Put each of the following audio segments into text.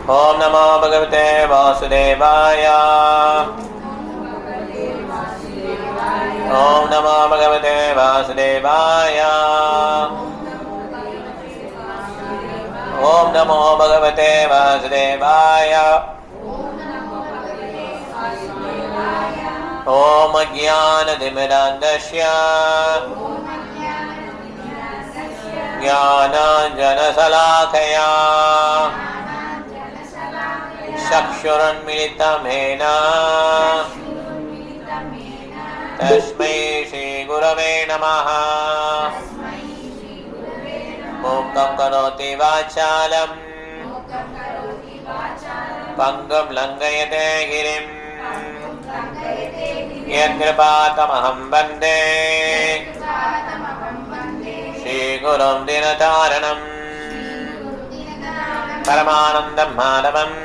ओम नमो भगवते वासुदेवाय। ओम नमो भगवते वासुदेवाय। ओम नमो भगवते वासुदेवाय। ओम ज्ञानतिमिरान्धस्य ज्ञानाञ्जनशलाकया चक्षुरुन्मिलितं येन तस्मै श्रीगुरवे नमः। मूकं करोति वाचालं पङ्गुं लङ्घयते गिरिं यत्कृपातमहं वन्दे श्रीगुरुं दीनतारणं परमानन्दं माधवम्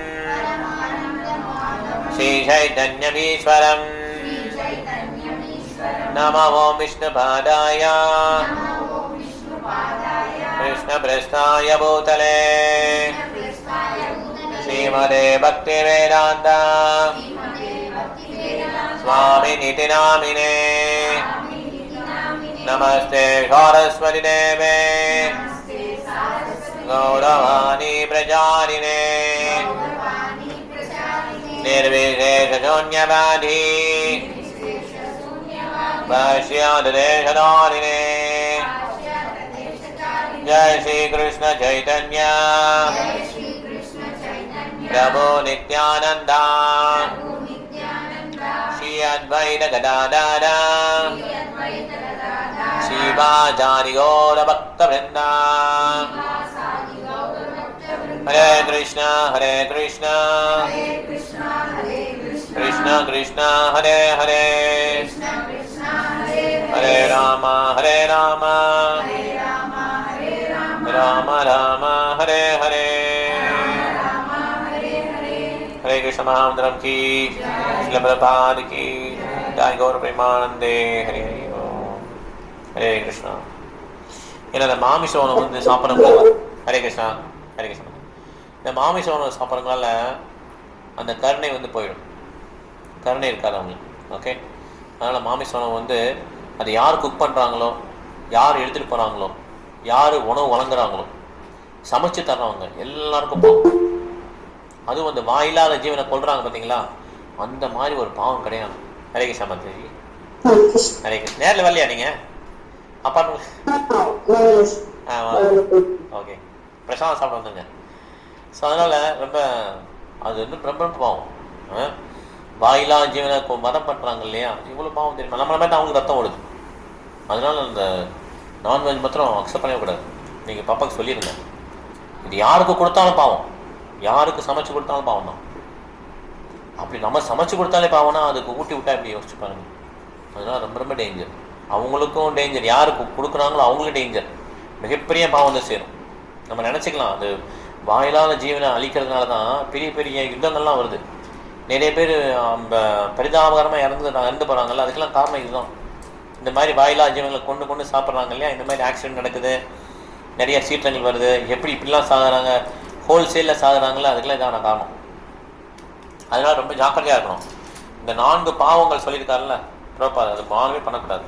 श्रीचैतन्यमीश्वरम्। नमो विष्णुपादाय कृष्णपृष्ठाय भूतले श्रीमते भक्तिवेदान्त स्वामिनिति नामिने। नमस्ते सरस्वती देवे गौरवाणी प्रचारिणे निर्विशेषशून्यवादी भाष्यादेशधारिणे। जय श्री कृष्ण चैतन्य प्रभु नित्यानंद श्री अद्वैत गदाधर श्रीवासादि गौर भक्तवृंद। हरे कृष्ण कृष्ण कृष्ण हरे हरे हरे राम राम राम हरे हरे। हरे कृष्ण महामंत्रम की श्रील प्रभुपाद की जय। गौर प्रेमानंदे हरे हरे कृष्णा। இந்த மாமிச உணவு வந்து சாப்பிட்றவங்க ஹரே கிருஷ்ணா ஹரே கிருஷ்ணா. இந்த மாமிச உணவு சாப்பிட்றதுனால அந்த கருணை வந்து போயிடும், கருணை இருக்காது அவங்களுக்கு. ஓகே, அதனால் மாமிச உணவு வந்து அது யார் குக் பண்ணுறாங்களோ, யார் எடுத்துகிட்டு போகிறாங்களோ, யார் உணவு வழங்குறாங்களோ, சமைச்சு தர்றவங்க எல்லாருக்கும் பாவம். அதுவும் அந்த வாயில்லாத ஜீவனை கொள்றாங்க பார்த்தீங்களா, அந்த மாதிரி ஒரு பாவம் கிடையாது. ஹரே கிருஷ்ணா மந்திரி ஹரே கிருஷ்ணா. நேரில் வரலையா நீங்கள்? அப்பா ஓகே, பிரசாதம் சாப்பிட வந்துங்க. ஸோ அதனால் ரொம்ப அது வந்து ரொம்ப பாவம். வாயிலா ஜீவனை வதம் பண்ணுறாங்க இல்லையா, இவ்வளோ பாவம் தெரியுமா? நம்மளை மாதிரி அவங்களுக்கு ரத்தம் ஓடுது. அதனால் அந்த நான்வெஜ் மாத்திரம் அக்செப்ட் பண்ணக்கூடாது. நீங்கள் பாப்பாவுக்கு சொல்லிடுங்க, இது யாருக்கு கொடுத்தாலும் பாவம், யாருக்கு சமைச்சு கொடுத்தாலும் பாவம் தான். அப்படி நம்ம சமைச்சு கொடுத்தாலே பாவம்னா அதுக்கு ஊட்டி விட்டா இப்படி யோசிச்சு பாருங்க. அதனால் ரொம்ப ரொம்ப டேஞ்சர். அவங்களுக்கும் டேஞ்சர், யாருக்கு கொடுக்குறாங்களோ அவங்களும் டேஞ்சர். மிகப்பெரிய பாவம் வந்து சேரும். நம்ம நினச்சிக்கலாம் அது வாயிலாத ஜீவனை அழிக்கிறதுனால தான் பெரிய பெரிய யுத்தங்கள்லாம் வருது. நிறைய பேர் பரிதாபகரமாக இறந்து போகிறாங்கல்ல, அதுக்கெல்லாம் காரணம் இதுதான். இந்த மாதிரி வாயிலா ஜீவங்களை கொண்டு சாப்பிட்றாங்க இல்லையா, இந்த மாதிரி ஆக்சிடென்ட் நடக்குது, நிறைய சீற்றங்கள் வருது, எப்படி இப்படிலாம் சாகுறாங்க, ஹோல்சேலில் சாகுறாங்களோ, அதுக்கெல்லாம் இதான காரணம். அதனால் ரொம்ப ஜாக்கிரதையாக இருக்கணும். இந்த 4 பாவங்கள் சொல்லியிருக்காருல்ல பிரபாத், அது பாவமே பண்ணக்கூடாது.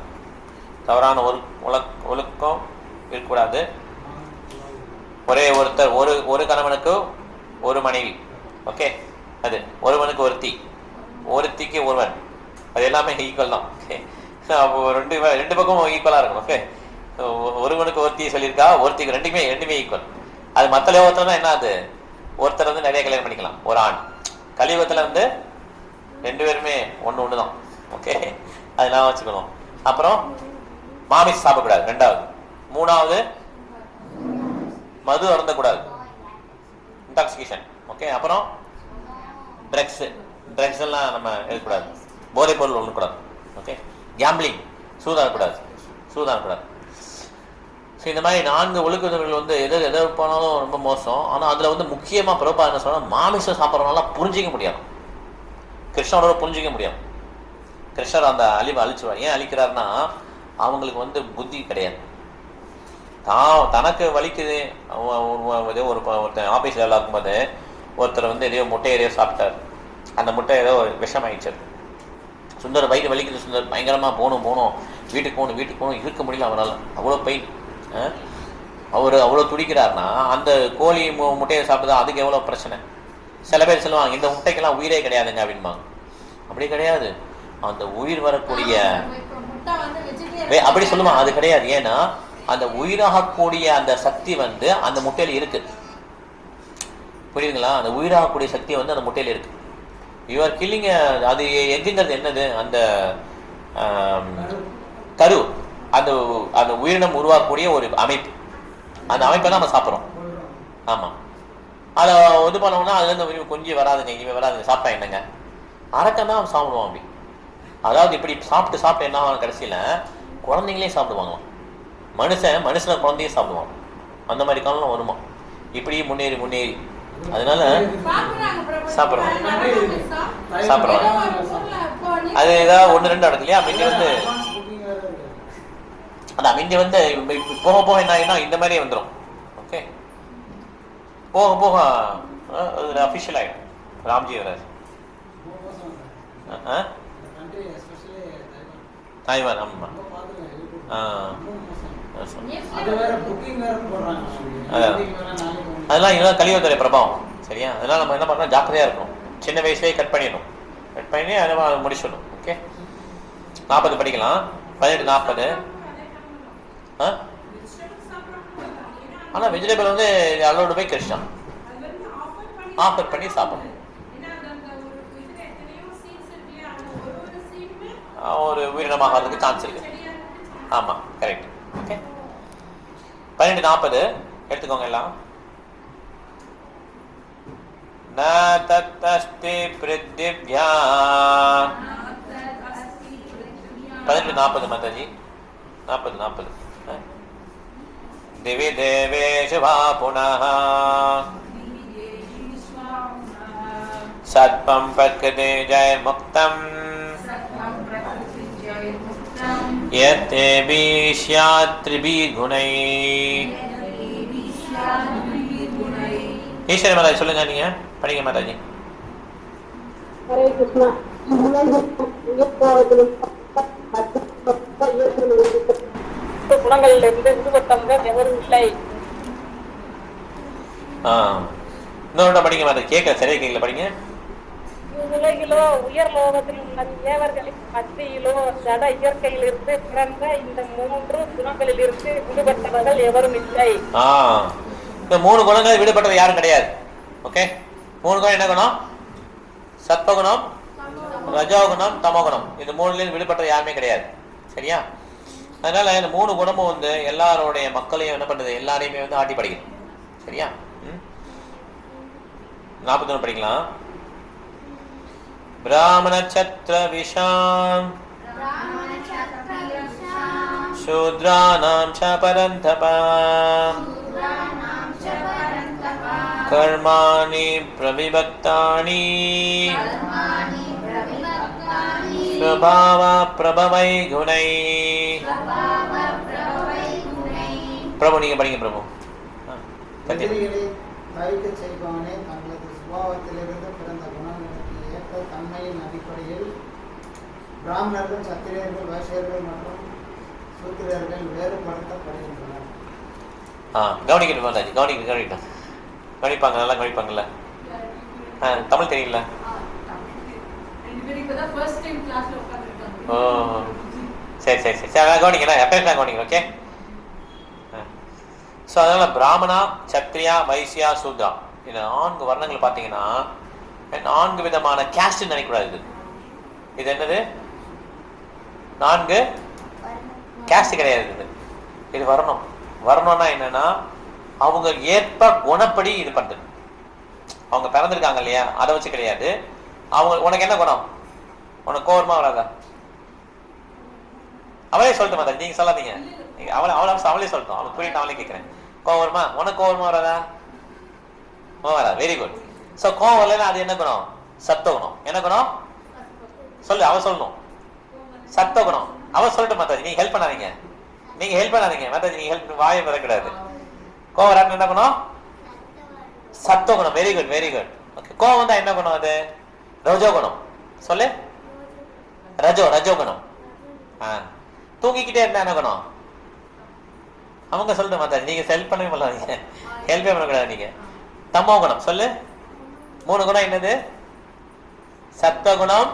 தவறான ஒழுக்கம் இருக்கக்கூடாது. ஒரே ஒருத்தர், ஒரு கணவனுக்கு ஒரு மனைவி. ஓகே, அது ஒருவனுக்கு ஒருத்திக்கு ஒருவன், அது எல்லாமே ஈக்குவல் தான். ஓகே, ரெண்டு பக்கமும் ஈக்குவலாக இருக்கணும். ஓகே, ஒருவனுக்கு ஒருத்தி சொல்லியிருக்கா, ஒருத்திக்கு ரெண்டுமே ஈக்குவல். அது மற்ற லோகத்தில் என்ன, அது ஒருத்தர் வந்து நிறைய கல்யாணம் பண்ணிக்கலாம். ஒரு ஆண் கலியுகத்தில் வந்து 2 பேருமே ஒன்று தான். ஓகே, அதெல்லாம் வச்சுக்கணும். அப்புறம் மாமிஸ் சாப்பிடக்கூடாது 2வது. 3வது மது அருந்தக்கூடாது, இன்டாக்சிகேஷன். ஓகே, அப்புறம் ட்ரக்ஸ் எல்லாம் நம்ம எடுக்கக்கூடாது, போதை பொருள் ஒன்றுக்கூடாது. ஓகே, கேம்பிளிங், சூதாடக்கூடாது. ஸோ இந்த மாதிரி 4 ஒழுக்கங்கள் வந்து எது போனாலும் ரொம்ப மோசம். ஆனால் அதில் வந்து முக்கியமாக பிரபா என்ன சொன்னால், மாமிசம் சாப்பிட்றதுனால புரிஞ்சிக்க முடியாது, கிருஷ்ணனோட புரிஞ்சிக்க முடியாது. கிருஷ்ணர் அந்த அழிவை அழிச்சுவார். ஏன் அழிக்கிறாருன்னா, அவங்களுக்கு வந்து புத்தி கிடையாது. தனக்கு வலிக்குது, ஒருத்தன் ஆஃபீஸில் வேலை ஆகும்போது ஒருத்தர் வந்து எதையோ முட்டை எதையோ சாப்பிட்டார். அந்த முட்டை ஏதோ விஷம் ஆயிடுச்சு. சுந்தர் வயிறு வலிக்குது, சுந்தர் பயங்கரமாக போகணும் வீட்டுக்கு போகணும் இருக்க முடியல அவரால், அவ்வளோ பெயின். அவர் அவ்வளோ துடிக்கிறாருன்னா அந்த கோழி முட்டையை சாப்பிட்டா அதுக்கு எவ்வளோ பிரச்சனை. சில பேர் சொல்லுவாங்க இந்த முட்டைக்கெல்லாம் உயிரே கிடையாதுங்க அப்படின்பாங்க. அப்படி கிடையாது. அந்த உயிர் வரக்கூடிய அப்படி சொல்லுவாங்க, அது கிடையாது. ஏன்னா அந்த உயிராகக்கூடிய அந்த சக்தி வந்து அந்த முட்டையில இருக்கு. புரியுதுங்களா? அந்த உயிராகக்கூடிய சக்தி வந்து அந்த முட்டையில இருக்கு. You are killing. அது எங்குங்கிறது என்னது? அந்த கரு, அந்த அந்த உயிரினம் உருவாக்கக்கூடிய ஒரு அமைப்பு. அந்த அமைப்பை தான் நம்ம சாப்பிட்றோம். ஆமாம். அதை இது பண்ணோம்னா அதுலேருந்து கொஞ்சம் வராதுங்க, இனிமேல் வராதுங்க, சாப்பிட்டா என்னங்க அரக்கம் தான் சாப்பிடுவோம். அப்படி அதாவது இப்படி சாப்பிட்டு என்ன ஆகும், கடைசியில் குழந்தைங்களே சாப்பிடுவாங்களாம். மனுஷனை குழந்தையே சாப்பிடுவாங்க. அந்த மாதிரி காலம் வருமா? இப்படி முன்னேறி அதனால சாப்பிடுவாங்க. அது ஏதாவது 1-2 இடத்துலயா மிஞ்சி வந்து அதான் மிஞ்சி வந்து போக என்ன ஆகினா இந்த மாதிரியே வந்துடும். ஓகே, போக அஃபிஷியல் ஆகிடும். ராம்ஜி வராது. தாய்வான். ஆமாம். அதெல்லாம் இதெல்லாம் கலியுகத்துடைய பிரபாவம். சரியா? அதெல்லாம் நம்ம என்ன பண்ணணும், ஜாக்கிரதையா இருக்கணும். சின்ன வயசுலேயே கட் பண்ணி அதை முடிச்சிடணும். ஓகே, 40 படிக்கலாம். 18-40. ஆனால் வெஜிடபிள் வந்து அலோடு போய் கிருஷ்ணன் ஆஃபர் பண்ணி சாப்பிடணும். ஒரு உயிரினமாகிறதுக்கு சான்ஸ் இருக்கு. ஆமாம், கரெக்ட். ஓகே, 12-40 எடுத்துக்கோங்க எல்லாம். ந தத்தஸ்தி பிருத்திவ்யா 18-40 மாதாஜி. 40 திவி தேவேஷு வா புனः சத்வம் பிரகிருதி ஜெய முக்தம் யத்தேபி ஸ்யாத் த்ரிபிர் குணைः. ஈஸ்வரி மாதாஜி சொல்லுங்க, நீங்க படிங்க மாதாஜி. ஹரே கிருஷ்ணா. குணங்களிலிருந்து விடுபட்டவங்க எவரும் இல்லை. இன்னொரு படிங்க மாதாஜி. கேட்க சரியா கேட்கல, படிங்க. உலகிலோ உயர் லோகத்தில் உள்ள தேவர்களின் மத்தியிலோ ஜட இயற்கையிலிருந்து பிறந்த இந்த 3 குணங்களிலிருந்து விடுபட்டவர்கள் எவரும் இல்லை. இந்த 3 குணங்கள் விடுபட்டது யாரும் கிடையாது. ஓகே, 3 குணம் என்ன குணம்? சத்வகுணம், ரஜோகுணம், தமோகுணம். இந்த 3லையும் விடுபட்டது யாருமே கிடையாது. சரியா? அதனால இந்த 3 குணமும் வந்து எல்லாருடைய மக்களையும் என்ன பண்ணுது, எல்லாரையுமே வந்து ஆட்டி படிக்குது. சரியா? 41 படிக்கலாம். பிராமண சத்ர விஷாம் சூத்ராணாம் ச பரந்தபா கர்மாணி பிரவிபக்தானி ஸ்வபாவ பிரபவை குணை. பிரபு நீங்க படிங்க. பிரபு செய்பவனே தங்களது சுபாவத்திலிருந்து பிறந்த குணங்களுக்கு ஏற்ற தன்மையின் அடிப்படையில் பிராமணர்கள், சத்திரியர்கள், வைசியர்கள் மற்றும் சூத்திரர்கள் வேறுபடுத்தப்படுகின்றனர். கவனிக்கணும் மாதாஜி, கவனிக்கணும். கவனிப்பாங்க, நல்லா கவனிப்பாங்கல்ல. தமிழ் தெரியல. ஓ சரி, கவனிக்கலாம். எப்போ கவனிக்கணும். ஓகே. ஸோ அதனால் பிராமணா, சத்ரியா, வைசியா, சூத்ரா இந்த 4 வர்ணங்கள் பார்த்தீங்கன்னா 4 விதமான கேஸ்ட்னு நினைக்கக்கூடாது. இது என்னது? 4 கேஸ்ட் கிடையாது. இது வரணும். வரணும்னா என்னன்னா அவங்க ஏற்ப குணப்படி இது பண்ணுறது. அவங்க பிறந்திருக்காங்க இல்லையா, அதை வச்சு கிடையாது. அவங்க உனக்கு என்ன குணம்? உனக்கு கோவமா வராதா? அவளே சொல்லட்டும் மாதா, நீங்க சொல்லாதீங்க. அவளே சொல்லட்டும். அவளுக்கு புரியிட்டு அவளே கேட்கிறேன். கோவம் வருமா? உனக்கு கோவமா வராதா? வரா. Very good. ஸோ கோவம் வரலன்னா அது என்ன குணம்? சத்த குணம். என்ன குணம் சொல்லு, அவ சொல்லணும். சத்த குணம். அவ சொல்லட்டும் மாதாஜி. நீங்க ஹெல்ப் பண்ணாதீங்க மாதாஜி. நீங்க ஹெல்ப் வாயை வரக்கூடாது. கோவம் வரான்னு என்ன குணம்? சத்த குணம். Very good. ஓகே, கோவம் வந்தா என்ன குணம் அது? ரஜோகுணம். சொல்லு. ரஜோகுணம். தூங்கிக்கிட்டே இருந்தா என்ன குணம்? அவங்க சொல்லிட்டு மாத்தா, நீங்க ஹெல்ப் பண்ணவே பண்ணாதீங்க, ஹெல்ப்பே பண்ணக்கூடாது நீங்க. தமோ குணம். சொல்லு. 3 குணம் என்னது? சத்வகுணம்,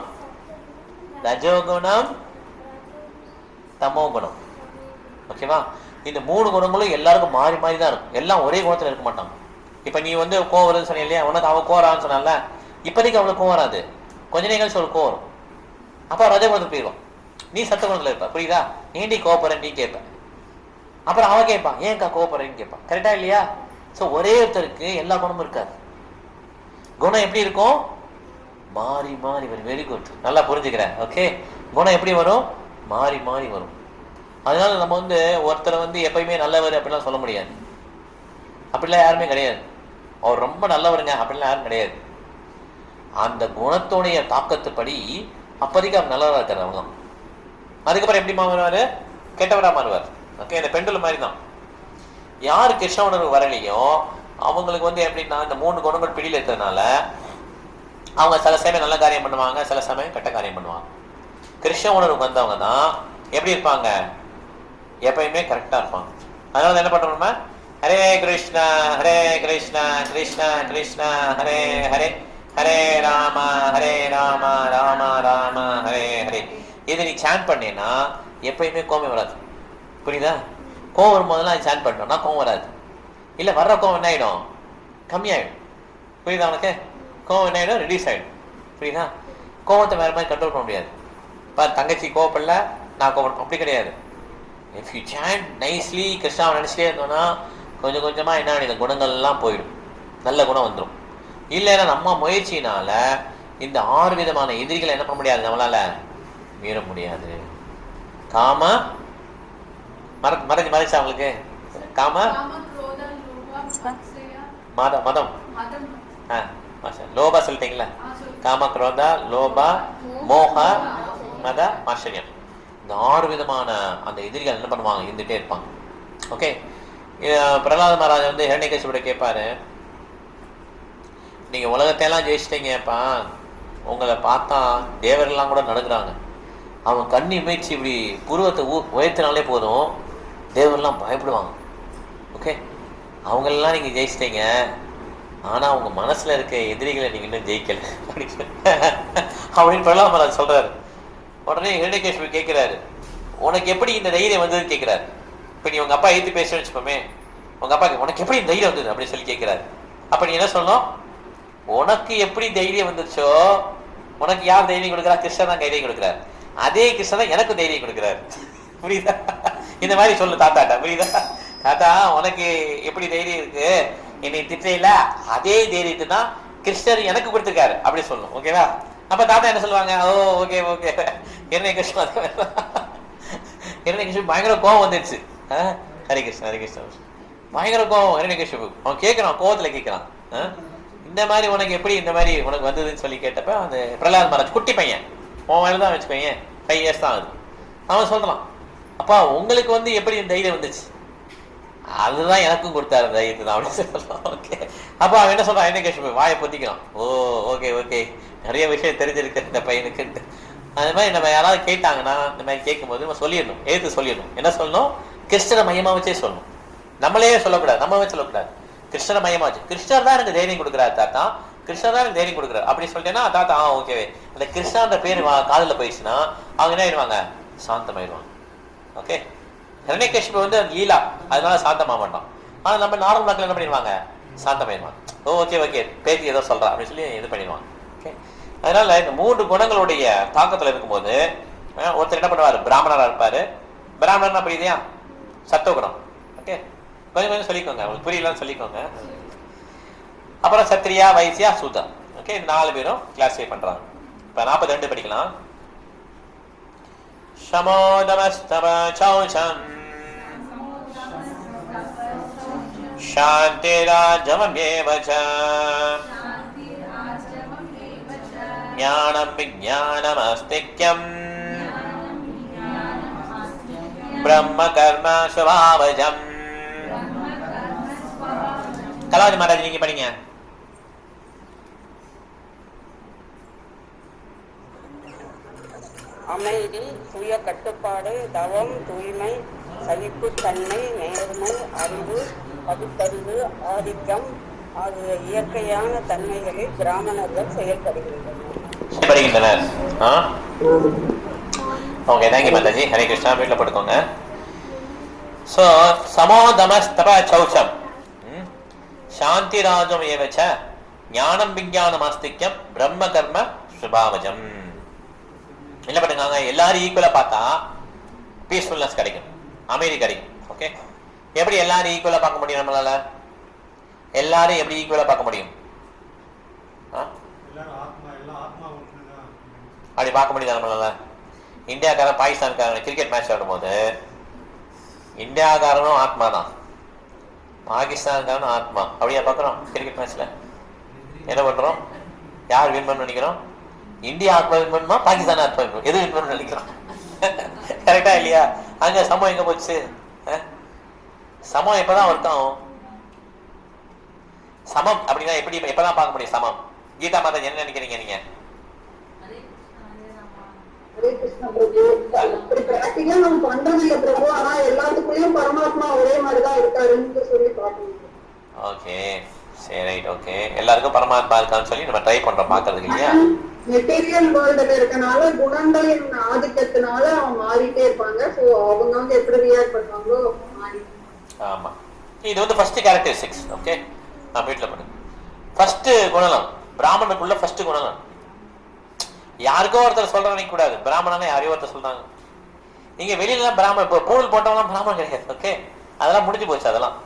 ரஜோகுணம், தமோ குணம். ஓகேவா? இந்த 3 குணங்களும் எல்லாருக்கும் மாறி மாறி தான் இருக்கும். எல்லாம் ஒரே குணத்துல இருக்க மாட்டாங்க. இப்ப நீ வந்து கோவம் வருதுன்னு சொன்ன இல்லையா, உனக்கு அவன் கோவரான்னு சொன்னால, இப்போதைக்கு அவளுக்கு கோவம் வராது, கொஞ்ச நேரம் அவளுக்கு கோவம் வரும். அப்ப ரஜகுணத்துக்கு போயிடும், நீ சத்துவகுணத்துல இருப்ப. புரியுதா? ஏன்டி கோவப்படுற நீ கேட்ப, அப்புறம் அவன் கேட்பான் ஏன்க்கா கோவப்படுறேன்னு கேட்பான். கரெக்டா இல்லையா? ஸோ ஒரே ஒருத்தருக்கு எல்லா குணமும் இருக்காது. குணம் எப்படி இருக்கும்? மாறி மாறி வரும். வெரி குட், நல்லா புரிஞ்சுக்கிறேன். ஓகே, குணம் எப்படி வரும்? மாறி மாறி வரும். அதனால நம்ம வந்து ஒருத்தரை வந்து எப்பயுமே நல்லவர் அப்படிலாம் சொல்ல முடியாது. அப்படிலாம் யாருமே கிடையாது. அவர் ரொம்ப நல்லவருங்க அப்படிலாம் யாரும் கிடையாது. அந்த குணத்தோடைய தாக்கத்துப்படி அப்போதைக்கு அவர் நல்லவராக இருக்காரு, அவங்களாம். அதுக்கப்புறம் எப்படி மாறுவாரு? கெட்டவரா மாறுவார். ஓகே, இந்த பெண்டுல மாதிரி தான். யார் கிருஷ்ண உணர்வு வரலையோ அவங்களுக்கு வந்து எப்படின்னா, இந்த 3 குணங்கள் பிடியில் இருக்கிறதுனால அவங்க சில சமயம் நல்ல காரியம் பண்ணுவாங்க, சில சமயம் கெட்ட காரியம் பண்ணுவாங்க. கிருஷ்ண உணர்வுக்கு வந்தவங்க தான் எப்படி இருப்பாங்க? எப்பயுமே கரெக்டா இருப்பாங்க. அதனால என்ன பண்றோம்? ஹரே கிருஷ்ணா ஹரே கிருஷ்ணா கிருஷ்ணா கிருஷ்ணா ஹரே ஹரே, ஹரே ராம ராம ராம ஹரே ஹரே. இது நீ சாண்ட் பண்ணேன்னா எப்பயுமே கோபம் வராது. புரியுதா? கோவம் வரும்போதெல்லாம் சாண்ட் பண்ணோம்னா கோவம் வராது. இல்லை வர்ற கோவம் என்ன ஆகிடும்? கம்மியாயிடும். புரியுதா உனக்கு? கோவம் என்ன ஆகிடும்? ரிலீஸ் ஆகிடும். புரியுதா? கோவத்தை வேற மாதிரி கண்ட்ரோல் பண்ண முடியாது. இப்போ தங்கச்சி கோவப்படல, நான் கோவம் அப்படி கிடையாது. இஃப் யூ சாண்ட் நைஸ்லி கிருஷ்ணாவை நினச்சிட்டே இருந்தோம்னா கொஞ்சம் கொஞ்சமாக என்ன இந்த குணங்கள்லாம் போயிடும், நல்ல குணம் வந்துடும். இல்லைன்னா நம்ம முயற்சியினால இந்த 6 விதமான எதிரிகளை என்ன பண்ண முடியாது, நம்மளால மீற முடியாது. காம மறைச்சா அவங்களுக்கு காம மதம் லோபா சொல்லிட்டீங்களா? காம குரோதா லோபா மோக மத ஆச்சரியம். இந்த 6 விதமான அந்த எதிரிகள் என்ன பண்ணுவாங்க? இருந்துட்டே இருப்பாங்க. ஓகே, பிரகலாத மகாராஜ் வந்து ஹிரண்யகசிபுட கேட்பாரு, நீங்க உலகத்தையெல்லாம் ஜெயிச்சிட்டீங்கப்பா, உங்களை பார்த்தா தேவர்கள்லாம் கூட நடக்கிறாங்க, அவன் கண்ணி முயற்சி இப்படி புருவத்தை உயர்த்தினாலே போதும் தேவரெல்லாம் பயப்படுவாங்க. ஓகே, அவங்களெல்லாம் நீங்க ஜெயிச்சிட்டீங்க, ஆனா உங்க மனசுல இருக்க எதிரிகளை நீங்க இன்னும் ஜெயிக்கல அப்படின்னு பிரகலாத மகாராஜ் சொல்றாரு. உடனே ஹிரண்யகசிபு கேட்கிறாரு, உனக்கு எப்படி இந்த தைரியம் வந்ததுன்னு கேட்கிறாரு. இப்ப நீ உங்க அப்பா ஏற்றி பேசுன்னு வச்சுப்போமே, உங்க அப்பா உனக்கு எப்படி இந்த தைரியம் வந்தது அப்படின்னு சொல்லி கேட்கிறாரு. அப்ப நீ என்ன சொல்லணும்? உனக்கு எப்படி தைரியம் வந்துச்சோ, உனக்கு யார் தைரியம் கொடுக்குறா? கிருஷ்ணன் தான் தைரியம் கொடுக்குறாரு. அதே கிருஷ்ணன் தான் எனக்கு தைரியம் கொடுக்குறாரு. புரியுதா? இந்த மாதிரி சொல்லு தாத்தாட்டா. புரியுதா? தாத்தா உனக்கு எப்படி தைரியம் இருக்கு, என்னை திட்டையில அதே தைரியத்தை தான் கிருஷ்ணர் எனக்கு கொடுத்துருக்காரு அப்படி சொல்லணும். ஓகேவா? அப்ப தாத்தா என்ன சொல்லுவாங்க? ஓ ஓகே ஓகே, என்ன கிருஷ்ணன் ஹிரண்யகசிபு பயங்கர கோவம் வந்துடுச்சு. ஹரே கிருஷ்ணா ஹரே கிருஷ்ணா, பயங்கர கோவம் ஹிரண்யகசிபு. அவன் கேட்கிறான், கோவத்துல கேட்கிறான், இந்த மாதிரி உனக்கு எப்படி இந்த மாதிரி உனக்கு வந்ததுன்னு சொல்லி கேட்டப்ப அந்த பிரகலாத் மகாராஜ் குட்டி பையன், உன் வயது தான் வச்சுக்கோங்க, 5 years தான் ஆகுது. அவன் சொல்றான், அப்பா உங்களுக்கு வந்து எப்படி இந்த தைரியம் வந்துச்சு? அதுதான் எனக்கும் கொடுத்தாரு தைரியத்தை தான் அப்படின்னு சொல்லலாம். ஓகே, அப்ப அவன் என்ன சொல்றான்? ஹிரண்யகசிபு வாயை பொத்திக்கிறான். ஓ ஓகே ஓகே, நிறைய விஷயம் தெரிஞ்சிருக்கு இந்த பையனுக்கு. அது மாதிரி நம்ம யாராவது கேட்டாங்கன்னா இந்த மாதிரி கேட்கும்போது நம்ம சொல்லிடணும், எடுத்து சொல்லிடணும். என்ன சொல்லணும்? கிருஷ்ணரை மையமா வச்சே சொல்லணும். நம்மளே சொல்லக்கூடாது, நம்மவே சொல்லக்கூடாது, கிருஷ்ணரை மையமா வச்சு கிருஷ்ணர் தான் எனக்கு தைரியம் கொடுக்குறாரு தாத்தா, கிருஷ்ணர் தான் எனக்கு தைரியம் கொடுக்குறாரு அப்படி சொல்லிட்டேன்னா தாத்தா ஓகேவே. அந்த கிருஷ்ணான்ற பேர் காதில் போயிடுச்சுன்னா அவங்க என்ன ஆயிடுவாங்க? சாந்தமாயிடுவாங்க. ஓகே, ஹிரண்யகசிபு வந்து லீலா, அதனால சாந்தமாக மாட்டான். ஆனால் நம்ம நார்மல் மக்கள் என்ன பண்ணிடுவாங்க? சாந்தமாயிடுவாங்க. ஓகே ஓகே, பேத்தி ஏதோ சொல்றா அப்படின்னு சொல்லி இது பண்ணிடுவாங்க. ஓகே, அதனால இந்த 3 குணங்களுடைய தாக்கத்துல இருக்கும்போது ஒருத்தர் என்ன பண்ணுவாரு? பிராமணரா இருப்பாரு. பிராமணர்னா புரியுதையா? சத்துவகுணம். ஓகே, கொஞ்சம் கொஞ்சம் சொல்லிக்கோங்க, உங்களுக்கு புரியலன்னு சொல்லிக்கோங்க. அப்புறம் சத்திரியா வைசியா சூதா. ஓகே, இந்த 4 பேரும் கிளாஸிஃபை பண்றாங்க. இப்ப 42 படிக்கலாம். ஷமோதமஸ்தவ சௌசம் சாந்திராஜமேவச ஞானம் விஞ்ஞானமஸ்திக்யம் பிரம்ம கர்ம சுபாவஜம். கலாவதி மகாராஜ் நீங்க படிங்க. அமைதி, சுய கட்டுப்பாடு, தவம், தூய்மை, சகிப்புத்தன்மை, நேர்மை, அறிவு, பகுத்தறிவு, ஆதிக்கம் ஆகிய இயற்கையான தன்மைகளில் பிராமணர்கள் செயல்படுகின்றனர். Okay, thank you Mataji. ஹரே கிருஷ்ணா. வீட்டில் படுக்கோங்க. ஸோ சமோ தமஸ்தப சௌச்சம் சாந்தி ராஜம் ஏவச்ச ஞானம் விஞ்ஞானம் ஆஸ்திக்யம் பிரம்ம கர்ம சுபாவஜம். என்ன பண்ணுங்க, எல்லாரும் ஈக்குவலா பார்த்தா பீஸ்ஃபுல்னஸ் கிடைக்கும், அமைதி கிடைக்கும். ஓகே, எப்படி எல்லாரும் ஈக்குவலா பார்க்க முடியும்? நம்மளால எல்லாரும் எப்படி ஈக்குவலா பார்க்க முடியும்? அப்படி பார்க்க முடியுதா நம்மளால? இந்தியாக்காரன் பாகிஸ்தான்காரன் கிரிக்கெட் மேட்ச் ஆடும்போது இந்தியாக்காரனும் ஆத்மா தான், பாகிஸ்தான்காரனும் ஆத்மா. அப்படியா பார்க்குறோம்? கிரிக்கெட் மேட்ச்ல என்ன பண்றோம்? யார் வின் பண்ண நினைக்கிறோம்? இந்தியா ஆத்மா வின் பண்ணுமா, பாகிஸ்தான் ஆத்மா வின் பண்ணும்? எது வின் பண்ண நினைக்கிறோம்? கரெக்டா இல்லையா? அங்க சமம் எங்க போச்சு? சமம் எப்பதான் ஒர்க் ஆகும்? சமம் அப்படின்னா எப்படி எப்பதான் பார்க்க முடியும் சமம்? கீதா மாதா என்ன நினைக்கிறீங்க நீங்க? ஹரே கிருஷ்ணா பிரபு. இப்படி பிராக்டிகலா நம்ம பண்றது இல்ல பிரபு. ஆனா எல்லாத்துக்குள்ளயும் பரமாத்மா ஒரே மாதிரிதான் இருக்காருன்னு சொல்லி பாக்கணும். ஓகே, சரி, ரைட். ஓகே, எல்லாருக்கும் பரமாத்மா இருக்கான்னு சொல்லி நம்ம ட்ரை பண்றோம் பாக்குறதுக்கு இல்லையா? மெட்டீரியல் வேர்ல்டுல இருக்கனால குணங்களின் ஆதிக்கத்தினால அவங்க மாறிட்டே இருப்பாங்க. சோ அவங்க வந்து எப்படி ரியாக்ட் பண்ணுவாங்களோ மாறி. ஆமா, இது வந்து ஃபர்ஸ்ட் கேரக்டரிஸ்டிக்ஸ். ஓகே, நான் வீட்டுல பண்ணுங்க. ஃபர்ஸ்ட் குணலம் பிராமணனுக்குள்ள ஃபர்ஸ்ட் குணலம். யாருக்கோ ஒருத்தர் சொல்ற நினைக்க கூடாது. பிராமணனா யாரையோ ஒருத்தர் சொல்றாங்க. நீங்க வெளியில பிராமணன் இப்போ பூல் போட்டவங்களாம் பிராமணன் கிடையாது. ஓகே, அதெல்லாம் முடிஞ்சு போச்சு. அதெல்லாம்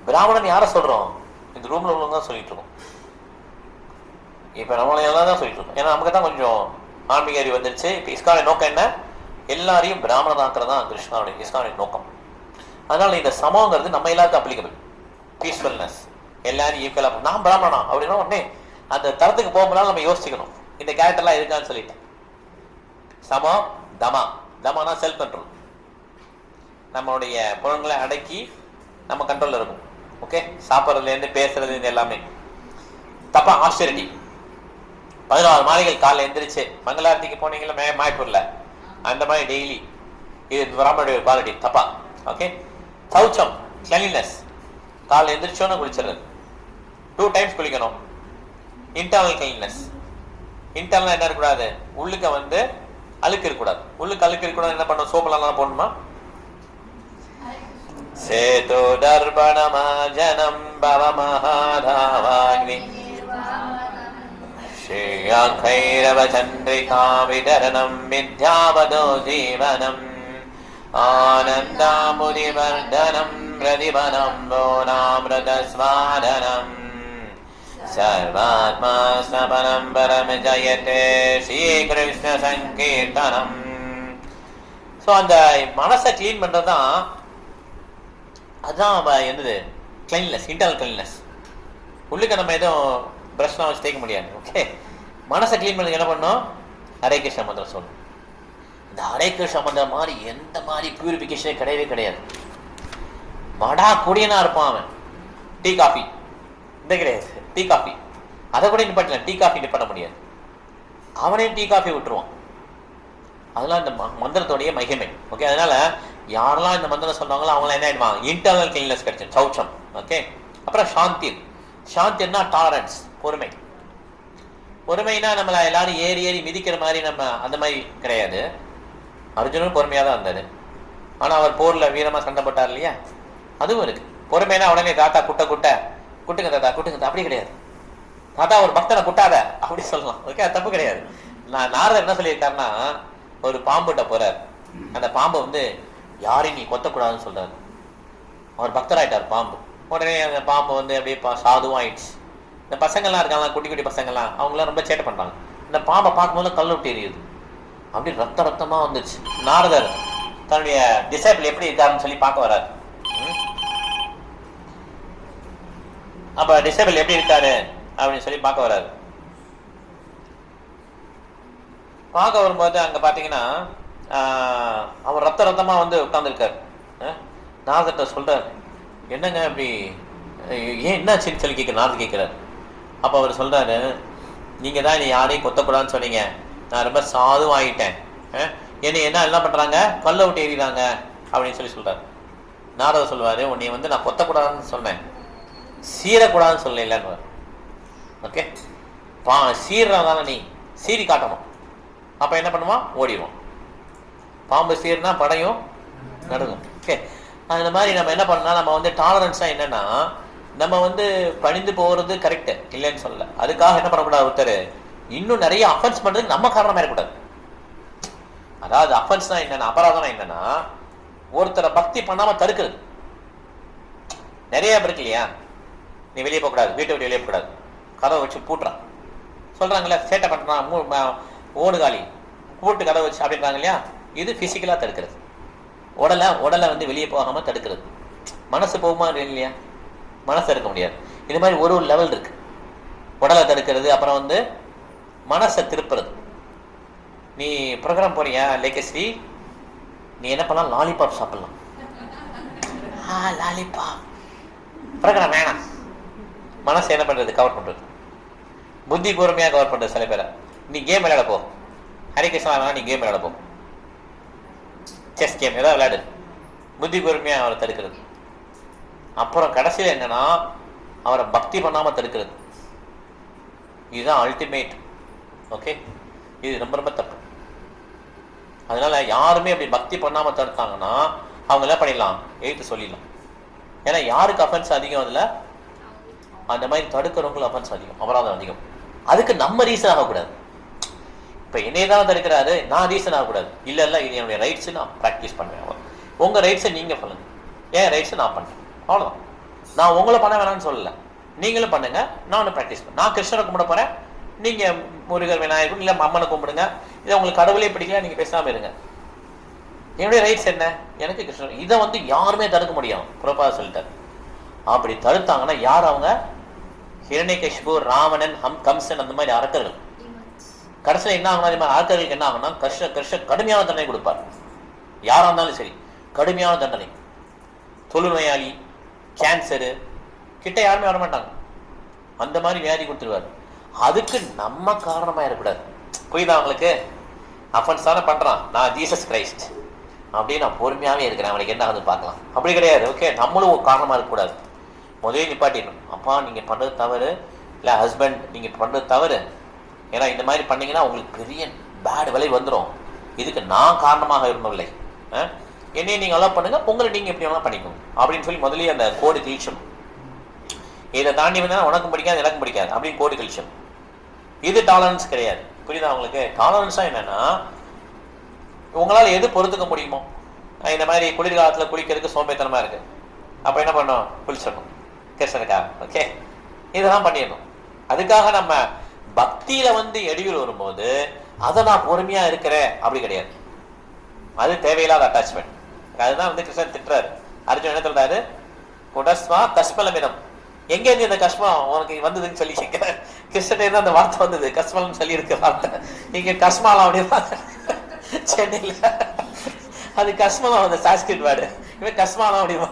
பிராமணன் யார சொல்றோம்? இந்த ரூம்ல உள்ளவங்க தான் சொல்லிட்டு இருக்கோம். இப்ப நம்மளையெல்லாம் தான் சொல்லிட்டு இருக்கோம். ஏன்னா நமக்கு தான் கொஞ்சம் ஆன்மீக அறிவு வந்துருச்சு. இப்ப இஸ்கானுடைய நோக்கம் என்ன? எல்லாரையும் பிராமணனாக்குறதான் கிருஷ்ணாவுடைய இஸ்கானுடைய நோக்கம். அதனால இந்த சமங்கிறது நம்ம எல்லாருக்கும் அப்ளிகபிள். பீஸ்ஃபுல்னஸ், எல்லாரும் ஈக்குவலா. நான் பிராமணனா அப்படின்னா உடனே அந்த தரத்துக்கு போகும்போது நம்ம யோசிக்கணும், இந்த கேரக்டர்லாம் இருக்கான்னு சொல்லிட்டு. சமம் தமா. தமானா செல்ஃப் கண்ட்ரோல். நம்மளுடைய புலன்களை அடக்கி நம்ம கண்ட்ரோல்ல இருக்கும். ஓகே, சாப்பிட்றதுல இருந்து பேசுறதுல இருந்து எல்லாமே. தப்பா ஆஸ்டெரிட்டி. 16 மாலைகள் காலைல எந்திரிச்சு மங்களாரத்திக்கு போனீங்களா மாய்ப்பூர்ல, அந்த மாதிரி டெய்லி. இது பிராமணுடைய குவாலிட்டி. தப்பா. ஓகே, சௌச்சம் கிளீன்லினஸ். காலைல எந்திரிச்சோன்னு குளிச்சிடுறது. 2 டைம்ஸ் குளிக்கணும். Internal cleanliness. இன்டர்னல் என்ன இருக்கக்கூடாது? உள்ளுக்க வந்து அழுக்கு இருக்கக்கூடாது. உள்ளுக்கு அழுக்கு இருக்கக்கூடாது. என்ன பண்ணும்? சோப்பெல்லாம் போடணுமா? சேது தர்பணமாஜனம் பவமஹாதாவாக்னி ஸ்ரீயாங்கைரவ சந்திரிகா விதரணம் வித்யாவதோ ஜீவனம் ஆனந்தாமுதிவர்தனம் பிரதிபனம் போனாமிருதஸ்வாதனம் சர்வாத்மா ஸ்னபனம் பரம் ஜயதே ஸ்ரீகிருஷ்ண சங்கீர்த்தனம். ஸோ அந்த மனசை கிளீன் பண்றதுதான், அதுதான் என்னது? கிளீன்லெஸ், இன்டர்னல் கிளீன்லெஸ். உள்ளுக்கு நம்ம எதுவும் பிரஷ்லாம் வச்சு தேய்க்க முடியாது. ஓகே, மனசை கிளீன் பண்ணதுக்கு என்ன பண்ணோம்? ஹரே கிருஷ்ண மந்திரம் சொல்லணும். இந்த ஹரே கிருஷ்ண மந்திரம் மாதிரி எந்த மாதிரி பியூரிஃபிகேஷனே கிடையவே கிடையாது. மடா குடியனா இருப்பான் அவன். டீ காஃபி இந்த கிடையாது. டீ காஃபி அதை கூட நிப்பாட்டல. டீ காஃபி நிப்பாட்ட முடியாது. அவனையும் டீ காஃபி விட்டுருவான். அதெல்லாம் இந்த மந்திரத்தோடைய மகிமை. ஓகே, அதனால யாரெல்லாம் இந்த மந்திரம் சொன்னாங்களோ அவங்களாம் என்ன ஆயிடுவாங்க? இன்டர்னல் கிளீன்லெஸ் கிடைச்சு. சௌச்சம். ஓகே, அப்புறம் சாந்தி. சாந்தின்னா டாலரன்ஸ், பொறுமை. பொறுமைனா நம்மள எல்லாரும் ஏறி ஏறி மிதிக்கிற மாதிரி நம்ம அந்த மாதிரி கிடையாது. அர்ஜுனனும் பொறுமையா தான் இருந்தாரு. ஆனா அவர் போர்ல வீரமா சண்டை போட்டார் இல்லையா? அதுவும் இருக்கு. பொறுமைனா உடனே தாத்தா குட்டுங்க தாத்தா குட்டுங்க, அப்படி கிடையாது. தாத்தா ஒரு பக்தனை குட்டாத அப்படி சொல்லலாம். ஓகே, அது தப்பு கிடையாது. நாரதர் என்ன சொல்லியிருக்காருன்னா, ஒரு பாம்புட்ட போறார். அந்த பாம்பை வந்து யாரையும் நீ கொத்தக்கூடாதுன்னு சொல்றாரு. அவர் பக்தராயிட்டார் பாம்பு. உடனே அந்த பாம்பு வந்து அப்படியே சாதுவும் ஆயிடுச்சு. இந்த பசங்கள்லாம் இருக்காங்க, குட்டி குட்டி பசங்கள்லாம், அவங்களாம் ரொம்ப சேட்டை பண்றாங்க. இந்த பாம்பை பார்க்கும்போது கல் விட்டு எரியுது. அப்படி ரத்தமா வந்துச்சு. நாரதர் தன்னுடைய டிசைபிள் எப்படி இருக்காருன்னு சொல்லி பார்க்க வர்றாரு. அப்ப டிசைபிள் எப்படி இருக்காரு அப்படின்னு சொல்லி பார்க்க வர்றாரு. பார்க்க வரும்போது அங்க பாத்தீங்கன்னா அவர் ரத்தமா வந்து உட்கார்ந்துருக்காரு. நாரதர்கிட்ட சொல்றாரு, என்னங்க அப்படி ஏன் என்னாச்சுன்னு சொல்லி நாரதர் கேட்கிறாரு. அப்ப அவர் சொல்றாரு, நீங்க தான் நீ யாரையும் கொத்தக்கூடாதுன்னு சொன்னீங்க, நான் ரொம்ப சாதுவாகிட்டேன். என்னை என்ன பண்றாங்க, கல்லை விட்டு எறிகிறாங்க அப்படின்னு சொல்றாரு. நாரதர் சொல்லுவாரு, உன்னை வந்து நான் கொத்தக்கூடாதுன்னு சொன்னேன், சீரக்கூடாதுன்னு சொல்லலன்னு. ஓகே, சீர்றதான நீ சீரி காட்டணும். அப்ப என்ன பண்ணுவான், ஓடிடுவோம். பாம்பு சீர்னா படையும் நடுங்கும். ஓகே, அந்த மாதிரி நம்ம என்ன பண்ணலாம், நம்ம வந்து டாலரன்ஸா என்னன்னா, நம்ம வந்து பணிந்து போறது கரெக்ட் இல்லைன்னு சொல்லல. அதுக்காக என்ன பண்ணக்கூடாது, ஒருத்தர் இன்னும் நிறைய அஃபென்ஸ் பண்றதுக்கு நம்ம காரணமா இருக்கக்கூடாது. அதாவது அஃபென்ஸ்னா என்னன்னா, அபராதம் என்னன்னா, ஒருத்தரை பக்தி பண்ணாம தடுக்கிறது. நிறைய பேருக்கு இல்லையா, நீ வெளியே போகக்கூடாது, வீட்டை விட்டு வெளியே போகக்கூடாது, கதவை வச்சு பூட்டுறான் சொல்றாங்கல்ல, சேட்டை பண்றான், ஓடுகாலி கூட்டு கதவை வச்சு அப்படின்றாங்க இல்லையா. இது பிசிக்கலா தடுக்கிறது. உடலை வந்து வெளியே போகாம தடுக்கிறது. மனசு போகுமா இல்லையா, மனசு தடுக்க முடியாது. இது மாதிரி ஒரு லெவல் இருக்கு. உடலை தடுக்கிறது, அப்புறம் வந்து மனசை திருப்புறது. நீ ப்ரோக்ராம் போறியா லேக்கஸ்ரீ, நீ என்ன பண்ணலாம், லாலிபாப் சாப்பிடலாம். லாலிபாப் ப்ரோக்ராம் வேணாம். மனசு என்ன பண்றது, கவர் பண்றது. புத்தி கூர்மையா கவர் பண்றது. சில பேரை நீ கேம் விளையாட போ, ஹரிகிருஷ்ணா வேணா, நீ கேம் விளையாட போ, செஸ் கேம் ஏதாவது விளையாடு. புத்தி கூர்மையா அவரை தடுக்கிறது. அப்புறம் கடைசியில் என்னன்னா, அவரை பக்தி பண்ணாம தடுக்கிறது. இதுதான் அல்டிமேட். ஓகே, இது ரொம்ப ரொம்ப தப்பு. அதனால யாருமே அப்படி பக்தி பண்ணாம தடுத்தாங்கன்னா அவங்க என்ன பண்ணிடலாம், எழுத்து சொல்லிடலாம். ஏன்னா யாருக்கு அஃபென்ஸ் அதிகம், அதுல அந்த மாதிரி தடுக்கிறவங்களுக்கு அஃபென்ஸ் அதிகம், அபராதம் அதிகம். அதுக்கு நம்ம ரீசன் ஆகக்கூடாது. இப்ப என்னையே தான் தடுக்கிறாரு, நான் ரீசன் ஆகக்கூடாது. இல்ல இது என்னுடைய ரைட்ஸ், நான் ப்ராக்டிஸ் பண்ணுவேன். உங்க ரைட்ஸை நீங்க பண்ணுங்க, ஏன் ரைட்ஸை நான் பண்றேன், அவ்வளவுதான். நான் உங்களை பண்ண வேணாம்னு சொல்லல, நீங்களும் பண்ணுங்க, நானும் ப்ராக்டிஸ் பண்ணேன். நான் கிருஷ்ணரை கும்பிட போறேன், நீங்க முருகர் விநாயகர் இல்ல அம்மனை கும்பிடுங்க. இதை உங்களுக்கு கடவுளே பிடிக்கல, நீங்க பேசாம இருங்க. என்னுடைய ரைட்ஸ் என்ன, எனக்கு கிருஷ்ணர். இதை வந்து யாருமே தடுக்க முடியும், புறப்பா சொல்லிட்டாரு. அப்படி தடுத்தாங்கன்னா யார் அவங்க, ஹிரண்யகசிபு, ராவணன், கம்சன், அந்த மாதிரி அரக்கர்கள். கடைசியில் என்ன ஆகுனா, அரக்கர்களுக்கு என்ன ஆகுனா, கிருஷ்ணர் கடுமையான தண்டனை கொடுப்பார். யாரா இருந்தாலும் சரி, கடுமையான தண்டனை. தொழுநோயாளி, கேன்சரு கிட்ட யாருமே வரமாட்டாங்க, அந்த மாதிரி வியாதி கொடுத்துருவாரு. அதுக்கு நம்ம காரணமா இருக்கக்கூடாது. புரியுதா உங்களுக்கு? அஃபென்ஸ் தானே பண்றான், நான் ஜீசஸ் கிரைஸ்ட் அப்படின்னு நான் பொறுமையாவே இருக்கிறேன், அவனுக்கு என்ன ஆகுது பார்க்கலாம், அப்படி கிடையாது. ஓகே, நம்மளும் ஒரு காரணமா இருக்கக்கூடாது. முதலே நிப்பாட்டிடணும். அப்பா நீங்க பண்றது தவறு, இல்ல ஹஸ்பண்ட் நீங்க பண்றது தவறு, ஏன்னா இந்த மாதிரி பண்ணீங்கன்னா உங்களுக்கு பெரிய பேட் விலை வந்துடும். இதுக்கு நான் காரணமாக இருந்தவில்லை, என்னைய நீங்க அலோவ் பண்ணுங்க, உங்களை நீங்க எப்படி வேணாலும் பண்ணிக்கணும் அப்படின்னு சொல்லி முதலே அந்த கோடு கிழிச்சம். இதை தாண்டி வந்தா உனக்கும் பிடிக்காது எனக்கும் பிடிக்காது அப்படின்னு கோடு கிழிச்சம். இது டாலரன்ஸ் கிடையாது. புரியுதா உங்களுக்கு? டாலரன்ஸா என்னன்னா, உங்களால எது பொறுத்துக்க முடியுமோ. இந்த மாதிரி குளிர்காலத்துல குளிக்கிறதுக்கு சோம்பேத்தனமா இருக்கு, அப்ப என்ன பண்ணோம், குளிச்சிடணும் கிருஷ்ணனுக்காக. ஓகே, இதெல்லாம் பண்ணிடணும். அதுக்காக நம்ம பக்தியில வந்து இடையூறு வரும்போது அதை நான் பொறுமையா இருக்கிறேன் அப்படி கிடையாது. அது தேவையில்லாத அட்டாச்மெண்ட். அதுதான் வந்து கிருஷ்ணன் திட்டுறாரு. அர்ஜுன் என்ன சொல்றாரு, குடஸ்மா கஸ்மலமிதம். எங்க இருந்து இந்த கஷ்மம் உனக்கு வந்ததுன்னு சொல்லி கிருஷ்ணனே தான் அந்த வார்த்தை வந்தது, கஸ்மலம் சொல்லி இருக்க வார்த்தை. நீங்க கஸ்மாலாம் அப்படின்னா சென்னையில அது கஸ்மலம் வந்து சான்ஸ்கிரிட் வேர்டு, இவன் கஸ்மாலாம் அப்படிமா.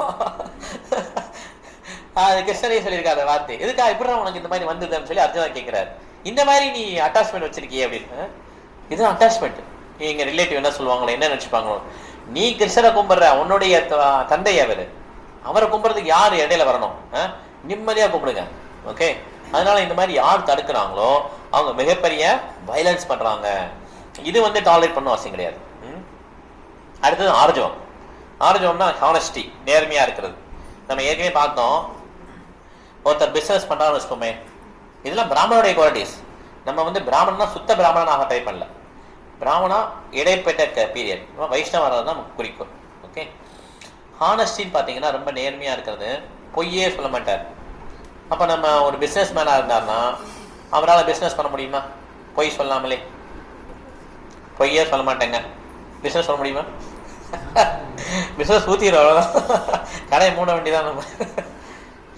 அது கிருஷ்ணனே சொல்லியிருக்காரு வார்த்தை. எதுக்கா இப்படி உனக்கு இந்த மாதிரி வந்ததுன்னு சொல்லி அர்ஜுனா கேட்கிறாரு. இந்த மாதிரி நீ அட்டாச்மெண்ட் வச்சிருக்கிய அப்படின்னு. இது அட்டாச்மெண்ட். நீங்க ரிலேட்டிவ் என்ன சொல்லுவாங்களோ, என்ன நினைச்சுப்பாங்களோ. நீ கிருஷ்ணரை கும்பிடுற, உன்னுடைய தந்தை அவரை கும்பிடுறதுக்கு யாரு இடையில வரணும்? நிம்மதியா கும்பிடுங்க. ஓகே, அதனால இந்த மாதிரி யார் தடுக்கிறாங்களோ அவங்க மிகப்பெரிய வயலன்ஸ் பண்றாங்க. இது வந்து டாலரேட் பண்ண அவசியம் கிடையாது. அடுத்தது ஆர்ஜவம். ஆர்ஜவம்னா ஹானஸ்டி, நேர்மையா இருக்கிறது. நம்ம ஏற்கனவே பார்த்தோம், ஒருத்தர் பிசினஸ் பண்றான்னு வச்சுக்கோமே, இதெல்லாம் பிராமணனுடைய குவாலிட்டிஸ். நம்ம வந்து பிராமணனா சுத்த பிராமணனாக ட்ரை பண்ணல, பிராமணா இடைப்பட்ட பீரியட் வைஷ்ணவராக தான் குறிக்கும். ஓகே, ஹானஸ்டின்னு பார்த்தீங்கன்னா ரொம்ப நேர்மையா இருக்கிறது, பொய்யே சொல்ல மாட்டார். அப்போ நம்ம ஒரு பிஸ்னஸ் மேனாக இருந்தார்னா அவரால் பிஸ்னஸ் பண்ண முடியுமா? பொய் சொல்லாமலே, பொய்யே சொல்ல மாட்டேங்க, பிஸ்னஸ் சொல்ல முடியுமா? பிஸ்னஸ் ஊற்றிடும், அவ்வளோதான், கடையை மூட வேண்டியதான். நம்ம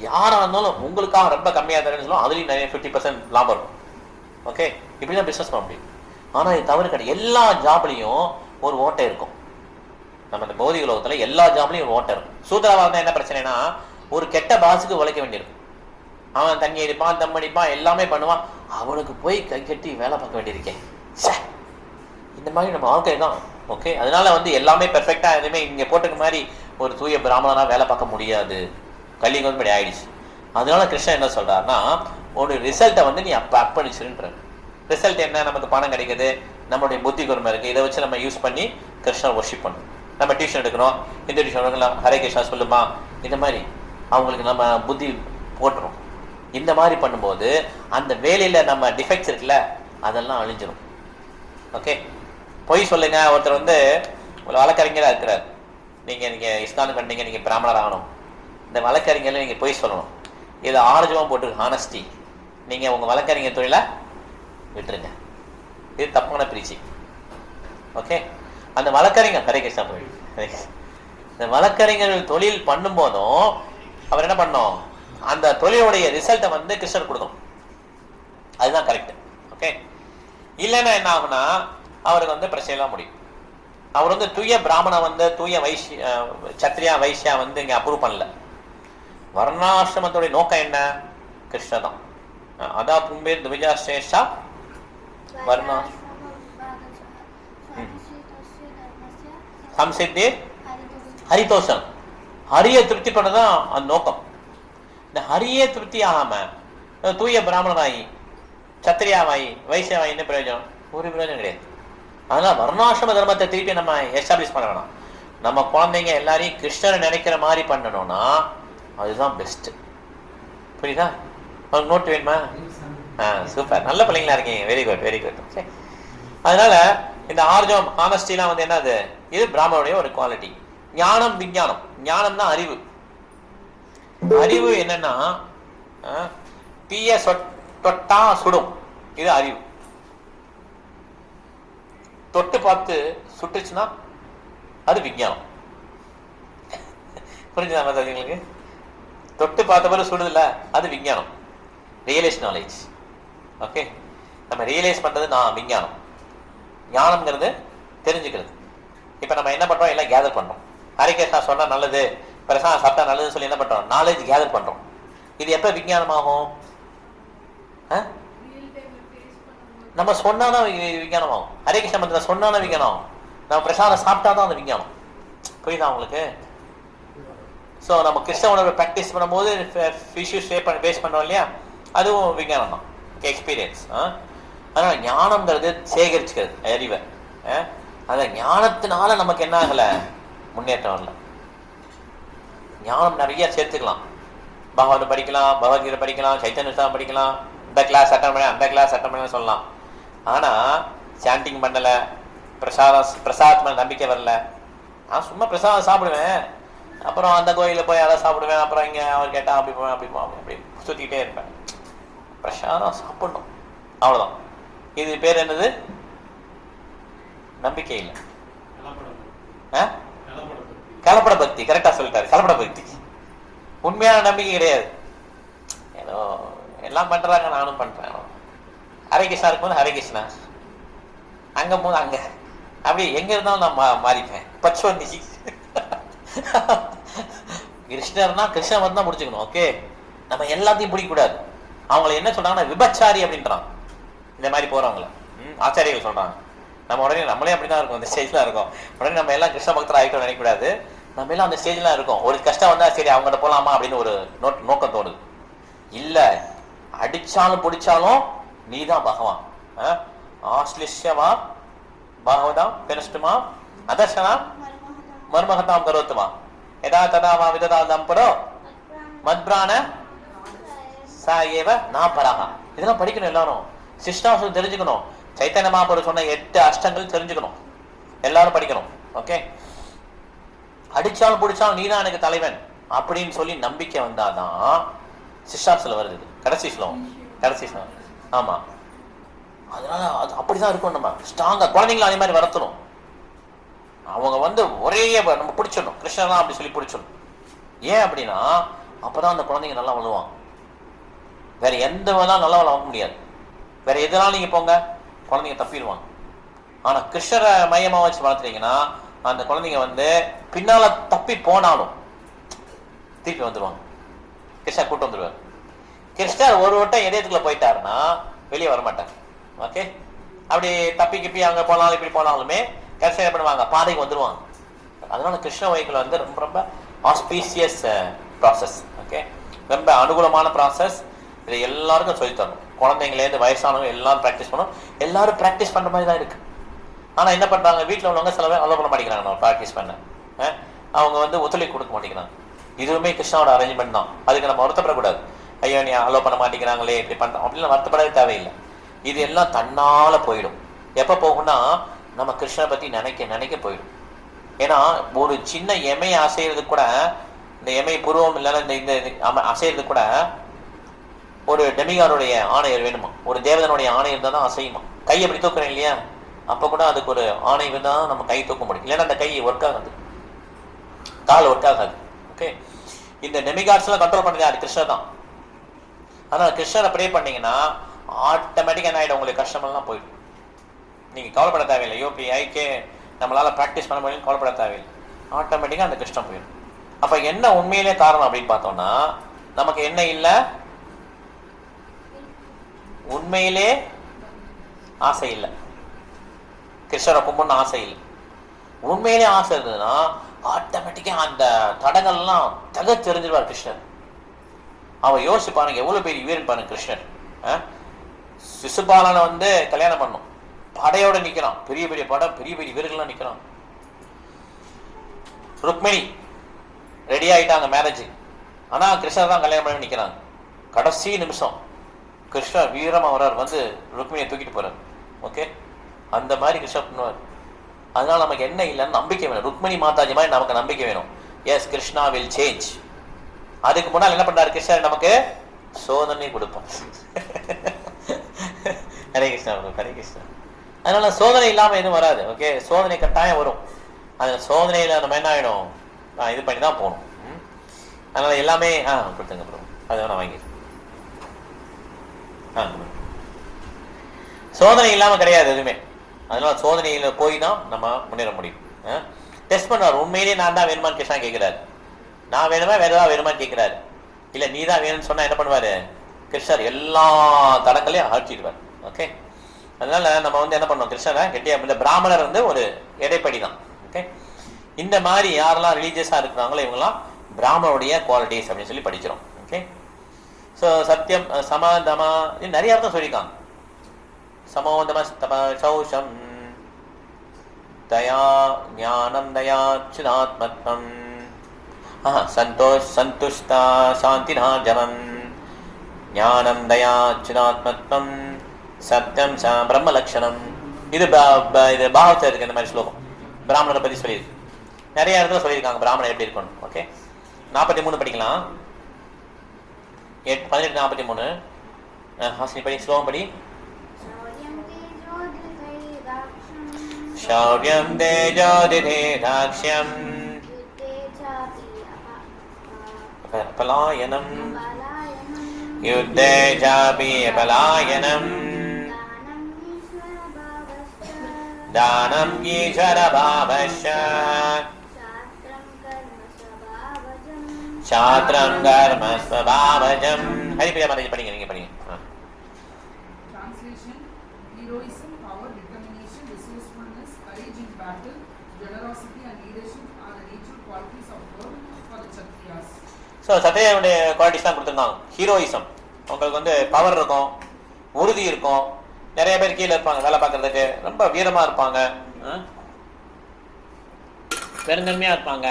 யாராக இருந்தாலும் உங்களுக்காக ரொம்ப கம்மியாக தரேன்னு சொல்லுவோம், அதுலேயும் நிறைய 50% லாபம் இருக்கும். ஓகே, இப்படி தான் பிஸ்னஸ் பண்ண முடியும். ஆனால் இது தவறு கிடையாது. எல்லா ஜாப்லையும் ஒரு ஓட்டை இருக்கும். நம்ம இந்த பௌதிக உலகத்துல எல்லா ஜாப்லையும் ஒரு ஓட்டை இருக்கும். சூத்திரவாக இருந்தால் என்ன பிரச்சனைனா, ஒரு கெட்ட பாஸுக்கு உழைக்க வேண்டியிருக்கும். அவன் தண்ணி அடிப்பான், தம் அடிப்பான், எல்லாமே பண்ணுவான். அவனுக்கு போய் கை கட்டி வேலை பார்க்க வேண்டியிருக்கேன். இந்த மாதிரி நம்ம வாழ்க்கை தான். ஓகே, அதனால எல்லாமே பெர்ஃபெக்டா எதுவுமே இங்க போட்டுக்க மாதிரி ஒரு தூய பிராமணனா வேலை பார்க்க முடியாது. கலியுகம் படி ஆயிடுச்சு. அதனால கிருஷ்ணன் என்ன சொல்றாருன்னா, ஒரு ரிசல்ட்டை நீ அர்ப்பணிச்சுன்ற. ரிசல்ட் என்ன? நமக்கு பணம் கிடைக்குது, நம்மளுடைய புத்தி கூர்மை இருக்கு, இதை வச்சு நம்ம யூஸ் பண்ணி கிருஷ்ணன் வர்ஷிப் பண்ணணும். நம்ம டியூஷன் எடுக்கிறோம், இந்த டியூஷன் எடுக்கலாம், ஹரே கிருஷ்ணா சொல்லுமா, இந்த மாதிரி அவங்களுக்கு நம்ம புத்தி போட்டுரும். இந்த மாதிரி பண்ணும்போது அந்த வேலையில நம்ம டிஃபெக்ட்ஸ் இருக்குல்ல, அதெல்லாம் அழிஞ்சிடும். ஓகே, பொய் சொல்லுங்க. ஒருத்தர் ஒரு வழக்கறிஞராக இருக்கிறார். நீங்க இஸ்லாமுக்கு வந்தீங்க, நீங்க பிராமணர் ஆகணும். இந்த வழக்கறிஞர்ல நீங்க பொய் சொல்லணும். இது ஆர்ஜவம் போட்டு ஹானஸ்டி. நீங்க உங்க வழக்கறிஞர் தொழிலை விட்டுருங்க. இது தப்பான பிரீச்சி. ஓகே, அந்த வழக்கறிஞர் ஹரே கிருஷ்ணா போய் இந்த வழக்கறிஞர்கள் தொழில் பண்ணும் போதும் அவர் என்ன பண்ணோம், அந்த தொழிலுடைய ரிசல்ட்டை கிருஷ்ணர் கொடுக்கும். அதுதான் கரெக்ட். ஓகே, இல்லைன்னா என்ன ஆகுனா அவருக்கு பிரச்சனைலாம் முடியும். அவர் தூய பிராமண தூய வைசிய சத்திரியா வைசியா இங்க அப்ரூவ் பண்ணல. வர்ணாசிரமத்துடைய நோக்கம் என்ன? கிருஷ்ண தான். அதா பும்பே துவிஜா ஸ்ரேஷ்டா வர்ணா சம்சித்தி ஹரிதோஷம். ஹரிய திருப்தி பண்ணதான் அந்த நோக்கம். இந்த ஹரியே திருப்தி ஆகாம தூய பிராமணனாயி சத்திரியாவாயி வைசியாவாயின்னு பிரயோஜனம்? ஒரு பிரயோஜனம் கிடையாது. அதனால வர்ணாசிரம தர்மத்தை திருப்பி நம்ம எஸ்டாப்ளிஷ் பண்ண வேணாம். நம்ம குழந்தைங்க எல்லாரையும் கிருஷ்ணரை நினைக்கிற மாதிரி பண்ணணும்னா அதுதான் பெஸ்ட். புரியுதா? உங்களுக்கு நோட் வேணுமா? சூப்பர், நல்ல பிள்ளைங்களா இருக்கீங்க. Very good, very good. சரி, அதனால இந்த ஆர்ஜம் ஹானஸ்டிலாம் என்னது? இது பிராமணனுடைய ஒரு குவாலிட்டி. ஞானம் விஞ்ஞானம். ஞானம் தான் அறிவு. அறிவு என்னன்னா தீய தொட்டா சுடும். இது அறிவு. தொட்டு பார்த்து சுட்டுச்சுன்னா அது விஞ்ஞானம். புரிஞ்சுதா உங்களுக்கு? தொட்டு பார்த்த பிறகு சுடுதுல, அது விஞ்ஞானம். Realise knowledge. ஓகே, நம்ம ரியலைஸ் பண்றது நான் விஞ்ஞானம். ஞானம்ங்கிறது தெரிஞ்சுக்கிறது. இப்ப நம்ம என்ன பண்றோம்? எல்லாம் கேதர் பண்றோம். ஹரே கிருஷ்ணா சொன்னா நல்லது, பிரசாதம் சாப்பிட்டா நல்லதுன்னு சொல்லி என்ன பண்றோம்? நாலேஜ் கேதர் பண்றோம். இது எப்ப விஞ்ஞானம் ஆகும்? நம்ம சொன்னாதான் விஞ்ஞானம் ஆகும். ஹரே கிருஷ்ண மந்திரம் சொன்னாதான் விஞ்ஞானம் ஆகும். நம்ம பிரசாதம் சாப்பிட்டாதான் அது விஞ்ஞானம். புரியுதா உங்களுக்கு? ஸோ நம்ம கிருஷ்ண உணர்வை ப்ராக்டிஸ் பண்ணும்போது இஷ்யூஸ் பேஸ் பண்ணுறோம் இல்லையா, அதுவும் விஞ்ஞானம் தான். எக்ஸ்பீரியன்ஸ். அதனால ஞானம்ங்கிறது சேகரிச்சுக்கிறது அறிவை. அந்த ஞானத்தினால நமக்கு என்ன ஆகலை? முன்னேற்றம் இல்லை. ஞானம் நிறைய சேர்த்துக்கலாம். பகவத் படிக்கலாம், பகவத்கீதை படிக்கலாம், சைத்தன்ய படிக்கலாம், இந்த கிளாஸ் அட்டன் பண்ண அந்த கிளாஸ் அட்டன் பண்ண சொல்லலாம். ஆனால் சாண்டிங் பண்ணலை, பிரசாத் மேலே நம்பிக்கை வரல. நான் சும்மா பிரசாதம் சாப்பிடுவேன், அப்புறம் அந்த கோயிலில் போய் அதை சாப்பிடுவேன், அப்புறம் இங்கே அவர் கேட்டால் அப்படி போவேன், அப்படி போவேன், அப்படி சுற்றிக்கிட்டே இருப்பேன். பிரசாதம் சாப்பிடணும், அவ்வளோதான். இது பேர் என்னது? நம்பிக்கை இல்லை. கலப்பட பக்தி. கரெக்டா சொல்லிட்டாரு, கலப்பட பக்தி. உண்மையான நம்பிக்கை கிடையாது. ஏதோ எல்லாம் பண்றாங்க, நானும் பண்றேன். ஹரே கிருஷ்ணா இருக்கும்போது ஹரே கிருஷ்ணா, அங்க போது அங்க, அப்படி எங்க இருந்தாலும் நான் மாறிப்பேன். பச்சோந்தி கிருஷ்ணர்னா கிருஷ்ணன் வந்து தான் முடிச்சுக்கணும். ஓகே, நம்ம எல்லாத்தையும் பிடிக்கக்கூடாது. அவங்களை என்ன சொல்றாங்கன்னா விபச்சாரி அப்படின்றான். இந்த மாதிரி போறவங்கள ஆச்சாரியர்கள் சொல்றாங்க. நம்ம உடனே நம்மளே அப்படிதான் இருக்கும், இந்த ஸ்டேஜ்ல இருக்கோம். உடனே நம்ம எல்லாம் கிருஷ்ண பக்தர் ஆகிட்டோம் நினைக்கக்கூடாது. நம்ம எல்லாம் அந்த ஸ்டேஜ்ல இருக்கோம். ஒரு கஷ்டம் வந்தா சரி அவங்ககிட்ட போலாமா அப்படின்னு ஒரு நோக்கம் தோணுது. இல்ல, அடிச்சாலும் பிடிச்சாலும் நீதான் பகவான். ஆஸ்லிஷ்யமா பாகவதாம் பெருஷ்டுமா அதர்ஷனா மர்மகதாம் கரோத்துமா எதா ததாமா விததா தம்பரோ மத்பிரான சா ஏவ நாபரஹா. இதெல்லாம் படிக்கணும் எல்லாரும். சிஷ்டாசம் தெரிஞ்சுக்கணும். சைத்தன்ய மகாபிரபு சொன்ன 8 அஷ்டங்கள் தெரிஞ்சுக்கணும். எல்லாரும் படிக்கணும். ஓகே, அடிச்சாலும் பிடிச்சாலும் நீதான் எனக்கு தலைவன் அப்படின்னு சொல்லி நம்பிக்கை வந்தாதான் சிஷ்டாப்ஸ்ல வருது. கடைசி ஸ்லோகம், கடைசி ஸ்லோகம். ஆமா, அதனால அது அப்படிதான் இருக்கும். நம்ம ஸ்ட்ராங்கா குழந்தைங்களை அதே மாதிரி வளர்த்தணும். அவங்க ஒரே நம்ம பிடிச்சிடணும், கிருஷ்ணன் அப்படி சொல்லி பிடிச்சிடணும். ஏன் அப்படின்னா அப்பதான் அந்த குழந்தைங்க நல்லா வளருவாங்க. வேற எந்த வேணாலும் நல்லா வளர்க்க முடியாது. வேற எதனாலும் நீங்க போங்க, குழந்தைங்க தப்பிடுவாங்க. ஆனா கிருஷ்ணரை மையமா வச்சு வளர்த்துறீங்கன்னா அந்த குழந்தைங்க பின்னால தப்பி போனாலும் திருப்பி வந்துருவாங்க. கிருஷ்ணர் கூட்டு வந்துருவார். கிருஷ்ணர் ஒரு வட்டம் இதயத்துக்குள்ள போயிட்டாருன்னா வெளியே வரமாட்டார். ஓகே, அப்படி தப்பி கிப்பி அங்க போனாலும் இப்படி போனாலுமே கடைசியா என்ன பண்ணுவாங்க, பாதைக்கு வந்துருவாங்க. அதனால கிருஷ்ண வைக்கல் வந்து ரொம்ப ரொம்ப ஆஸ்பீசியஸ் ப்ராசஸ். ஓகே, ரொம்ப அனுகூலமான ப்ராசஸ். இதை எல்லாருக்கும் சொல்லித்தரணும். குழந்தைங்களேருந்து வயசானவங்க எல்லாரும் ப்ராக்டிஸ் பண்ணணும். எல்லாரும் ப்ராக்டிஸ் பண்ற மாதிரி தான் இருக்கு. ஆனா என்ன பண்றாங்க, வீட்டில் உள்ளவங்க சில பேர் அலோவ் பண்ண மாட்டேங்கிறாங்க நம்ம ப்ராக்டிஸ் பண்ண. அவங்க வந்து ஒத்துழைப்பு கொடுக்க மாட்டேங்கிறாங்க. இதுவுமே கிருஷ்ணாவோட அரேஞ்ச்மெண்ட் தான். அதுக்கு நம்ம வருத்தப்படக்கூடாது. ஐயோ நீ அலோவ் பண்ண மாட்டேங்கிறாங்களே இப்படி பண்றோம் அப்படின்னு வருத்தப்படவே தேவையில்லை. இது எல்லாம் தன்னால போயிடும். எப்ப போகும்னா நம்ம கிருஷ்ணனை பத்தி நினைக்க நினைக்க போயிடும். ஏன்னா ஒரு சின்ன எமையை அசைறது கூட, இந்த எமை பூர்வம் இல்லைன்னா இந்த அசைறது கூட ஒரு டெமிகாருடைய ஆணையர் வேணுமா, ஒரு தேவதனுடைய ஆணையர் இருந்தால் தான் அசையுமா. கை எப்படி தூக்குறேன் இல்லையா, அப்போ கூட அதுக்கு ஒரு ஆணை தான் நம்ம கை தூக்க முடியும். இல்லைன்னா அந்த கை ஒர்க் ஆகாது, கால் ஒர்க் ஆகாது. ஓகே, இந்த டெமிகார்ட்ஸ்லாம் கண்ட்ரோல் பண்ணது அது கிருஷ்ணர் தான். ஆனால் கிருஷ்ணரை ப்ரே பண்ணீங்கன்னா ஆட்டோமேட்டிக்காக என்ன ஆகிடும், உங்களுக்கு கஷ்டமெல்லாம் போயிடும். நீங்கள் கவலைப்பட தேவையில்லை. யோபி ஐக்கே நம்மளால ப்ராக்டிஸ் பண்ண முடியும் கவலைப்பட தேவையில்லை. ஆட்டோமேட்டிக்காக அந்த கஷ்டம் போயிடும். அப்போ என்ன உண்மையிலே காரணம் அப்படின்னு பார்த்தோம்னா, நமக்கு என்ன இல்லை, உண்மையிலே ஆசை இல்லை. கிருஷ்ணரை கும்பிடணும் ஆசை இல்லை. உண்மையிலே ஆசை இருந்ததுன்னா ஆட்டோமேட்டிக்கா அந்த தடங்கள்லாம் தெரிஞ்சிருவார் கிருஷ்ணர். அவன் யோசிச்சு பாருங்க, எவ்வளவு பெரிய வீரன் பாருங்க கிருஷ்ணர். சிசுபாலனை வந்து கல்யாணம் பண்ணும், படையோட நிக்கிறான், பெரிய பெரிய படம், பெரிய பெரிய வீரர்கள்லாம் நிக்கிறான். ருக்மிணி ரெடி ஆயிட்டாங்க மேரேஜ், ஆனா கிருஷ்ணர் தான் கல்யாணம் பண்ணி நிக்கிறாங்க. கடைசி நிமிஷம் கிருஷ்ணர் வீரமா வர்றார், வந்து ருக்மிணியை தூக்கிட்டு போறார். ஓகே, அந்த மாதிரி கிருஷ்ணர் பண்ணுவார். அதனால நமக்கு என்ன இல்லைன்னு நம்பிக்கை வேணும். ருக்மிணி மாதாஜி மாதிரி நமக்கு நம்பிக்கை வேணும். Yes, Krishna will change. அதுக்கு முன்னால் என்ன பண்றாரு கிருஷ்ணர், நமக்கு சோதனை கொடுப்பார். ஹரே கிருஷ்ணா, ஹரே கிருஷ்ணா. அதனால சோதனை இல்லாம எதுவும் வராது. ஓகே, சோதனை கட்டாயம் வரும். அந்த சோதனையில நம்ம என்ன ஆயிடும், இது பண்ணி தான் போகணும். அதனால எல்லாமே கொடுத்துங்க ப்ரோ, அதை நான் வாங்கிடுறேன். சோதனை இல்லாம கிடையாது எதுவுமே. அதனால சோதனையில போய் தான் நம்ம முன்னேற முடியும். டெஸ்ட் பண்ணுவார். உண்மையிலேயே நான் தான் வேணுமான்னு கிருஷ்ணா கேட்கிறாரு. நான் வேணுமா வேற ஏதாவது வேணுமான்னு கேட்கிறாரு. இல்ல நீ தான் வேணும்னு சொன்னா என்ன பண்ணுவாரு கிருஷ்ணர், எல்லா தடங்களையும் அகற்றிடுவார். ஓகே, அதனால நம்ம வந்து என்ன பண்ணோம், கிருஷ்ணரை கெட்டியா, இந்த பிராமணர் வந்து ஒரு இடைப்படி தான். ஓகே, இந்த மாதிரி யாரெல்லாம் ரிலீஜியஸா இருக்கிறாங்களோ இவங்கெல்லாம் பிராமணருடைய குவாலிட்டிஸ் அப்படின்னு சொல்லி படிக்கிறோம். ஓகே, ஸோ சத்தியம் சமாதமா நிறைய அர்த்தம் சொல்லியிருக்காங்க. சமோதம சௌஷம் தயா ஞானம் தயா சுதாத்மத்வம் சந்தோஷ் சந்துஷ்டா சாந்தினா ஜமம் ஞானம் தயா சுதாத்மத்வம் சத்தியம் பிரம்ம லட்சணம். இது இது பாகவத்தில் இருக்கு இந்த மாதிரி ஸ்லோகம். பிராமணரை பத்தி சொல்லியிருக்கு. நிறைய இடத்துல சொல்லியிருக்காங்க பிராமணர் எப்படி இருக்கணும். ஓகே, 43 படிக்கலாம். 18:43 ஹாசினி படி, ஸ்லோகம் படி. शौर्यं तेजोदिधेदाक्ष्यं पलायनं युद्धे चापि पलायनं दानं ईश्वरभावश्च छात्रं कर्म स्वभावजं. हरिप्रिया माताजी पढ़ेंगे, नहीं पढ़ेंगे. Translation: Heroism, power, determination, resourcefulness, courage in battle, generosity and leadership are the natural qualities of birth for the Kshatriyas. So சத்திரியாவுடைய குவாலிட்டிஸ் தான் கொடுத்துருந்தாங்க. ஹீரோயிசம், உங்களுக்கு வந்து பவர் இருக்கும், உறுதி இருக்கும், நிறைய பேர் கீழே இருப்பாங்க வேலை பார்க்கறதுக்கு, ரொம்ப வீரமா இருப்பாங்க, பெருந்தன்மையா இருப்பாங்க,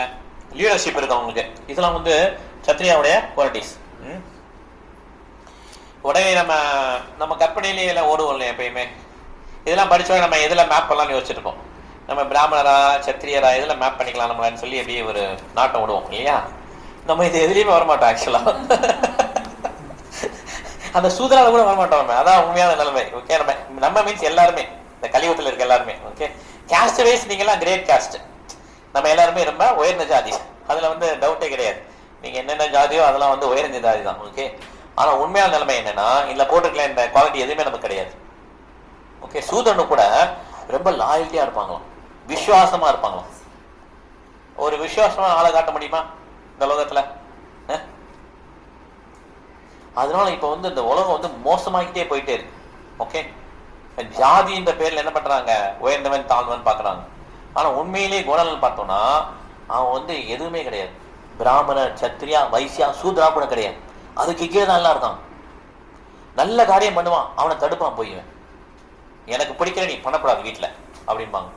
லீடர்ஷிப் இருக்கும் அவங்களுக்கு. இதெல்லாம் வந்து சத்திரியாவுடைய குவாலிட்டிஸ். உடனே நம்ம கற்பனையிலேயே எல்லாம் ஓடுவோம் இல்லையா எப்பயுமே. இதெல்லாம் படிச்சவங்க நம்ம எதில் மேப் பண்ணலாம்னு யோசிச்சிருப்போம். நம்ம பிராமணரா சத்திரியரா இதில் மேப் பண்ணிக்கலாம் நம்மளான்னு சொல்லி அப்படியே ஒரு நாட்டம் விடுவோம் இல்லையா. நம்ம இது எதுலேயுமே வரமாட்டோம் ஆக்சுவலா. அந்த சூதரால கூட வரமாட்டோம் நம்ம. அதான் உண்மையான நிலைமை. ஓகே, நம்ம மீன்ஸ் எல்லாருமே இந்த கலியுகத்தில் இருக்க எல்லாருமே. ஓகே, கேஸ்ட் வைஸ் நீங்கெல்லாம் கிரேட் கேஸ்ட். நம்ம எல்லாருமே ரொம்ப உயர்ந்த ஜாதி, அதுல வந்து டவுட்டே கிடையாது. நீங்க என்னென்ன ஜாதியோ அதெல்லாம் வந்து உயர்ந்த ஜாதி தான். ஓகே, ஆனா உண்மையான நிலைமை என்னன்னா இதுல போட்டுருக்கல இந்த குவாலிட்டி எதுவுமே நமக்கு கிடையாது. ஓகே, சூதரனு கூட ரொம்ப லாயல்ட்டியா இருப்பாங்களாம், விசுவாசமா இருப்பாங்களாம். ஒரு விசுவாசமா ஆளை காட்ட முடியுமா இந்த உலகத்துல? அதனால இப்ப வந்து இந்த உலகம் வந்து மோசமாகிட்டே போயிட்டே இருக்கு. ஓகே, ஜாதின்ற பேர்ல என்ன பண்றாங்க, உயர்ந்தவன் தாழ்ந்தவன் பாக்குறாங்க. ஆனா உண்மையிலேயே குணநலன் பார்த்தோம்னா அவன் வந்து எதுவுமே கிடையாது. பிராமணர், சத்திரியா, வைசியா, சூத்ரா கூட கிடையாது. அதுக்கு கீழே நல்லா இருக்கான். நல்ல காரியம் பண்ணுவான், அவனை தடுப்பான். போய்வேன் எனக்கு பிடிக்கிற நீ பண்ணக்கூடாது வீட்டுல அப்படிம்பாங்க.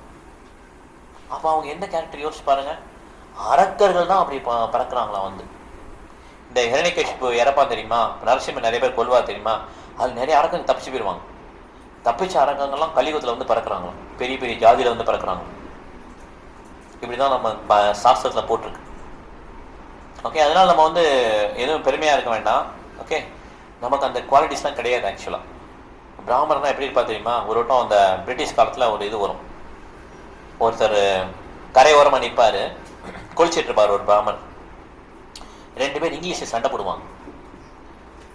அப்ப அவங்க என்ன கேரக்டர் யோசிச்சு பாருங்க. அரக்கர்கள் தான் அப்படி பறக்குறாங்களா வந்து. இந்த ஹிரண்யகசிபு இறப்பா தெரியுமா, நரசிம்மன் நிறைய பேர் கொல்வா தெரியுமா, அது நிறைய அரக்கங்க தப்பிச்சு போயிடுவாங்க. தப்பிச்ச அரக்கங்கள்லாம் கலியுகத்துல வந்து பறக்குறாங்களாம், பெரிய பெரிய ஜாதியில வந்து பறக்குறாங்க. இப்படிதான் நம்ம சாஸ்திரத்துல போட்டிருக்கு. ஓகே, அதனால நம்ம வந்து எதுவும் பெருமையா இருக்க வேண்டாம். ஓகே, நமக்கு அந்த குவாலிட்டிஸ்லாம் கிடையாது. ஆக்சுவலா பிராமணர்னா எப்படி இருப்பா தெரியுமா, ஒரு வட்டம் அந்த பிரிட்டிஷ் காலத்துல ஒரு இது வரும். ஒருத்தர் கரையோரமா நிற்பாரு, குளிச்சிட்டு இருப்பாரு ஒரு பிராமணன். 2 பேர் இங்கிலீஷ் சண்டை போடுவாங்க.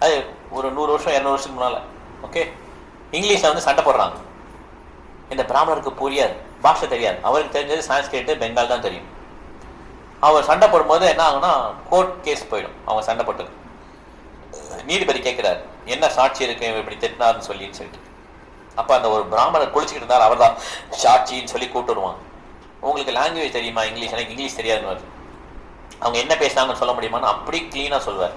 அது ஒரு 100 வருஷம் 200 வருஷத்துக்கு முன்னால. ஓகே, இங்கிலீஷ்ல வந்து சண்டை போடுறாங்க. இந்த பிராமணருக்கு புரியாது, பாஷை தெரியாது. அவருக்கு தெரிஞ்சது சான்ஸ்கிரிட், பெங்கால் தான் தெரியும். அவர் சண்டை போடும்போது என்ன ஆகும்னா கோர்ட் கேஸ் போயிடும். அவங்க சண்டை போட்டு நீதிபதி கேட்கிறாரு, என்ன சாட்சி இருக்கு இப்படி திட்டினார்னு சொல்லிட்டு. அப்ப அந்த ஒரு பிராமணர் குளிச்சுக்கிட்டு இருந்தார், அவர் தான் சாட்சின்னு சொல்லி கூப்பிட்டு வருவாங்க. உங்களுக்கு லாங்குவேஜ் தெரியுமா இங்கிலீஷ்? எனக்கு இங்கிலீஷ் தெரியாதுன்னு. அவங்க என்ன பேசுனாங்கன்னு சொல்ல முடியுமான்னு அப்படி கிளீனா சொல்வார்.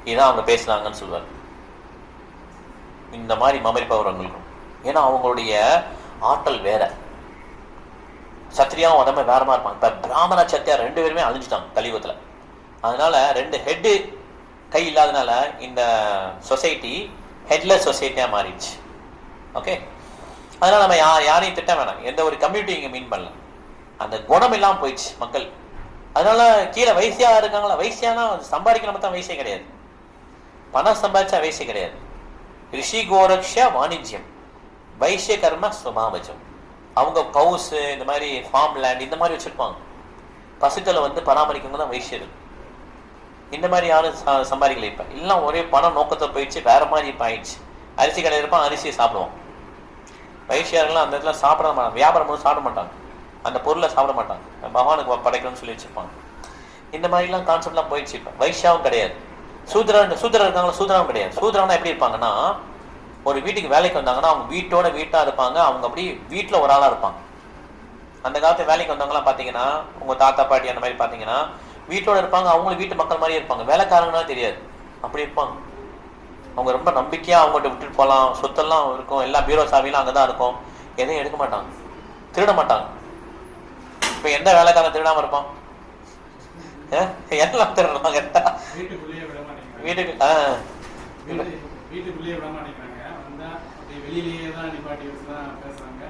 இதுதான் அவங்க பேசுனாங்கன்னு சொல்வார். இந்த மாதிரி மமரி பவர் அவங்களுக்கும். ஏன்னா அவங்களுடைய ஆற்றல் வேற. சத்திரியாவும் உடம்பு வேறமா இருப்பாங்க. இப்ப பிராமண சத்தியா 2 பேருமே அழிஞ்சிட்டாங்க கலியுகத்துல. அதனால 2 ஹெட்டு கை இல்லாதனால இந்த சொசைட்டி ஹெட்லெஸ் சொசைட்டியா மாறிடுச்சு. ஓகே, அதனால நம்ம யாரையும் திட்ட வேணாம். எந்த ஒரு கம்யூனிட்டி இங்க மீன் பண்ணல. அந்த குணம் இல்லாம போயிடுச்சு மக்கள். அதனால கீழே வைசியா இருக்காங்களா, வைசியானா சம்பாதிக்கணும் தான் வைசியம் கிடையாது, பணம் சம்பாதிச்சா வைசியம் கிடையாது. ரிஷி கோரக்ஷ வாணிஜ்யம், வைசிய கர்ம சுபாவஜம். அவங்க கவுஸ், இந்த மாதிரி ஃபார்ம் லேண்ட் இந்த மாதிரி வச்சிருப்பாங்க. பசுக்களை வந்து பராமரிக்கவங்க தான் வைசியர்கள். இந்த மாதிரி யாரும் சம்பாதிக்கல. இப்ப எல்லாம் ஒரே பணம் நோக்கத்தை போயிடுச்சு, வேற மாதிரி இப்ப ஆயிடுச்சு. அரிசி கடை இருப்பான், அரிசியை சாப்பிடுவோம். வைசியர்கள்லாம் அந்த இடத்துல சாப்பிட மாட்டாங்க, வியாபாரம் போது சாப்பிட மாட்டாங்க, அந்த பொருளை சாப்பிட மாட்டாங்க, பகவானுக்கு படைக்கணும்னு சொல்லி வச்சிருப்பாங்க. இந்த மாதிரிலாம் கான்செப்ட்லாம் போயிடுச்சு. இப்ப வைசியாவும் கிடையாது. சூத்ரா இருக்காங்களா, சூத்ராவும் கிடையாது. சூத்ரானா எப்படி இருப்பாங்கன்னா, ஒரு வீட்டுக்கு வேலைக்கு வந்தாங்கன்னா அவங்க வீட்டா இருப்பாங்க. அவங்க அப்படி வீட்டுல ஒரு ஆளா இருப்பாங்க. அந்த காலத்து வேலைக்கு வந்தவங்கலாம் பாத்தீங்கன்னா, உங்க தாத்தா பாட்டி அந்த மாதிரி பாத்தீங்கன்னா வீட்டோட இருப்பாங்க. அவங்களும் வீட்டு மக்கள் மாதிரி இருப்பாங்க. வேலைக்காரங்கன்னா தெரியாது, அப்படி இருப்பாங்க. அவங்க ரொம்ப நம்பிக்கையா அவங்கள்ட்ட விட்டுட்டு போகலாம். சொத்தெல்லாம் இருக்கும், எல்லா பீரோ சாவிலாம் அங்கதான் இருக்கும். எதையும் எடுக்க மாட்டாங்க, திருட மாட்டாங்க. இப்ப எந்த வேலைக்காரன் திருடாம இருப்பான்? எல்லாம் திருடுறாங்க. வீட்டுக்கு வீட்டுக்குள்ளேயே விட மாட்டேங்கிறாங்க. வெளியிலேயே தான் நிப்பாட்டி வச்சுதான் பேசுறாங்க.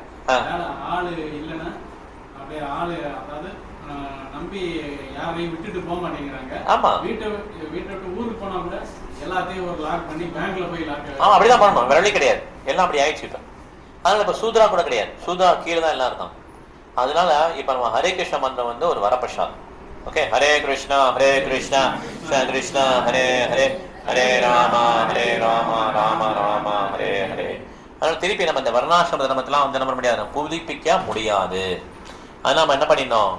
ஆளு இல்லைன்னா அப்படியே ஆளு, அதாவது நம்பி யாரையும் விட்டுட்டு போக மாட்டேங்கிறாங்க. ஆமா, வீட்டை விட்டு ஊருக்கு போனா கூட எல்லாத்தையும் ஒரு லாக் பண்ணி பேங்க்ல போய் லாக். ஆமா, அப்படிதான் பண்ணணும். வேற வழி கிடையாது. எல்லாம் அப்படி ஆயிடுச்சு இப்ப. அதனால இப்ப சூத்ரா கூட கிடையாது. சூத்ரா கீழே தான் எல்லாம் இருக்கான். அதனால இப்ப நம்ம ஹரே கிருஷ்ண மந்திரம் வந்து ஒரு வரப்பிரசாதம். ஓகே, ஹரே கிருஷ்ணா கிருஷ்ணா கிருஷ்ணா ஹரே ஹரே, ஹரே ராமா ராம ராம ஹரே ஹரே. அதனால திருப்பி நம்ம இந்த வர்ணாசிரம தர்மத்தெல்லாம் வந்து என்ன முடியாது, புதுப்பிக்க முடியாது. அதனால நம்ம என்ன பண்ணிடணும்,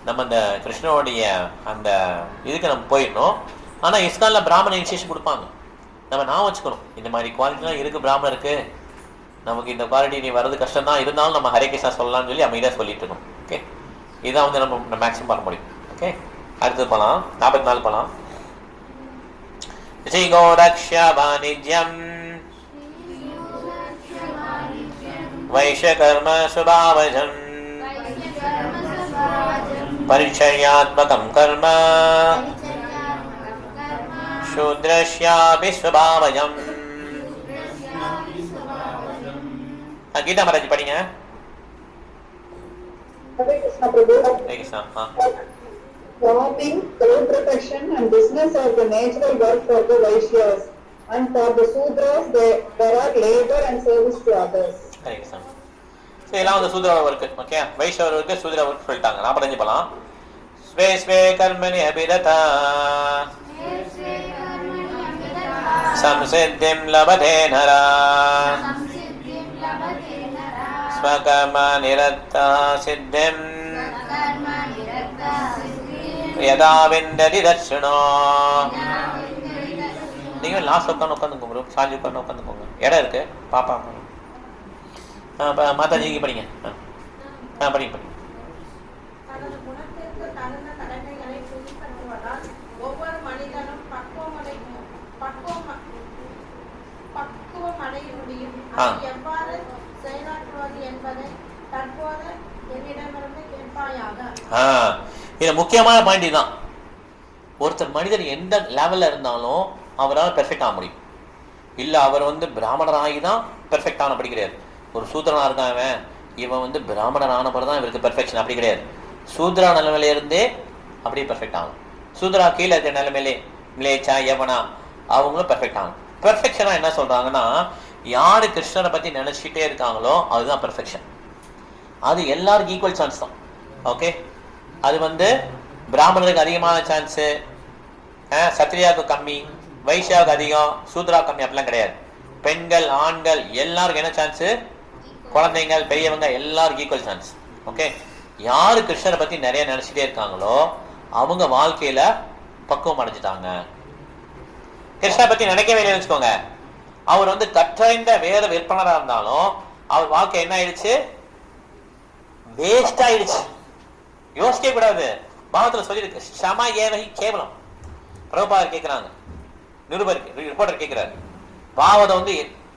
நம்ம இந்த கிருஷ்ணனுடைய அந்த இதுக்கு நம்ம போயிடணும். ஆனா இஸ்கான்ல பிராமண இனிஷியேஷன் கொடுப்பாங்க. நம்ம நான் வச்சுக்கணும், இந்த மாதிரி குவாலிட்டிலாம் இருக்கு பிராமணருக்கு, நமக்கு இந்த குவாலிட்டி நீ வர்றது கஷ்டம் தான், இருந்தாலும் நம்ம ஹரே கிருஷ்ணா சொல்லலாம்னு சொல்லி அமைதியாக சொல்லிட்டு இருக்கணும். ஓகே, இதான் வந்து நம்ம மேக்ஸிமம் பண்ண முடியும். ஓகே, அடுத்தது போலாம், 44 போலாம். ஸ்ரீ கோரக்ஷ வாணிஜ்யம் வைஷ்யகர்ம சுபாவஜம் பரிச்சர்யாத்மகம் கர்ம சூத்ரஸ்யாபி சுபாவஜம். கீதா மகாராஜ் படிங்க. Hare Krishna Prabhu. Hare Krishna. Farming, crop protection and business are the natural work for the Vaishyas, and for the Sudras there are labor and service to others. Hare Krishna. So எல்லாம் வந்து சூத்ரோட work. Okay, வைஷ்யவர் work, சூத்ர work சொல்லிட்டாங்க. 45 போலாம். Sway sway கர்மணி அபிரதா சம்சித்திம் லபதே நரா ஸ்வகர்ம நிரத்தா சித்திம் யதா விந்ததி தர்ஷனோ. நீங்க last உட்காந்துக்கோங்க bro, சாஞ்சி உட்காந்துக்கோங்க, இடம் இருக்கு. பாப்பா மாதாஜி நீங்க படிங்க. படிங்க. தனது குணத்திற்கு தகுந்த கடமைகளை பின்பற்றுவதால் ஒவ்வொரு மனிதனும் பக்குவம் அடைய முடியும். அதை எவ்வாறு செயலாற்றுவது என்பதை தற்போது என்னிடமிருந்து கேட்பாயாக. இது முக்கியமான பாயிண்ட் தான். ஒருத்தர் மனிதர் எந்த லெவல்ல இருந்தாலும் அவரால் பெர்ஃபெக்ட் ஆக முடியும். இல்ல அவர் பிராமணராகி தான் பெர்ஃபெக்ட் ஆன அப்படி கிடையாது. ஒரு சூத்திரனா இருக்கான், இவன் பிராமணர் ஆன பிறகு தான் இவருக்கு பெர்ஃபெக்ஷன் அப்படி கிடையாது. சூத்ரா நிலைமையில இருந்தே அப்படியே பெர்ஃபெக்ட் ஆகும். சூத்ரா கீழே இருக்கிற நிலைமையிலே மிளேச்சா யவனா அவங்களும் பெர்ஃபெக்ட் ஆகும். பெர்ஃபெக்ஷனா என்ன சொல்றாங்கன்னா, யாரு கிருஷ்ணரை பத்தி நினைச்சிட்டே இருக்காங்களோ அதுதான் பெர்ஃபெக்ஷன். அது எல்லாருக்கும் ஈக்குவல் சான்ஸ் தான். ஓகே, அது பிராமணருக்கு அதிகமான சான்ஸு, சத்ரியாவுக்கு கம்மி, வைஷ்யாவுக்கு அதிகம், சூத்ரா கம்மி அப்படிலாம் கிடையாது. பெண்கள் ஆண்கள் எல்லாருக்கும் என்ன சான்ஸு, குழந்தைங்கள் பெரியவங்க எல்லாருக்கும் ஈக்குவல் சான்ஸ். ஓகே, யாரு கிருஷ்ணரை பத்தி நிறைய நினைச்சிட்டே இருக்காங்களோ அவங்க வாழ்க்கையில பக்குவம் அடைஞ்சிட்டாங்க. கிருஷ்ணரை பத்தி நினைக்கவே இல்லைன்னு வச்சுக்கோங்க, அவர் கற்றறிந்த வேற விற்பனரா இருந்தாலும் அவர் வாழ்க்கை என்ன ஆயிடுச்சு, வேஸ்ட் ஆயிடுச்சு. யோசிக்க கூடாது. பாவத்துல சொல்லியிருக்கு, ஷமா ஏவகி கேவலம். பிரபுபாதர் கேட்கிறாங்க, ரிப்போர்ட்டர் கேட்கிறாரு, பாவத்தை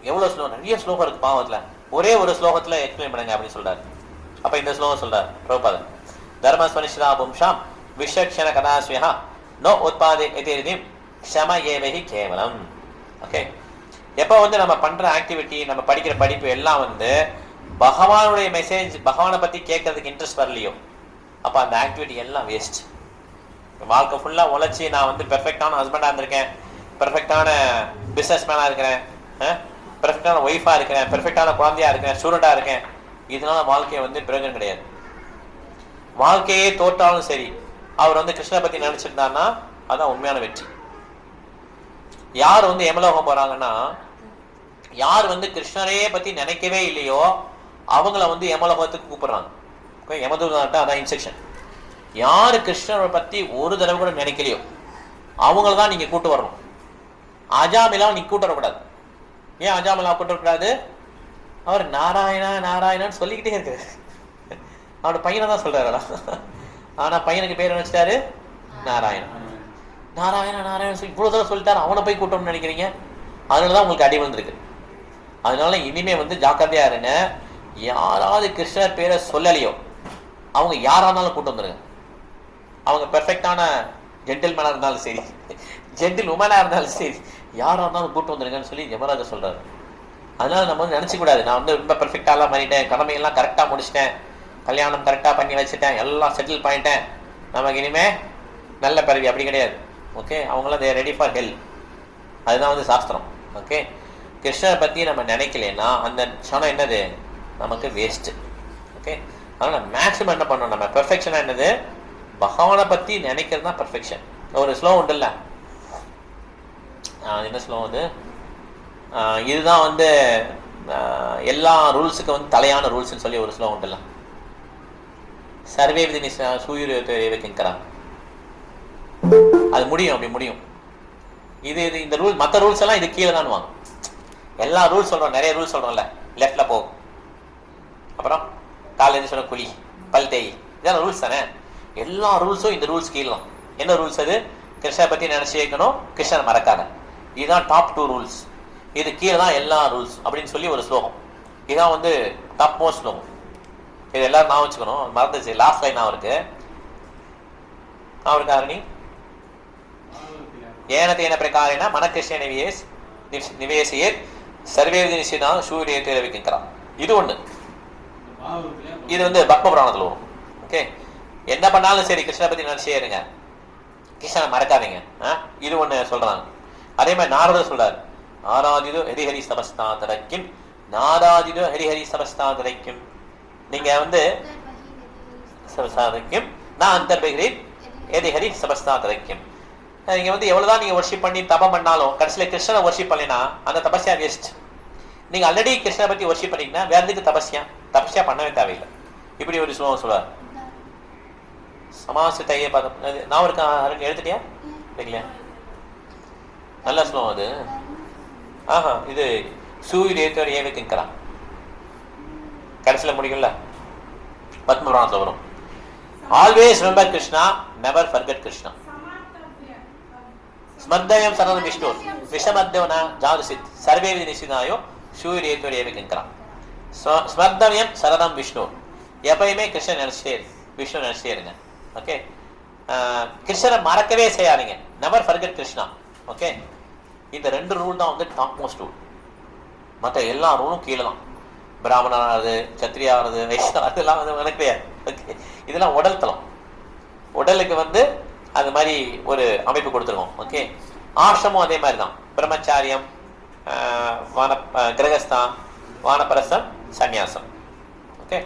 எவ்வளவு ஸ்லோகம், நிறைய ஸ்லோகம் இருக்கு பாவத்துல, ஒரே ஒரு ஸ்லோகத்துல எக்ஸ்பிளைன் பண்ணுங்க அப்படின்னு சொல்றாரு. அப்ப இந்த ஸ்லோகம் சொல்றாரு பிரபுபாதர், தர்மஸ்வனிஷ்டா பும்ஷாம் விஸ்வக்ஷண கதாஸ்வியா நோ உத்பாதே எதிரிதிம் ஷம ஏவகி கேவலம். ஓகே, எப்போ நம்ம பண்ற ஆக்டிவிட்டி, நம்ம படிக்கிற படிப்பு எல்லாம் பகவானுடைய மெசேஜ், பகவானை பத்தி கேட்கறதுக்கு இன்ட்ரெஸ்ட் வரலையோ அப்ப அந்த ஆக்டிவிட்டி எல்லாம் வேஸ்ட். வாழ்க்கை ஃபுல்லா உழைச்சி நான் பெர்ஃபெக்டான ஹஸ்பண்டா இருந்திருக்கேன், பெர்ஃபெக்டான பிசினஸ் மேனா இருக்கிறேன், பெர்ஃபெக்டான ஒய்ஃபா இருக்கிறேன், பெர்ஃபெக்டான குழந்தையா இருக்கேன், ஸ்டூடெண்டா இருக்கேன், இதனால வாழ்க்கையை பிரயோஜனம் கிடையாது. வாழ்க்கையே தோற்றாலும் சரி, அவர் கிருஷ்ணரை பத்தி நினைச்சிருந்தாருன்னா அதான் உண்மையான வெற்றி. யார் யமலோகம் போறாங்கன்னா, யார் கிருஷ்ணரையே பத்தி நினைக்கவே இல்லையோ அவங்கள யமலோகத்துக்கு கூப்பிடுறாங்க. யமதூதன் அதான் இன்ஸ்ட்ரக்ஷன். யாரு கிருஷ்ணரை பத்தி ஒரு தடவை கூட நினைக்கலையோ அவங்கள தான் நீங்க கூட்டு வரணும். அஜாமிலாம் நீங்க கூட்டு வரக்கூடாது. ஏன் அஜாமிலாம் கூட்டு வரக்கூடாது? அவர் நாராயணா நாராயணான்னு சொல்லிக்கிட்டே இருக்காரு. அவனோட பையனை தான் சொல்றாரு. ஆனா பையனுக்கு பேர் நினைச்சிட்டாரு நாராயணன். நாராயணா நாராயணன் சொல்லி இவ்வளவு தடவை சொல்லிட்டாரு, அவனை போய் கூட்டணும்னு நினைக்கிறீங்க. அதனாலதான் உங்களுக்கு அடி விழுந்திருக்கு. அதனால இனிமே ஜாக்கிரதையா இருங்க. யாராவது கிருஷ்ணர் பேரை சொல்லலையோ அவங்க யாரா இருந்தாலும் கூட்டு வந்துருங்க. அவங்க பெர்ஃபெக்டான ஜென்டில்மேனா இருந்தாலும் சரி, ஜென்டில் உமனா இருந்தாலும் சரி, யாரா இருந்தாலும் கூட்டு வந்துருங்கன்னு சொல்லி யமராஜா சொல்றாரு. அதனால நம்ம நினைச்சு கூடாது, நான் ரொம்ப பெர்ஃபெக்டாலாம் பண்ணிட்டேன், கடமையெல்லாம் கரெக்டா முடிச்சிட்டேன், கல்யாணம் கரெக்டா பண்ணி வச்சுட்டேன், எல்லாம் செட்டில் பண்ணிட்டேன், நமக்கு இனிமே நல்ல பிறவி. அப்படி கிடையாது. ஓகே, அவங்களாம் தே ரெடி ஃபார் ஹெல். அதுதான் சாஸ்திரம். ஓகே, கிருஷ்ணரை பத்தி நம்ம நினைக்கலன்னா அந்த க்ஷணம் என்னது, நமக்கு வேஸ்ட். ஓகே, அதனால மேக்ஸிமம் என்ன பண்ணணும், நம்ம பெர்ஃபெக்ஷனா என்னது, பகவானை பத்தி நினைக்கிறது தான் பெர்ஃபெக்ஷன். ஒரு ஸ்லோகம் உண்டுல்ல, என்ன ஸ்லோகம் அது, இதுதான் எல்லா ரூல்ஸுக்கு தலையான ரூல்ஸ்ன்னு சொல்லி ஒரு ஸ்லோகம் உண்டுல்ல, சர்வே விதி சூரிய அது முடியும், அப்படி முடியும். இது இந்த ரூல், மற்ற ரூல்ஸ் எல்லாம் இது கீழே தான் வாங்க. எல்லா ரூல்ஸ் சொல்றோம், நிறைய ரூல்ஸ் சொல்றோம்ல, லெஃப்ட்ல போ, அப்புறம் காலையில் சொல்ல குழி, பல் தேய், இதெல்லாம் ரூல்ஸ் தானே. எல்லா ரூல்ஸும் இந்த ரூல்ஸ் கீழே தான். என்ன ரூல்ஸ் அது, கிருஷ்ணரை பத்தி நினைச்சு வைக்கணும், கிருஷ்ணரை மறக்காத, இதுதான் டாப் 2 ரூல்ஸ். இது கீழே தான் எல்லா ரூல்ஸ் அப்படின்னு சொல்லி ஒரு ஸ்லோகம். இதுதான் டாப் மோஸ்ட் ஸ்லோகம். இது எல்லாரும் நான் வச்சுக்கணும், மறந்துச்சு. லாஸ்ட் லைன் அவருக்கு அவருக்காரணி ஏன பிரகாரேன மனகிருஷ்ண நிவேசியே சர்வே நிஷேதான் சூரிய வைக்கிறான். இது ஒண்ணு. இது பத்ம புராணத்துல வரும். ஓகே, என்ன பண்ணாலும் சரி கிருஷ்ணனை பத்தி நினைச்சே இருங்க, கிருஷ்ணனை மறக்காதீங்க. இது ஒண்ணு சொல்றாங்க. அதே மாதிரி நாரதர் சொல்றாரு, ஆராதிதோ ஹரிஹரி சமஸ்தா தரைக்கும், நாராதிதோ ஹரிஹரி சமஸ்தா தரைக்கும். நீங்க சமஸ்தாதைக்கும் நான் அந்தர்பகிறேன் ஹரி சமஸ்தா தரைக்கும். நீங்க எவ்வளவுதான் நீங்க வர்ஷிப் பண்ணி தபம் பண்ணாலும் கடைசியில கிருஷ்ணனை வர்ஷிப் பண்ணினா அந்த தபஸ்யா வேஸ்ட். நீங்க ஆல்ரெடி கிருஷ்ணனை பத்தி வர்ஷிப் பண்ணிங்கன்னா வேற எதுக்கு தபஸ்யா பண்ணவே தேவையில்லை. இப்படி ஒரு ஸ்லோகம் சொல்றாரு. சமாச தைய பதம் நான் இருக்கா எழுத்துட்டியா இல்லையா? நல்ல ஸ்லோகம் அது. ஆஹா, இது சூரிய ஏவிக்கிறான். கடைசியில் முடியும்ல, பத்ம புராணத்தில் வரும். Always remember Krishna, never forget Krishna. ஸ்மர்தயம் சரணம் விஷ்ணு விஷமத்யோன ஜாதுசித் சர்வே விதி நிஷிதாயோ சூரியேத்தோட ஏவிக்கிறான். ஸ்மர்தயம் சரணம் விஷ்ணு, எப்பயுமே கிருஷ்ணன் நினைச்சே விஷ்ணு நினைச்சே இருங்க. ஓகே, கிருஷ்ணனை மறக்கவே செய்யாதீங்க. Never forget Krishna. ஓகே, இந்த 2 ரூல் தான் வந்து டாப் மோஸ்ட் ரூல். மற்ற எல்லா ரூலும் கீழே தான். பிராமணானது, சத்திரியானது, வைஷ்ணவ அதெல்லாம் வந்து எனக்கு கிடையாது. ஓகே, இதெல்லாம் உடல் தளம். உடலுக்கு வந்து அது மாதிரி ஒரு அமைப்பு கொடுத்துருக்கோம். ஓகே, ஆசிரமும் அதே மாதிரி தான். பிரம்மச்சாரியம், கிரகஸ்தான், வானப்பிரஸ்தம், சன்னியாசம். ஓகே,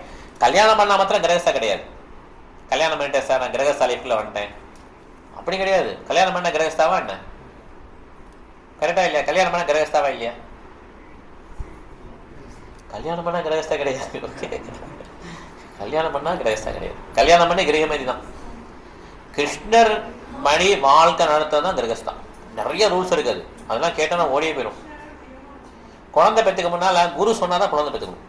கல்யாணம் பண்ணா மாத்திரம் கிரகஸ்தா கிடையாது. கல்யாணம் பண்ணிட்டேன் சார், நான் கிரகஸ்தா லைஃப்ல வந்துட்டேன் அப்படி கிடையாது. கல்யாணம் பண்ண கிரகஸ்தாவா என்ன? கரெக்டா இல்லையா? கல்யாணம் பண்ண கிரகஸ்தாவா இல்லையா? கல்யாணம் பண்ணா கிரகஸ்தா கிடையாது. ஓகே, கல்யாணம் பண்ணா கிரகஸ்தா கிடையாது. கல்யாணம் பண்ணி கிரகமதி தான். கிருஷ்ணர் மணி வாழ்க்கை நடத்தான் கிரகஸ்தா. நிறைய ரூல்ஸ் இருக்குது, அதெல்லாம் கேட்டா ஓடியே போயிடும். குழந்தை பெற்றுக்க முன்னால குரு சொன்னாதான் குழந்தை பெற்றுக்கணும்.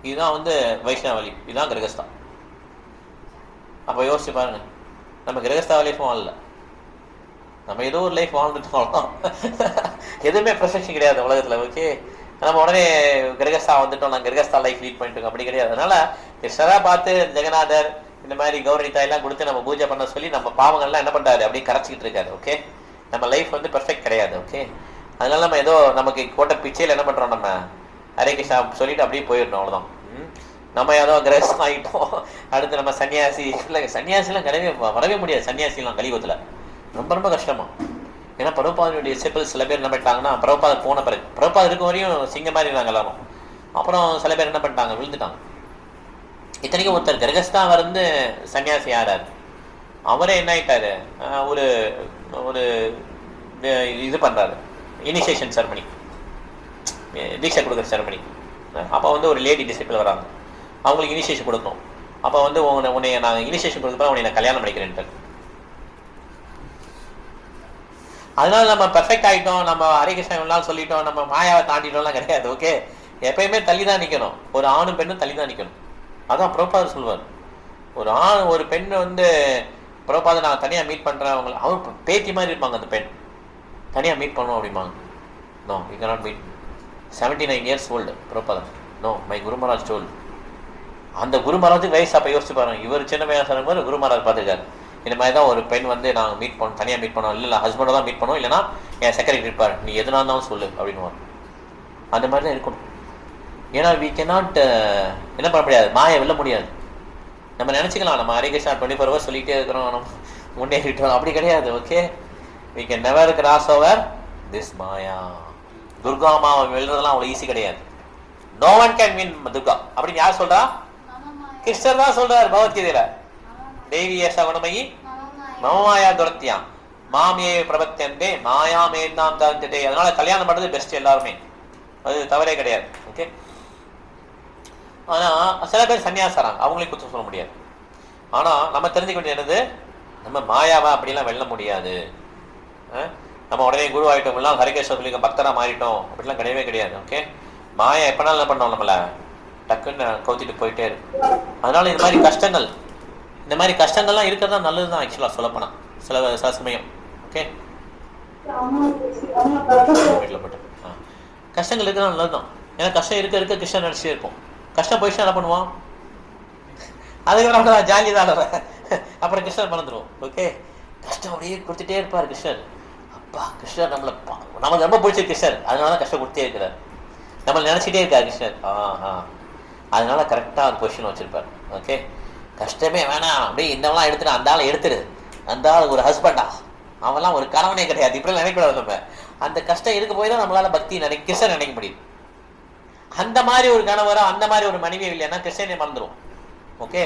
இதுதான் வந்து வைஷ்ணவலி, இதுதான் கிரகஸ்தா. அப்ப யோசிச்சு பாருங்க, நம்ம கிரகஸ்தா லைஃப் வாழல, நம்ம ஏதோ ஒரு லைஃப் வாழ்ந்துட்டு வாழலாம். எதுவுமே ப்ரொஃபஷன் கிடையாது உலகத்துல. ஓகே, நம்ம உடனே கிரகஸ்தா வந்துட்டோம், நான் கிரகஸ்தா லைஃப் லீட் பண்ணிட்டு இருக்கோம், அப்படி கிடையாது. அதனால கிருஷ்ணரா பார்த்து ஜெகநாதர் இந்த மாதிரி கௌரி தாயெல்லாம் கொடுத்து நம்ம பூஜை பண்ண சொல்லி நம்ம பாவங்கள்லாம் என்ன பண்றாரு, அப்படியே கரைச்சிக்கிட்டு இருக்காரு. ஓகே, நம்ம லைஃப் வந்து பெர்ஃபெக்ட் கிடையாது. ஓகே, அதனால நம்ம ஏதோ நமக்கு கோட்டை பிச்சையில் என்ன பண்றோம், நம்ம ஹரே கிருஷ்ணா சொல்லிட்டு அப்படியே போயிடணும், அவ்வளவுதான். நம்ம ஏதோ கிரகஸ்தம் ஆகிட்டோம், அடுத்து நம்ம சன்னியாசி. இல்லை, சன்னியாசிலாம் வரவே முடியாது. சன்னியாசிலாம் கலியுகத்துல ரொம்ப ரொம்ப கஷ்டமா. ஏன்னா பிரபுபாதனுடைய டிசிபிள்ஸ் சில பேர் என்ன பண்ணிட்டாங்கன்னா, பிரபுபாதர் போன பிறகு, பிரபுபாதர் இருக்க வரையும் சிங்க மாதிரி நாங்கள் எல்லாரும், அப்புறம் சில பேர் என்ன பண்ணிட்டாங்க, விழுந்துட்டாங்க. இத்தனைக்கும் ஒருத்தர் கிரகஸ்தா வந்து சன்னியாசி ஆறாரு, அவரே என்ன ஆயிட்டாரு, ஒரு ஒரு இது பண்றாரு, இனிஷியேஷன் செரமனி, தீட்சை கொடுக்குற செரமனி. அப்போ வந்து ஒரு லேடி டிசிபிள் வராங்க, அவங்களுக்கு இனிஷியேஷன் கொடுக்கணும். அப்போ வந்து உன்னை நான் இனிஷியேஷன் கொடுக்குறப்ப உன்னை நான் கல்யாணம் பண்ணிக்கிறேன்ட்டு. அதனால நம்ம பெர்ஃபெக்ட் ஆகிட்டோம், நம்ம ஹரே கிருஷ்ணா எல்லாம் சொல்லிட்டோம், நம்ம மாயாவை தாண்டிட்டோம்லாம் கிடையாது. ஓகே, எப்பயுமே தள்ளி தான் நிற்கணும். ஒரு ஆணும் பெண்ணும் தள்ளி தான் நிற்கணும். அதான் பிரபுபாதர் சொல்வார். ஒரு ஆண் ஒரு பெண் வந்து பிரபுபாதர் நான் தனியாக மீட் பண்ணுறேன், அவங்க அவர் பேத்தி மாதிரி இருப்பாங்க. அந்த பெண் தனியாக மீட் பண்ணணும் அப்படிம்பாங்க. No, you cannot meet. 79 years old பிரபுபாதர். No, my guru Maharaj told. அந்த குரு மகாராஜுக்கு வயசு அப்போ யோசிச்சு பாருங்க. இவர் சின்ன வயசான போது குரு மகாராஜ் பார்த்துருக்காரு. இந்த மாதிரி தான் ஒரு பெண் வந்து நாங்கள் மீட் பண்ணோம், தனியாக மீட் பண்ணோம், இல்லை ஹஸ்பண்டை தான் மீட் பண்ணோம், இல்லைனா என் செக்ரட்டரி இருப்பார், நீ எதுனா இருந்தாலும் சொல்லு அப்படின்னு. அந்த மாதிரி தான் இருக்கணும். ஏன்னா வி கேனாட் என்ன பண்ண முடியாது, மாயை வெல்ல முடியாது. நம்ம நினச்சிக்கலாம் நம்ம ஹரே கிருஷ்ணா 24 hours சொல்லிகிட்டே இருக்கிறோம், நம்ம முன்னேறிட்டோம், அப்படி கிடையாது. Okay, we can never cross over this maya. Durga அம்மாவை வெல்றதெல்லாம் அவ்வளோ ஈஸி கிடையாது. No one can win Durga அப்படின்னு யார் சொல்றா? கிருஷ்ணர் தான் சொல்றாரு பகவத்கீதையில. தேவிய சகுணமயி மமமாயா துரத்தியாம் மாமியே பிரபத்தியந்தே மாயா மேதாம் தந்ததே. அதனால கல்யாணம் பண்றது பெஸ்ட் எல்லாருமே, அது தவறே கிடையாது. ஓகே, ஆனா சில பேர் சன்னியாசறாங்க, அவங்களையும் குற்றம் சொல்ல முடியாது. ஆனா நம்ம தெரிஞ்சுக்க வேண்டியது என்னது, நம்ம மாயாவை அப்படிலாம் வெல்ல முடியாது. நம்ம உடனே குரு ஆகிட்டோம், எல்லாம் ஹரிகேஸ்வரர்களுக்கு பக்தரா மாறிட்டோம் அப்படிலாம் கிடையவே கிடையாது. ஓகே, மாயா எப்பனாலும் என்ன பண்ணோம், நம்மள டக்குன்னு கவுத்திட்டு போயிட்டே இருக்கு. அதனால இந்த மாதிரி கஷ்டங்கள், இந்த மாதிரி கஷ்டங்கள்லாம் இருக்கிறது தான் நல்லது தான் ஆக்சுவலாக சொல்லப்போனா சில சமயம். ஓகே, வீட்டில் போட்டு கஷ்டங்கள் இருக்கிறது நல்லது தான். ஏன்னா கஷ்டம் இருக்க இருக்க கிருஷ்ணன் நினச்சிட்டே இருக்கும். கஷ்டம் போயிடுச்சுன்னா என்ன பண்ணுவான், அதுக்கப்புறம் ஜாலி தான், அப்புறம் கிருஷ்ணன் மறந்துடுவோம். ஓகே, கஷ்டம் அப்படியே கொடுத்துட்டே இருப்பார் கிருஷ்ணர். அப்பா கிருஷ்ணர் நமக்கு ரொம்ப பிடிச்ச கிருஷ்ணர், அதனால தான் கஷ்டம் கொடுத்தே இருக்கிறார். நம்மளை நினச்சிட்டே இருக்கார் கிருஷ்ணர். அதனால கரெக்டாக ஒரு பொசிஷன் வச்சிருப்பார். ஓகே, கஷ்டமே வேணாம், அப்படியே இந்தவெல்லாம் எடுத்துட்டு அந்த ஆளை எடுத்துரு, அந்த ஆள் ஒரு ஹஸ்பண்டா, அவன்லாம் ஒரு கணவனே கிடையாது, இப்படிலாம் நினைக்கூடாது. நம்ம அந்த கஷ்டம் இருக்க போய் தான் நம்மளால பக்தி கிருஷ்ணன் நினைக்க முடியுது. அந்த மாதிரி ஒரு கணவரோ அந்த மாதிரி ஒரு மனைவி இல்லைன்னா கிருஷ்ணனே மறந்துடும். ஓகே,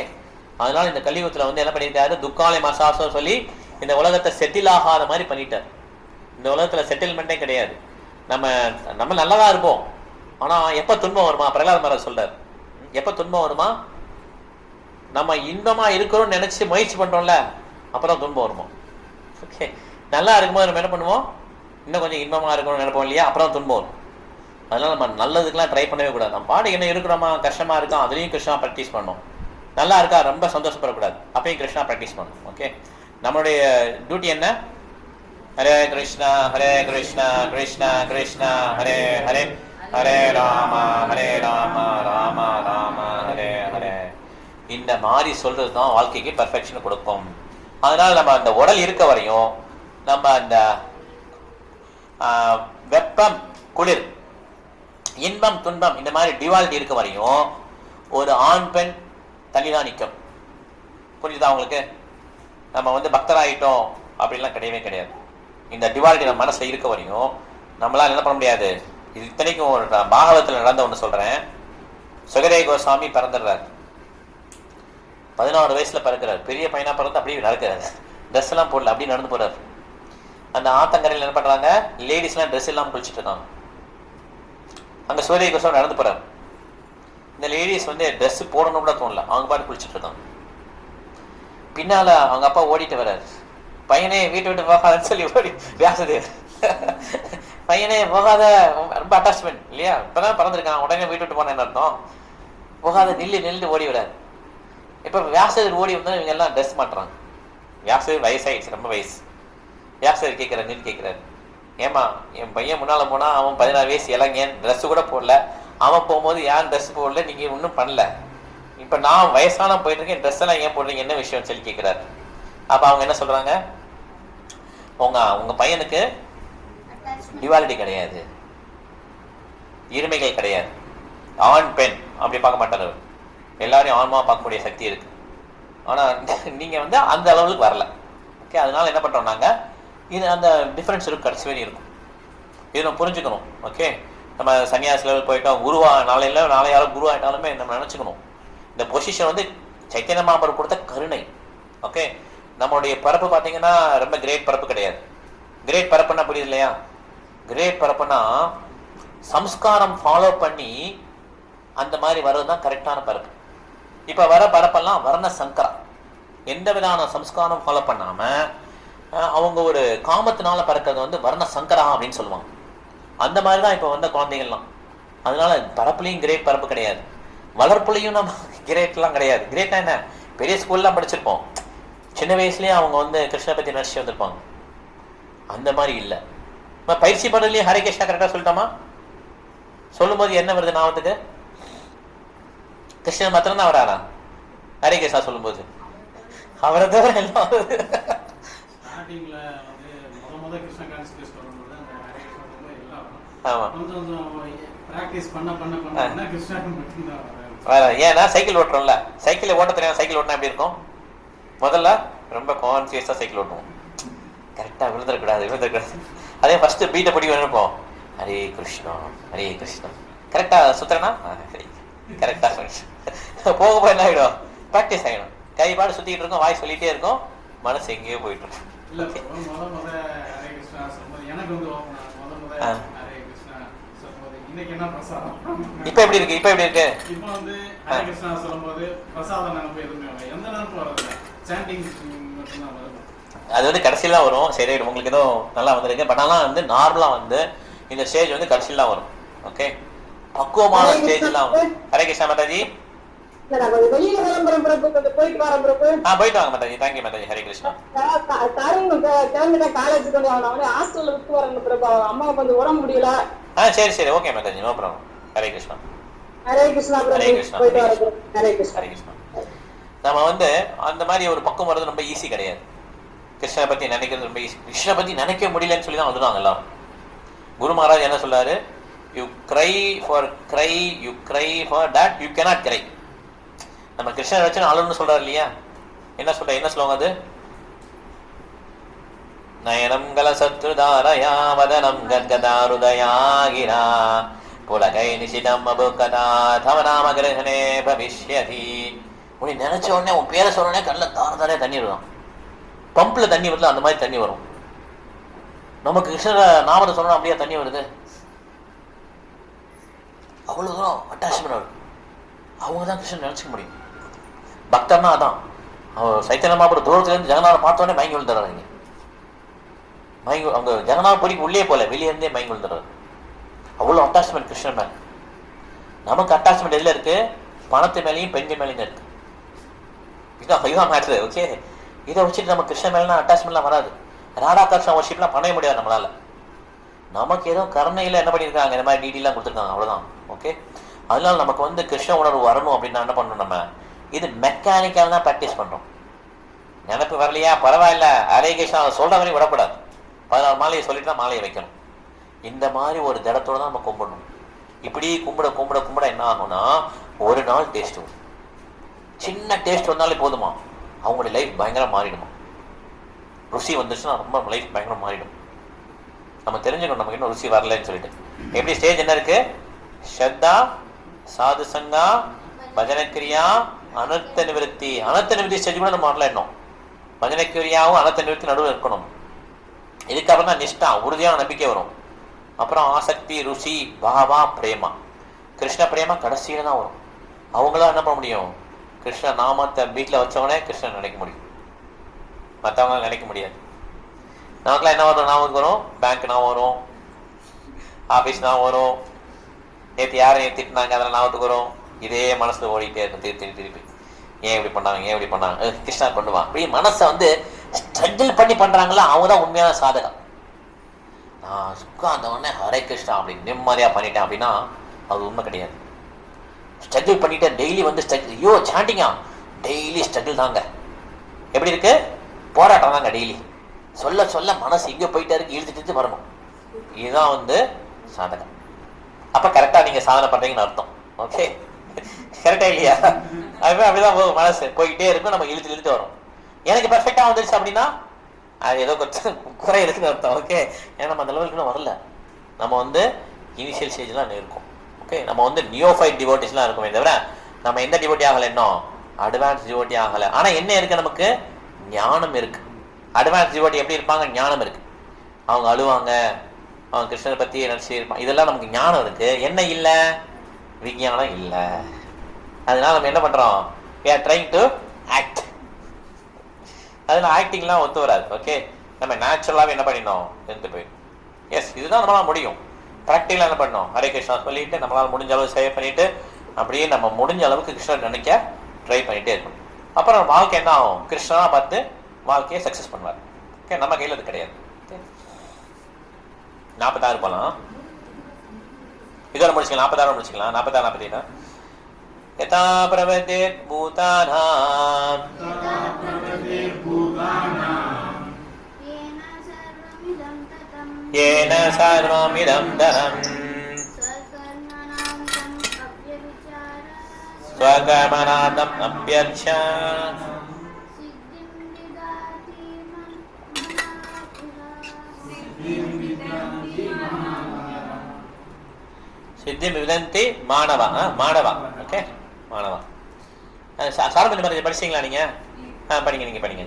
அதனால இந்த கலியுகத்துல வந்து என்ன பண்ணிட்டாரு, துக்காலை மசாசோ சொல்லி இந்த உலகத்தை செட்டில் ஆகாத மாதிரி பண்ணிட்டார். இந்த உலகத்துல செட்டில்மெண்ட்டே கிடையாது. நம்ம நல்லதா இருப்போம், ஆனா எப்ப துன்பம் வருமா, பிரகலாத் மகாராஜ் சொல்றாரு, எப்ப துன்பம் வருமா, நம்ம இன்பமா இருக்கிறோம்னு நினைச்சு முயற்சி பண்றோம்ல, அப்புறம் துன்பம் வருமா. ஓகே, நல்லா இருக்கும்போது நம்ம என்ன பண்ணுவோம், இன்னும் கொஞ்சம் இன்பமா இருக்கணும்னு நினைப்போம் இல்லையா, அப்புறம் துன்பம் வரும். அதனால நம்ம நல்லதுக்கெல்லாம் ட்ரை பண்ணவே கூடாது. நம்ம பாடு என்ன இருக்கிறோமா, கஷ்டமா இருக்கா, அதுலேயும் கிருஷ்ணா ப்ராக்டிஸ் பண்ணணும். நல்லா இருக்கா, ரொம்ப சந்தோஷப்படக்கூடாது, அப்பயும் கிருஷ்ணா ப்ராக்டிஸ் பண்ணணும். ஓகே, நம்மளுடைய டியூட்டி என்ன? ஹரே கிருஷ்ணா ஹரே கிருஷ்ணா கிருஷ்ணா கிருஷ்ணா ஹரே ஹரே, ஹரே ராமா ராமா ராமா ஹரே ஹரே. இந்த மாதிரி சொல்றது தான் வாழ்க்கைக்கு பெர்ஃபெக்ஷன் கொடுக்கும். அதனால நம்ம அந்த உடல் இருக்க வரையும், நம்ம அந்த வெப்பம் குளிர், இன்பம் துன்பம், இந்த மாதிரி டிவாலிட்டி இருக்க வரையும் ஒரு ஆண் பெண் தனிதான் நிற்கும். புரியுதா உங்களுக்கு? நம்ம பக்தராயிட்டோம் அப்படின்லாம் கிடையவே கிடையாது. இந்த டிவாலிட்டி நம்ம மனசுல இருக்க வரையும் நம்மளால என்ன பண்ண முடியாது. இது இத்தனைக்கும் ஒரு பாகவத்தில் நடந்த ஒன்று சொல்றேன். சுகதேவ கோஸ்வாமி பிறந்துடுறாரு, 16 வயசுல பிறக்கிறார். பெரிய பையனா பிறந்து அப்படியே நடக்கிறாரு, ட்ரெஸ் எல்லாம் போடல, அப்படியே நடந்து போறாரு. அந்த ஆத்தங்கரையில் என்ன பண்றாங்க, லேடிஸ் எல்லாம் ட்ரெஸ் எல்லாம் குளிச்சுட்டு இருக்காங்க. அங்க சுகதேவ கோஸ்வாமி நடந்து போறாரு. இந்த லேடிஸ் ட்ரெஸ் போடணும் கூட தோணல, அவங்க பாட்டு குளிச்சுட்டு இருக்காங்க. பின்னால அவங்க அப்பா ஓடிட்டு வர்றாரு. பையனே வீட்டை விட்டு போகாதுன்னு சொல்லி ஓடி, வியாசதேவர் பையனே போகாத, ரொம்ப அட்டாச்மெண்ட் இல்லையா, இப்பதான் பிறந்திருக்கான், உடனே வீட்டு விட்டு போனேன்னு அர்த்தம். போகாத, நில்லு ஓடி வராது. இப்ப வியாசதேவர் ஓடி வந்தா இவங்க எல்லாம் ட்ரெஸ் மாட்டுறாங்க. வியாசதேவர் வயசாயிடுச்சு, ரொம்ப வயசு. வியாசதேவர் கேட்கிறாரு, நின்று கேட்கிறாரு, ஏமா என் பையன் முன்னால போனா அவன் 16 வயசு இளைஞன், ட்ரெஸ் கூட போடல, அவன் போகும்போது யாரும் ட்ரெஸ் போடல, நீங்க ஒன்றும் பண்ணல, இப்ப நான் வயசான போயிட்டு இருக்கேன், ட்ரெஸ் எல்லாம் ஏன் போடுறீங்க, என்ன விஷயம் சொல்லி கேட்கிறாரு. அப்ப அவங்க என்ன சொல்றாங்க, உங்க பையனுக்கு டிவாலிட்டி கிடையாது, இருமைகள் கிடையாது, ஆண் பெண் அப்படி பார்க்க மாட்டாரு, எல்லாரையும் ஆன்மா பார்க்கக்கூடிய சக்தி இருக்கு. ஆனா நீங்க அந்த அளவுக்கு வரல. ஓகே, அதனால என்ன பண்றோம் நாங்க, இது அந்த டிஃபரன்ஸ் இருக்கு, கடைசி வரையும் இருக்கும். இது நம்ம புரிஞ்சுக்கணும். ஓகே, நம்ம சன்னியாசி லெவல் போயிட்டோம், குருவா நாளையாலும் குரு ஆயிட்டாலுமே நம்ம நினைச்சுக்கணும், இந்த பொசிஷன் சைத்தன்ய மகாபிரபு கொடுத்த கருணை. ஓகே, நம்மளுடைய பரப்பு பார்த்தீங்கன்னா ரொம்ப கிரேட் பரப்பு கிடையாது. கிரேட் பரப்புன்னா புரியுது இல்லையா? கிரேட் பரப்புனா சம்ஸ்காரம் ஃபாலோ பண்ணி அந்த மாதிரி வர்றதுதான் கரெக்டான பரப்பு. இப்ப வர பரப்பெல்லாம் வர்ண சங்கரா, எந்த விதமான சம்ஸ்காரம் ஃபாலோ பண்ணாம அவங்க ஒரு காமத்தினால பறக்கிறது வர்ண சங்கரா அப்படின்னு சொல்லுவாங்க. அந்த மாதிரிதான் இப்ப குழந்தைகள்லாம். அதனால பரப்புலையும் கிரேட் பரப்பு கிடையாது, வளர்ப்புலையும் நம்ம கிரேட்லாம் கிடையாது. கிரேட்டா என்ன, பெரிய ஸ்கூல்லாம் படிச்சிருப்போம், சின்ன வயசுலயே அவங்க கிருஷ்ண பத்தி நடிச்சு வந்திருப்பாங்க. அந்த மாதிரி இல்லை. பயிற்சி பண்ணலையே ஹரே கிருஷ்ணா கரெக்டா சொல்லிட்டோமா? சொல்லும் போது என்ன வருது ஞாபகத்துக்கு? கிருஷ்ணன் மாத்திரம் தான் வராரா ஹரே கிருஷ்ணா சொல்லும் போது? அவரை தவிர எல்லாம் வருது. ஏன்னா சைக்கிள் ஓட்டுறோம்ல, சைக்கிள் ஓட்ட தெரியாம சைக்கிள் ஓட்டினா எப்படி இருக்கும்? முதல்ல ரொம்ப கான்சியஸா சைக்கிள் ஓட்டுவோம், கரெக்டா விழுந்துடக்கூடாது. அதே ஃபர்ஸ்ட் பீட்டை பிடி நினைப்போம், ஹரே கிருஷ்ணா ஹரே கிருஷ்ணா, கரெக்டா சுத்துறேன்னா கரெக்டா போக போய் என்ன ஆகிடும், ப்ராக்டிஸ் ஆகிடும். கை பாடு சுத்திட்டு இருக்கும், வாய் சொல்லிட்டே இருக்கும், மனசு எங்கேயோ போயிட்டு இருக்கும். இப்ப எப்படி இருக்கு? அது கடைசியில தான் வரும். சரி, உங்களுக்கு ஏதோ நல்லா வந்திருக்கு. பட் ஆனால் நார்மலா இந்த ஸ்டேஜ் கடைசியில தான் வரும். ஓகே, பக்குவமான ஸ்டேஜ் எல்லாம். ஹரே கிருஷ்ணா மாதாஜி. போயிட்டு வாங்க மாதாஜி. தேங்க்யூ மாதாஜி. ஹரே கிருஷ்ணா. சரி okay Mataji, no problem. Hare Krishna. Hare Krishna. Hare Krishna. Hare Krishna. நம்ம அந்த மாதிரி ஒரு பக்கம் வர்றது ரொம்ப ஈஸி கிடையாது. கிருஷ்ணனை பத்தி நினைக்கிறது ரொம்ப ஈஸி. கிருஷ்ணனை பத்தி நினைக்க முடியலன்னு சொல்லி தான் வந்துடுவாங்க எல்லாரும். குரு மகாராஜ் என்ன சொல்றாரு, you cry for that you cannot cry. நம்ம கிருஷ்ணனை வச்சு அழுன்னு சொல்றாரு இல்லையா? என்ன சொல்லுவாங்க அது? நயனம் கல சத்ருதாரயா வதனம் கத்கதாருதயாகிரா புலகை நிஷிதம் அபுகதா தவநாம கிரகணே பவிஷ்யதி. உன்னை நினைச்ச உடனே உன் பேரை சொல்ற உடனே கண்ணில் தாரே தண்ணி வரும். பம்பில் தண்ணி வருது, அந்த மாதிரி தண்ணி வரும். நமக்கு கிருஷ்ண நாமத்தை சொல்லணும், அப்படியே தண்ணி வருது. அவ்வளவு தூரம் அட்டாச்மெண்ட் இருக்கு. அவங்க தான் கிருஷ்ணன் நினைச்சுக்க முடியும். பக்தர்னா அதான். அவர் சைத்தன்ய மகாபிரபு தூரத்துல இருந்து ஜெகநாத பார்த்தோடனே மயங்கி விழுந்துறாங்க. அவங்க ஜெகநாதபுரிக்கு உள்ளே போல, வெளியே இருந்தே மயங்கி விழுந்துறாரு. அவ்வளோ அட்டாச்மெண்ட் கிருஷ்ணன் மேலே. நமக்கு அட்டாச்மெண்ட் எதில் இருக்கு? பணத்து மேலேயும் பெண்கள் மேலேயும் இருக்கு. இதுதான் மேட்ரு. ஓகே, இதை வச்சுட்டு நம்ம கிருஷ்ணன் மேலாம் அட்டாச்மெண்ட்லாம் வராது. ராதா கிருஷ்ணன் வர்ஷிப்லாம் பண்ணவே முடியாது நம்மளால. நமக்கு ஏதோ கருணையில் என்ன பண்ணியிருக்காங்க, இந்த மாதிரி டிடிலாம் கொடுத்துருக்காங்க, அவ்வளோதான். ஓகே, அதனால நமக்கு கிருஷ்ண உணர்வு வரணும் அப்படின்னா என்ன பண்ணணும்? நம்ம இது மெக்கானிக்கல் தான் ப்ராக்டிஸ் பண்ணுறோம். நினைப்பு வரலையா, பரவாயில்ல, ஹரே கிருஷ்ணா சொல்கிற வரையும் விடக்கூடாது. 16 மாலையை சொல்லிட்டு தான் மாலையை வைக்கணும். இந்த மாதிரி ஒரு திடத்தோடு தான் நம்ம கும்பிடணும். இப்படி கும்பிட கும்பிட கும்பிட என்ன ஆகும்னா, ஒரு நாள் டேஸ்ட் வரும். சின்ன டேஸ்ட் வந்தாலே போதுமா, அவங்களுடைய லைஃப் பயங்கரம் மாறிடுமா. ருசி வந்துச்சுன்னா ரொம்ப லைஃப் பயங்கரம் மாறிடும். நம்ம தெரிஞ்சுக்கணும் நமக்கு இன்னும் ருசி வரலன்னு சொல்லிட்டு. எப்படி ஸ்டேஜ் என்ன இருக்கு? ஸ்ரத்தா, சாது சங்கா, பஜனக்கிரியா, அனர்த்த நிவர்த்தி. அனர்த்த நிவர்த்தி ஸ்டேஜ் கூட நம்ம வரல இன்னும். பஜனக்கிரியாவும் அனர்த்த நிவர்த்தி நடுவில் இருக்கணும். இதுக்கப்புறம் தான் நிஷ்டா, உறுதியான நம்பிக்கை வரும். அப்புறம் ஆசக்தி, ருசி, பாவா, பிரேமா. கிருஷ்ண பிரேமா கடைசியில தான் வரும். அவங்களாம் என்ன பண்ண முடியும்? கிருஷ்ண நாமத்தை வீட்டில் வச்சவனே கிருஷ்ணன் நினைக்க முடியும், மற்றவங்களாம் நினைக்க முடியாது. நமக்குலாம் என்ன வரும்? ஞாபகம் வரும், பேங்க் ஞாபகம் வரும், ஆஃபீஸ் ஞாபகம் வரும், நேற்று யாரையும் திட்டினாங்க அதெல்லாம் ஞாபகத்துக்கு வரும். இதே மனசில் ஓடிட்டே இருக்கும் திருப்பி திருப்பி. ஏன் இப்படி பண்ணாங்க, ஏன் இப்படி பண்ணாங்க, கிருஷ்ணா பண்ணுவான். இப்படி மனசை ஸ்ட்ரகிள் பண்ணி பண்ணுறாங்களா, அவங்க தான் உண்மையான சாதகம். நான் உட்கார்ந்த உடனே ஹரே கிருஷ்ணா அப்படி நிம்மதியாக பண்ணிட்டேன் அப்படின்னா அது உண்மை கிடையாது. ஸ்ட்ரகிள் பண்ணிட்டு டெய்லி ஸ்ட்ரகிள், ஐயோ சாண்டிங்கா டெய்லி ஸ்ட்ரகிள் தாங்க. எப்படி இருக்கு? போராட்டம் தாங்க டெய்லி. சொல்ல சொல்ல மனசு இங்கே போயிட்டே இருக்கு, இழுத்துட்டு வரணும். இதுதான் சாதகம். அப்போ கரெக்டாக நீங்கள் சாதனை பண்ணுறீங்கன்னு அர்த்தம். ஓகே, கரெக்டா இல்லையா? அதுவே அப்படிதான் போகும், மனசு போய்கிட்டே இருக்கும், நம்ம இழுத்து இழுத்து வரும். எனக்கு பெர்ஃபெக்டாக வந்துருச்சு அப்படின்னா அது ஏதோ கொஞ்சம் குறை இருக்குன்னு அர்த்தம். ஓகே, ஏன்னா நம்ம அந்த லெவலுக்கு வரல. நம்ம இனிஷியல் ஸ்டேஜ்லாம் இருக்கும். ஓகே, நம்ம நியோஃபைட் டிவோட்டிஸ்லாம் இருக்குமே தவிர நம்ம எந்த டிவோட்டி ஆகலை, இன்னும் அட்வான்ஸ் டிவோட்டி ஆகலை. ஆனால் என்ன இருக்கு? நமக்கு ஞானம் இருக்கு. அட்வான்ஸ் டிவோட்டி எப்படி இருப்பாங்க? ஞானம் இருக்கு. அவங்க அழுவாங்க, அவங்க கிருஷ்ணரை பற்றி நினச்சி இருப்பாங்க. இதெல்லாம் நமக்கு ஞானம் இருக்கு. என்ன இல்லை? விஞ்ஞானம் இல்லை. அதனால நம்ம என்ன பண்ணுறோம்? we are trying to act. அதில் ஆக்டிங்லாம் ஒத்து வராது. ஓகே, நம்ம நேச்சுரலாகவே என்ன பண்ணிடணும்? இருந்து போயிடும். எஸ், இதுதான் நம்மளால் முடியும். ப்ராக்டிக்கலாக என்ன பண்ணணும்? ஹரே கிருஷ்ணா சொல்லிட்டு நம்மளால் முடிஞ்ச அளவு சேவ் பண்ணிட்டு அப்படியே நம்ம முடிஞ்ச அளவுக்கு கிருஷ்ணர் நினைக்க ட்ரை பண்ணிகிட்டே இருக்கணும். அப்புறம் வாழ்க்கை என்ன ஆகும்? கிருஷ்ணனாக பார்த்து வாழ்க்கையை சக்ஸஸ் பண்ணுவார். ஓகே, நம்ம கையில் அது கிடையாது. 46 போகலாம், இதோட முடிச்சுக்கலாம். 46 முடிச்சுக்கலாம். 46 47 यथा प्रवृत्तिर् भूतानां येन सर्वमिदं ततं स्वकर्मणाम् अभ्यर्च्य सिद्धि विदंती मानवा. मानवा. ओके, मानवा. சாரபந்தி மாதிரி படிச்சீங்களா நீங்க? படிங்க, நீங்க படிங்க.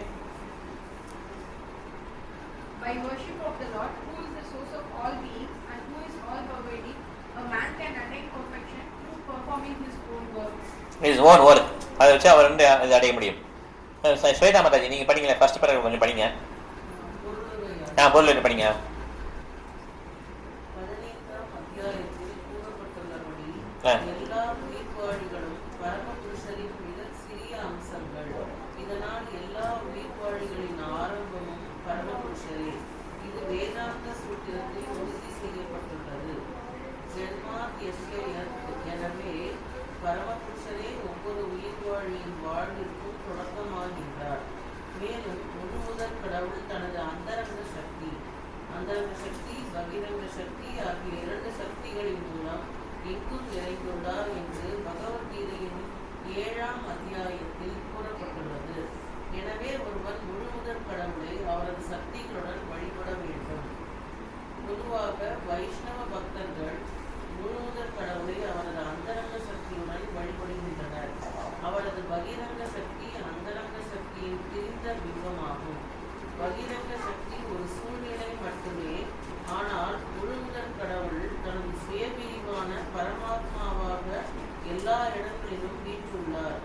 By worship of the Lord, who is the source of all beings and who is all pervading, a man can attain perfection through performing his own works. His own work. அதை வச்சு அவர் இது அடைய முடியும். ஸ்வேதா மாதாஜி நீங்க படிங்களேன், ஃபர்ஸ்ட் பேரா கொஞ்சம் படிங்க. பொருள் படிங்க. எல்லா உயிர்வாழிகளும் பரமபுருஷரின் மிக சிறிய அம்சங்கள். இதனால் எல்லா உயிர்வாழிகளின் ஆரம்பமும் பரமபுருஷரே. இது வேதாந்த சூத்திரத்தில் உறுதி செய்யப்பட்டுள்ளது. எனவே பரமபுருஷரே ஒவ்வொரு உயிர்வாழியின் வாழ்விற்கும் தொடக்கமாகின்றார். மேலும் முழுமுதற் கடவுள் தனது அந்தரங்க சக்தி, பகிரங்க சக்தி ஆகிய 2 சக்திகளின் மூலம் எங்கும் நிறைந்துள்ளார் என்று பகவத்கீதையின் 7ஆம் அத்தியாயத்தில் கூறப்பட்டுள்ளது. எனவே ஒருவன் முழுமுதற் கடவுளை அவரது சக்திகளுடன் வழிபட வேண்டும். பொதுவாக வைஷ்ணவ பக்தர்கள் முழுமுதற் கடவுளை அவரது அந்தரங்க சக்தியுடன் வழிபடுகின்றனர். அவரது பகிரங்க சக்தி அந்தரங்க சக்தியின் பிரிந்த பிம்பமாகும். பகிரங்க சக்தி ஒரு சூழ்நிலை மட்டுமே. ஆனால் முழுமுதற் கடவுள் தனது சுயபிரிவான பரமாத்மாவாக எல்லா இடங்களிலும் வீற்றுள்ளார்.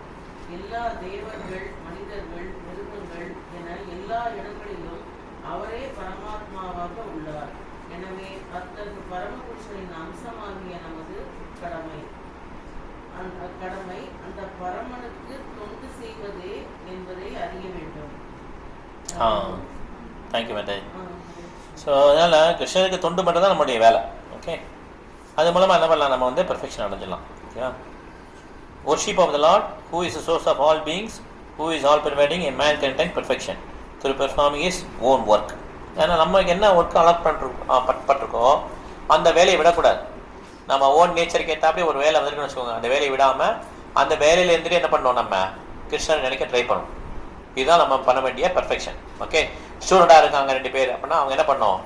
எல்லா தேவர்கள், மனிதர்கள், மிருகங்கள் என எல்லா இடங்களிலும் அவரே பரமாத்மாவாக உள்ளார். எனவே அத்தகு பரமபுருஷனின் அம்சமாகிய நமது கடமை அந்த பரமனுக்கு தொண்டு செய்வதே என்பதை அறிய வேண்டும். தேங்க்யூ மேட்டாஜி. ஸோ அதனால் கிருஷ்ணருக்கு தொண்டு பண்ணுறது தான் நம்முடைய வேலை. ஓகே, அது மூலமாக என்ன பண்ணலாம், நம்ம வந்து பெர்ஃபெக்ஷன் அடைஞ்சிடலாம். ஓகேவா? worship of the Lord who is the source of all beings, who is all pervading, a man can attain perfection through performing his own work. ஏன்னா நம்மளுக்கு என்ன ஒர்க்கு அலாட் பட்டிருக்கோ அந்த வேலையை விடக்கூடாது. நம்ம ஓன் நேச்சருக்கு ஏற்றாப்படி ஒரு வேலை வந்துருக்குன்னு வச்சுக்கோங்க, அந்த வேலையை விடாமல் அந்த வேலையில் இருந்துட்டு என்ன பண்ணணும், நம்ம கிருஷ்ணன் நினைக்க ட்ரை பண்ணணும். இதுதான் நம்ம பண்ண வேண்டிய பெர்ஃபெக்ஷன். ஓகே, ஸ்டூடெண்டாக இருக்காங்க 2 பேர் அப்படின்னா அவங்க என்ன பண்ணணும்,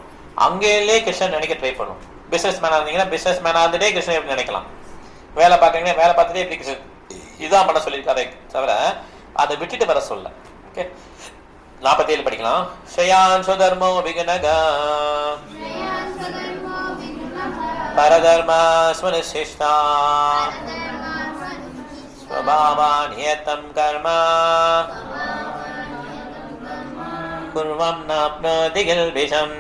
அங்கேயே கிருஷ்ணன் நினைக்க ட்ரை பண்ணணும். பிஸ்னஸ் மேனாக இருந்தீங்கன்னா பிஸ்னஸ் மேனாக இருந்துட்டே கிருஷ்ணன் எப்படி நினைக்கலாம், வேலை பார்க்குறீங்கன்னா வேலை பார்த்துட்டே எப்படி கிருஷ்ணன் இதுதான் பண்ண சொல்லியிருக்காரு தவிர அதை விட்டுட்டு வர சொல்ல. ஓகே, 47 படிக்கலாம். ஸ்ரேயான் சுதர்மோ விகனக பரதர்மா ஸ்வனுசிஷ்டா ஸ்வபாவான் ஏதம் கர்ம குர்வம் நாப்னோதி கில்பிஷம்.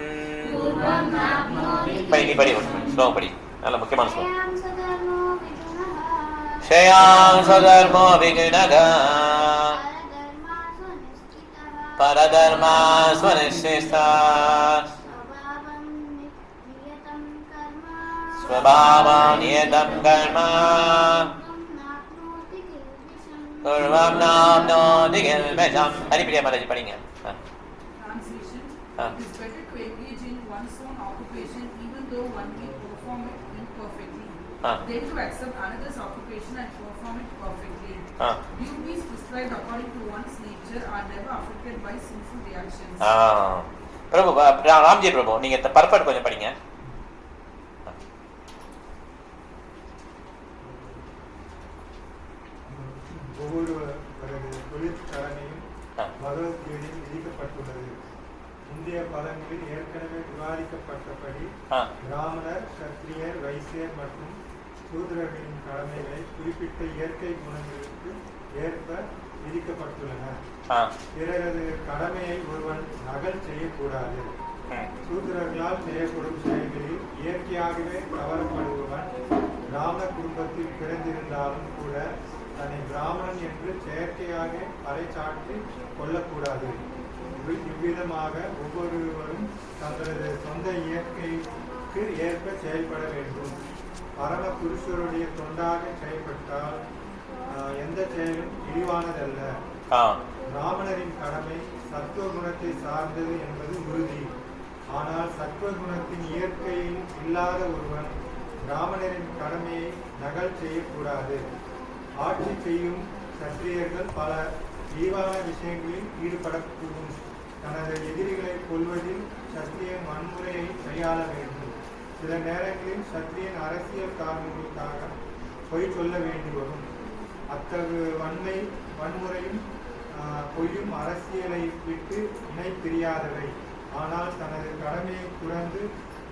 படி ஸ்லோகம் படி, நல்ல முக்கியமான ஸ்லோகம். ஸ்ரேயான் சுதர்மோ விகனக பரதர்மா ஸ்வனுசிஷ்டா ஸ்வபாவான் ஏதம் கர்ம குர்வம் நாப்னோதி கில்பிஷம். ஹரிப்பிரியா மாதாஜி படிங்க. Translation. It is better to engage in one's own occupation even though one may perform it imperfectly than to accept another's occupation and perform it perfectly. Duties prescribed according to one's nature are never affected by sinful reactions. பிரபு ராம்ஜி பிரபு நீங்க perfect கொஞ்சம் படிங்க. ஒவ்வொருவரது தொழிற்கடமையும் பகவத்கீதையில் விதிக்கப்பட்டுள்ளது. முந்தைய பதங்களில் ஏற்கனவே விவாதிக்கப்பட்டபடி பிராமணர், சத்திரியர், வைசியர் மற்றும் சூத்திரர்களின் கடமைகளை குறிப்பிட்ட இயற்கை குணங்களுக்கு ஏற்ப விதிக்கப்பட்டுள்ளன. பிறரது கடமையை ஒருவன் நகல் செய்யக்கூடாது. சூத்திரர்களால் செய்யப்படும் செயல்களில் இயற்கையாகவே கவரப்படுபவன் பிராமண குடும்பத்தில் பிறந்திருந்தாலும் கூட தன்னை பிராமணன் என்று செயற்கையாக பறைசாற்றி கொள்ளக்கூடாது. இவ்விதமாக ஒவ்வொருவரும் தங்களது சொந்த இயற்கைக்கு ஏற்ப செயல்பட வேண்டும். பரம புருஷருடைய தொண்டாக செயல்பட்டால் எந்த செயலும் இழிவானதல்ல. பிராமணரின் கடமை சத்துவகுணத்தை சார்ந்தது என்பது உறுதி. ஆனால் சத்துவகுணத்தின் இயற்கையில் இல்லாத ஒருவன் பிராமணரின் கடமையை நகல் செய்யக்கூடாது. ஆட்சி செய்யும் சத்திரியர்கள் பல இழிவான விஷயங்களில் ஈடுபடக்கூடும். தனது எதிரிகளை கொல்வதில் சத்திரியன் வன்முறையை கையாள வேண்டும். சில நேரங்களில் சத்திரியன் அரசியல் காரணங்களுக்காக பொய் சொல்ல வேண்டி வரும். அத்தகு வன்முறையும் பொய்யும் அரசியலை விட்டு இணை பிரியாதவை. ஆனால் தனது கடமையை துறந்து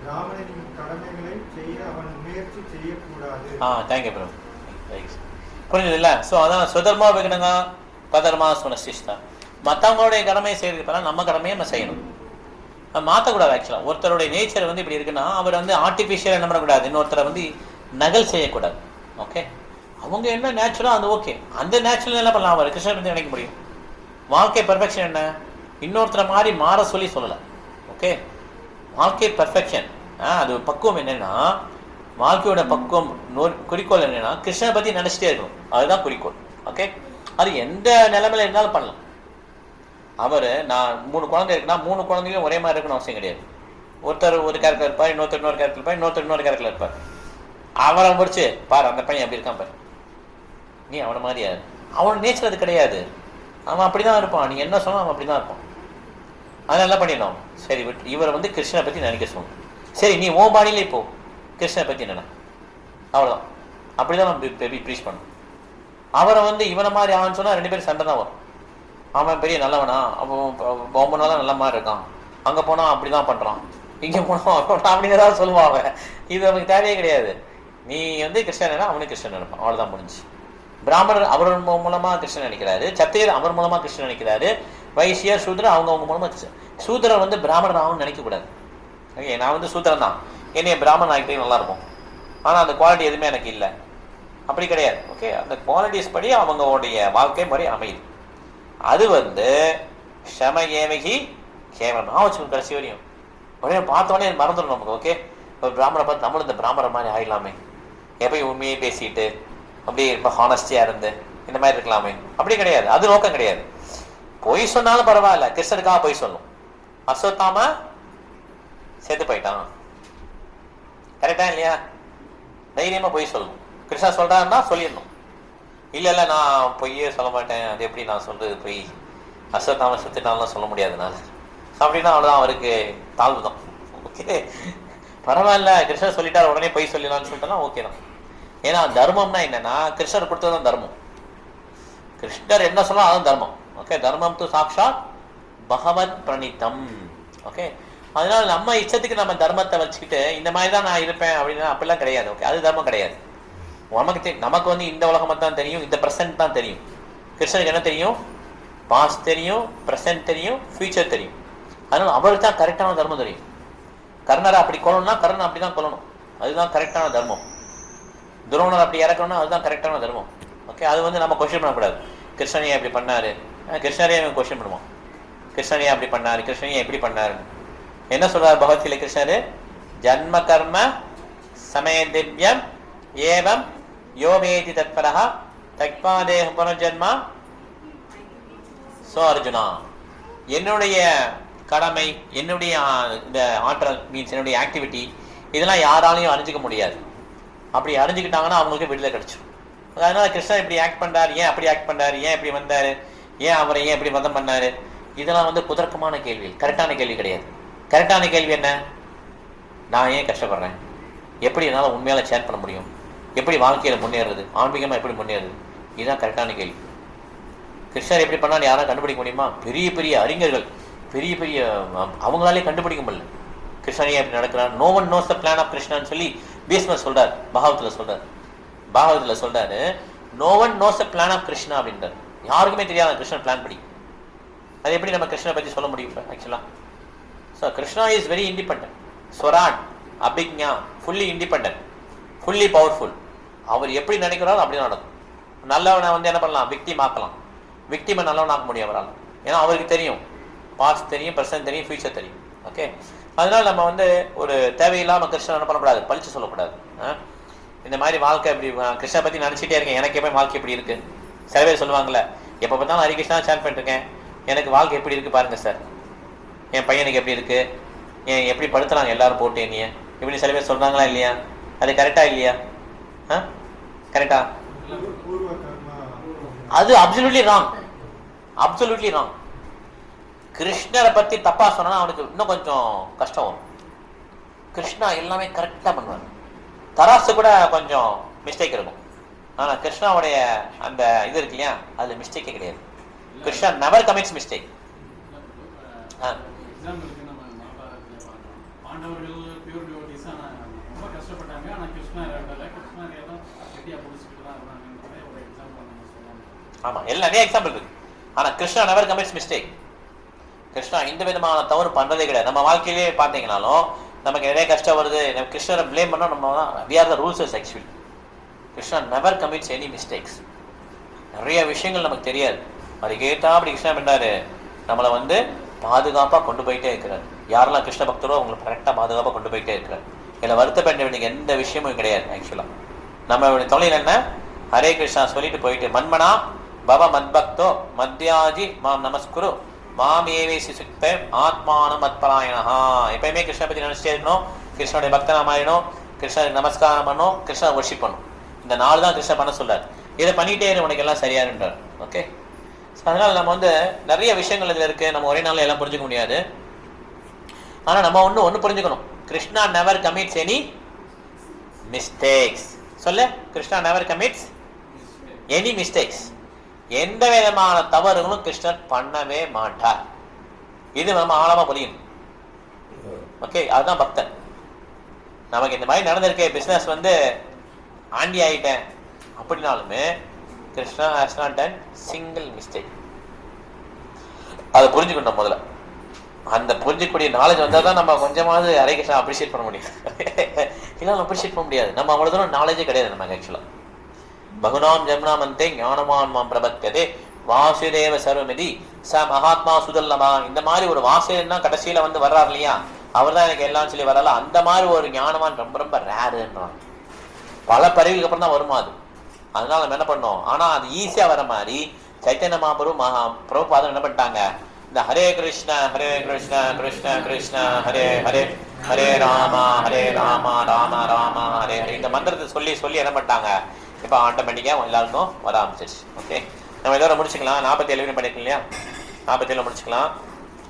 பிராமணனின் கடமைகளை செய்ய அவன் முயற்சி செய்யக்கூடாது. புரிஞ்சது? ஸோ அதான் சுதர்மா விகனங்க பதர்மா சுனசிஷ்டா. மற்றவங்களுடைய கடமையை செய்யறதுக்கு நம்ம கடமையை நம்ம செய்யணும், மாற்றக்கூடாது. ஆக்சுவலாக ஒருத்தருடைய நேச்சர் வந்து இப்படி இருக்குன்னா அவர் வந்து ஆர்டிஃபிஷியல் என்ன பண்ணக்கூடாது, இன்னொருத்தரை வந்து நகல் செய்யக்கூடாது. ஓகே, அவங்க என்ன நேச்சுரலாக அது ஓகே, அந்த நேச்சுரல் என்ன பண்ணலாம், அவர் கிருஷ்ணன் வந்து நினைக்க முடியும். வாழ்க்கை பெர்ஃபெக்ஷன் என்ன, இன்னொருத்தரை மாதிரி மாற சொல்லி சொல்லலை. ஓகே, வாழ்க்கை பெர்ஃபெக்ஷன் அது பக்குவம் என்னன்னா, வாழ்க்கையோட பக்குவம் குறிக்கோள் என்னன்னா கிருஷ்ணனை பற்றி நினச்சிட்டே இருக்கணும், அதுதான் குறிக்கோள். ஓகே, அது எந்த நிலைமையில இருந்தாலும் பண்ணலாம். அவர் நான் 3 குழந்தை இருக்குன்னா 3 குழந்தைகளும் ஒரே மாதிரி இருக்கணும் அவசியம் கிடையாது. ஒருத்தர் ஒரு கேரக்டர் இருப்பார், இன்னொருத்தர் இன்னொரு கேரக்டர் இருப்பார், இன்னொருத்தர் இன்னொரு கேரக்டர் இருப்பார். அவரை முடிச்சு பாரு அந்த பையன் எப்படி இருக்கான் பாரு, நீ அவனை மாதிரியா, அவனோட நேச்சர் அது கிடையாது. அவன் அப்படிதான் இருப்பான், நீ என்ன சொன்னா அவன் அப்படிதான் இருப்பான். அதனால என்ன பண்ணிடணும், சரி விட்டு இவரை வந்து கிருஷ்ணனை பற்றி நினைக்க சொல்லணும். சரி நீ ஓ பாணியிலே போ, கிருஷ்ணனை பற்றி நினை, அவ்வளோதான். அப்படிதான் நம்ம ப்ரீச் பண்ணணும். அவரை வந்து இவனை மாதிரி ஆன்னு சொன்னால் 2 பேரும் சண்டை தான் வரும். அவன் பெரிய நல்லவனா, அவன் பொம்பனாலாம் நல்ல மாதிரி இருக்கான், அங்கே போனால் அப்படி தான் பண்ணுறான், இங்கே போனால் அப்படிங்கிறதான் சொல்லுவான் அவன். இது அவனுக்கு தேவையே கிடையாது. நீ வந்து கிருஷ்ணன் அவனுக்கு கிருஷ்ணன் நினைப்பான், அவ்வளோதான் முடிஞ்சு. பிராமணர் அவர் மூலமாக கிருஷ்ணன் நினைக்கிறாரு, சத்திரியர் அவர் மூலமாக கிருஷ்ணன் நினைக்கிறாரு, வைசியர் சூத்திரர் அவங்க மூலமாக. சூத்திரர் வந்து பிராமணர் ஆகும்னு நினைக்கக்கூடாது, ஓகே, நான் வந்து சூத்திரம் தான், என்னைய பிராமணன் ஆகிட்டே நல்லா இருக்கும், ஆனால் அந்த குவாலிட்டி எதுவுமே எனக்கு இல்லை, அப்படி கிடையாது. ஓகே, அந்த குவாலிட்டிஸ் படி அவங்களுடைய வாழ்க்கை முறை அமையுது. அது வந்து ஷம ஏவகி கேவலம் வச்சுக்கணும். கடைசி வரையும் உடனே பார்த்தோன்னே மறந்துடும் நமக்கு. ஓகே, ஒரு பிராமணரை பார்த்து நம்மளும் இந்த பிராமணர் மாதிரி ஆகிடலாமே, எப்பயும் உண்மையை பேசிட்டு அப்படியே ரொம்ப ஹானஸ்டியாக இருந்து இந்த மாதிரி இருக்கலாமே, அப்படி கிடையாது. அது நோக்கம் கிடையாது. பொய் சொன்னாலும் பரவாயில்ல, கிருஷ்ணனுக்காக பொய் சொல்லும். அஸ்வத்தாம செத்து போயிட்டான், கரெக்டா இல்லையா? தைரியமா பொய் சொல்லணும். கிருஷ்ணா சொல்றாருன்னா சொல்லிடணும். இல்ல இல்ல நான் பொய்யே சொல்ல மாட்டேன், அது எப்படி நான் சொல்றது பொய், அஸ்வத்தாம செத்துட்டான்லாம் சொல்ல முடியாதுனால அப்படின்னா அவ்வளவுதான், அவருக்கு தாழ்வு தான். ஓகே, பரவாயில்ல, கிருஷ்ணர் சொல்லிட்டாரு உடனே பொய் சொல்லிடலாம்னு சொல்லிட்டா ஓகே தான். ஏன்னா தர்மம்னா என்னன்னா கிருஷ்ணர் கொடுத்ததுதான் தர்மம். கிருஷ்ணர் என்ன சொல்லலாம் அதுதான் தர்மம். ஓகே, தர்மம் து சாக்ஷாத் பகவத் பிரணித்தம். ஓகே, அதனால நம்ம இஷ்டத்துக்கு நம்ம தர்மத்தை வச்சுக்கிட்டு இந்த மாதிரி தான் நான் இருப்பேன் அப்படின்னா அப்படிலாம் கிடையாது. ஓகே, அது தர்மம் கிடையாது. நமக்கு வந்து இந்த உலகம் தான் தெரியும், இந்த பிரசன்ட் தான் தெரியும். கிருஷ்ணனுக்கு என்ன தெரியும்? பாஸ்ட் தெரியும், பிரசன்ட் தெரியும், ஃபியூச்சர் தெரியும். அதனால அவருக்கு தான் கரெக்டான தர்மம் தெரியும். கர்ணரை அப்படி கொல்லணும்னா கர்ணன் அப்படிதான் கொல்லணும், அதுதான் கரெக்டான தர்மம். துரோணர் அப்படி இறக்கணும்னா அதுதான் கரெக்டான தர்மம். ஓகே, அது வந்து நம்ம கொஸ்டின் பண்ணக்கூடாது. கிருஷ்ணனையே அப்படி பண்ணாரு, கிருஷ்ணரையே கொஸ்டின் பண்ணுவோம். கிருஷ்ணனையே அப்படி பண்ணாரு, கிருஷ்ணனையே எப்படி பண்ணாரு? என்ன சொல்றாரு பகவத்கீதை கிருஷ்ணரு? ஜன்ம கர்ம சமய திவ்யம் ஏவம் யோவேதி தத்பரஹ தக்பாதேஹ புனர்ஜன்மா. சோ அர்ஜுனா, என்னுடைய கடமை, என்னுடைய இந்த ஆற்றல் மீன்ஸ் என்னுடைய ஆக்டிவிட்டி இதெல்லாம் யாராலையும் அறிஞ்சிக்க முடியாது. அப்படி அறிஞ்சுக்கிட்டாங்கன்னா அவங்களுக்கு விடுதலை கிடைச்சிடும். அதனால கிருஷ்ணர் இப்படி ஆக்ட் பண்றாரு, ஏன் அப்படி ஆக்ட் பண்றாரு, ஏன் இப்படி வந்தாரு, ஏன் அவரை ஏன் இப்படி வதம் பண்ணாரு, இதெல்லாம் வந்து குதர்க்கமான கேள்வி, கரெக்டான கேள்வி கிடையாது. கரெக்டான கேள்வி என்ன? நான் ஏன் கஷ்டப்படுறேன், எப்படி என்னால் உண்மையால ஷேர் பண்ண முடியும், எப்படி வாழ்க்கையில முன்னேறது, ஆன்மீகமா எப்படி முன்னேறது, இதுதான் கரெக்டான கேள்வி. கிருஷ்ணர் எப்படி பண்ணாலும் யாரும் கண்டுபிடிக்க முடியுமா? பெரிய பெரிய அறிஞர்கள், பெரிய பெரிய அவங்களாலே கண்டுபிடிக்க முடியல கிருஷ்ணனே எப்படி நடக்கிறார். No one knows the plan of கிருஷ்ணான்னு சொல்லி பீஷ்மர் சொல்றாரு, பாகவத்துல சொல்றாரு no one knows the plan of Krishna அப்படின்றார். யாருக்குமே தெரியாது கிருஷ்ணன் பிளான் படி. அது எப்படி நம்ம கிருஷ்ணனை பத்தி சொல்ல முடியும் ஆக்சுவலா? So Krishna is very independent, ஸ்வராட் அபிக்ஞா, ஃபுல்லி இண்டிபெண்டன்ட், ஃபுல்லி பவர்ஃபுல். அவர் எப்படி நினைக்கிறாரோ அப்படி நடக்கும். நல்லவனை வந்து என்ன பண்ணலாம், விக்டிம் ஆக்கலாம். விக்டிமை நல்லவன் ஆக்க முடியும் அவரால். ஏன்னா அவருக்கு தெரியும், பாஸ்ட் தெரியும், பிரசன்ட் தெரியும், ஃபியூச்சர் தெரியும். ஓகே, அதனால நம்ம வந்து ஒரு தேவையில்லாம கிருஷ்ணன் என்ன பண்ணக்கூடாது, பழிச்சு சொல்லக்கூடாது. இந்த மாதிரி வாழ்க்கை இப்படி கிருஷ்ணனை பத்தி நினைச்சிட்டே இருக்கேன், எனக்கு எப்போ வாழ்க்கை எப்படி இருக்கு. சில பேர் சொல்லுவாங்கல்ல, எப்போ பார்த்தாலும் ஹரிகிருஷ்ணா சேர் பண்ணிட்டு இருக்கேன், எனக்கு வாழ்க்கை எப்படி இருக்கு பாருங்க சார், என் பையனுக்கு எப்படி இருக்கு, ஏன் எப்படி படுத்துறாங்க எல்லாரும் போட்டு என்னைய இப்படி சில பேர் சொல்றாங்களா இல்லையா? அது கரெக்டா இல்லையா? கரெக்டா? அது அப்சல்யூட்லி ராங், அப்சல்யூட்லி ராங். கிருஷ்ணரை பத்தி தப்பா சொன்னா அவனுக்கு இன்னும் கொஞ்சம் கஷ்டம் வரும். கிருஷ்ணா எல்லாமே கரெக்டா பண்ணுவார், தராசு கூட கொஞ்சம் மிஸ்டேக் இருக்கும். ஆனா கிருஷ்ணாவுடைய அந்த இது இருக்கு இல்லையா, அதுல மிஸ்டேக்கே கிடையாது. Krishna never commits mistake. ஆமா, நிறைய எக்ஸாம்பிள் இருக்கு. ஆனா Krishna never commits mistake. Krishna இந்த விதமான தவறு பண்றதே கிடையாது. நம்ம வாழ்க்கையிலேயே பாத்தீங்கன்னாலும் நமக்கு நிறைய கஷ்டம் வருது, நம்ம கிருஷ்ணரை பிளேம் பண்ணோம், நம்ம we are the rulers actually. Krishna never commits any mistakes. நிறைய விஷயங்கள் நமக்கு தெரியாது, அதுக்கேற்றா அப்படி கிருஷ்ணா பண்ணாரு, நம்மளை வந்து பாதுகாப்பா கொண்டு போயிட்டே இருக்கிறார். யாரெல்லாம் கிருஷ்ண பக்தரோ அவங்களை கரெக்டா பாதுகாப்பா கொண்டு போயிட்டே இருக்கிறார். இதுல வருத்தப்பட வேண்டிய எந்த விஷயமும் கிடையாது. ஆக்சுவலா நம்ம தொழில் என்ன, ஹரே கிருஷ்ணா சொல்லிட்டு போயிட்டு மன்மனா பவ மத்பக்தோ மத்யாஜி மாம் நமஸ்குரு மாம் ஏவேசி சுக்தே ஆத்மானம் மத்பராயணஹா. எப்பயுமே கிருஷ்ண பத்தி நினைச்சிட்டே இருக்கணும், கிருஷ்ணனுடைய பக்தனா மாறிடும், கிருஷ்ணனுக்கு நமஸ்காரம் பண்ணும், கிருஷ்ண வர்ஷிப் பண்ணும். இந்த 4 தான் கிருஷ்ண பண்ண சொல்றாரு. இதை பண்ணிட்டே உனக்கு எல்லாம் சரியாருன்றார். ஓகே, அதனால நம்ம வந்து நிறைய விஷயங்கள் இதுல இருக்கு, நம்ம ஒரே நாள்ல எல்லாம் புரிஞ்சுக்க முடியாது. ஆனா நம்ம ஒண்ணு புரிஞ்சுக்கணும், Krishna never commits any mistakes. சொல்ல, Krishna never commits any mistakes. எந்த விதமான தவறுகளும் கிருஷ்ணர் பண்ணவே மாட்டார். இது நம்ம ஆழமா புரியணும். ஓகே, அதுதான் பக்தன். நமக்கு இந்த மாதிரி நடந்திருக்கே, பிசினஸ் வந்து ஆண்டி ஆயிட்டேன் அப்படின்னாலுமே Krishna has not done single mistake. அதை புரிஞ்சுக்கணும் முதல்ல. அந்த புரிஞ்சிக்கக்கூடிய நாலேஜ் வந்தால் தான் நம்ம கொஞ்சமாவது ஹரே கிருஷ்ணா அப்ரிஷியேட் பண்ண முடியும். இல்லை அப்ரிஷியேட் பண்ண முடியாது. நம்ம அவ்வளோ தூரம் நாலேஜே கிடையாது நமக்கு ஆக்சுவலாக. பகுனாம் ஜம்னாமந்தே ஞானமான் மாம் பிரபத்தியதே வாசுதேவ சர்வமிதி ச மகாத்மா சுதல்லமா. இந்த மாதிரி ஒரு வாசுதேவன் தான் கடைசியில வந்து வர்றாரு இல்லையா, அவர் தான் எனக்கு எல்லாம் சொல்லி வரல. அந்த மாதிரி ஒரு ஞானமான் ரொம்ப ரொம்ப ரேருன்றான். பல பறவைக்கு அப்புறம் தான் வருமா அது. அதனால நம்ம என்ன பண்ணோம், ஆனா அது ஈஸியா வர மாதிரி சைத்தன்ய மகாபிரபு பிரபுபாதம் என்ன பண்ணிட்டாங்க, இந்த ஹரே கிருஷ்ண கிருஷ்ண கிருஷ்ண ஹரே ஹரே ஹரே ராமா ராமா ராமா ஹரே ஹரே இந்த மந்திரத்தை சொல்லி சொல்லி என்ன பண்ணிட்டாங்க, இப்போ ஆட்டோமேட்டிக்காக எல்லாருக்கும் வர ஆரம்பிச்சிருச்சு. ஓகே, நம்ம இதோட முடிச்சுக்கலாம். 47 பண்ணிருக்கோம் இல்லையா, 47 முடிச்சுக்கலாம்.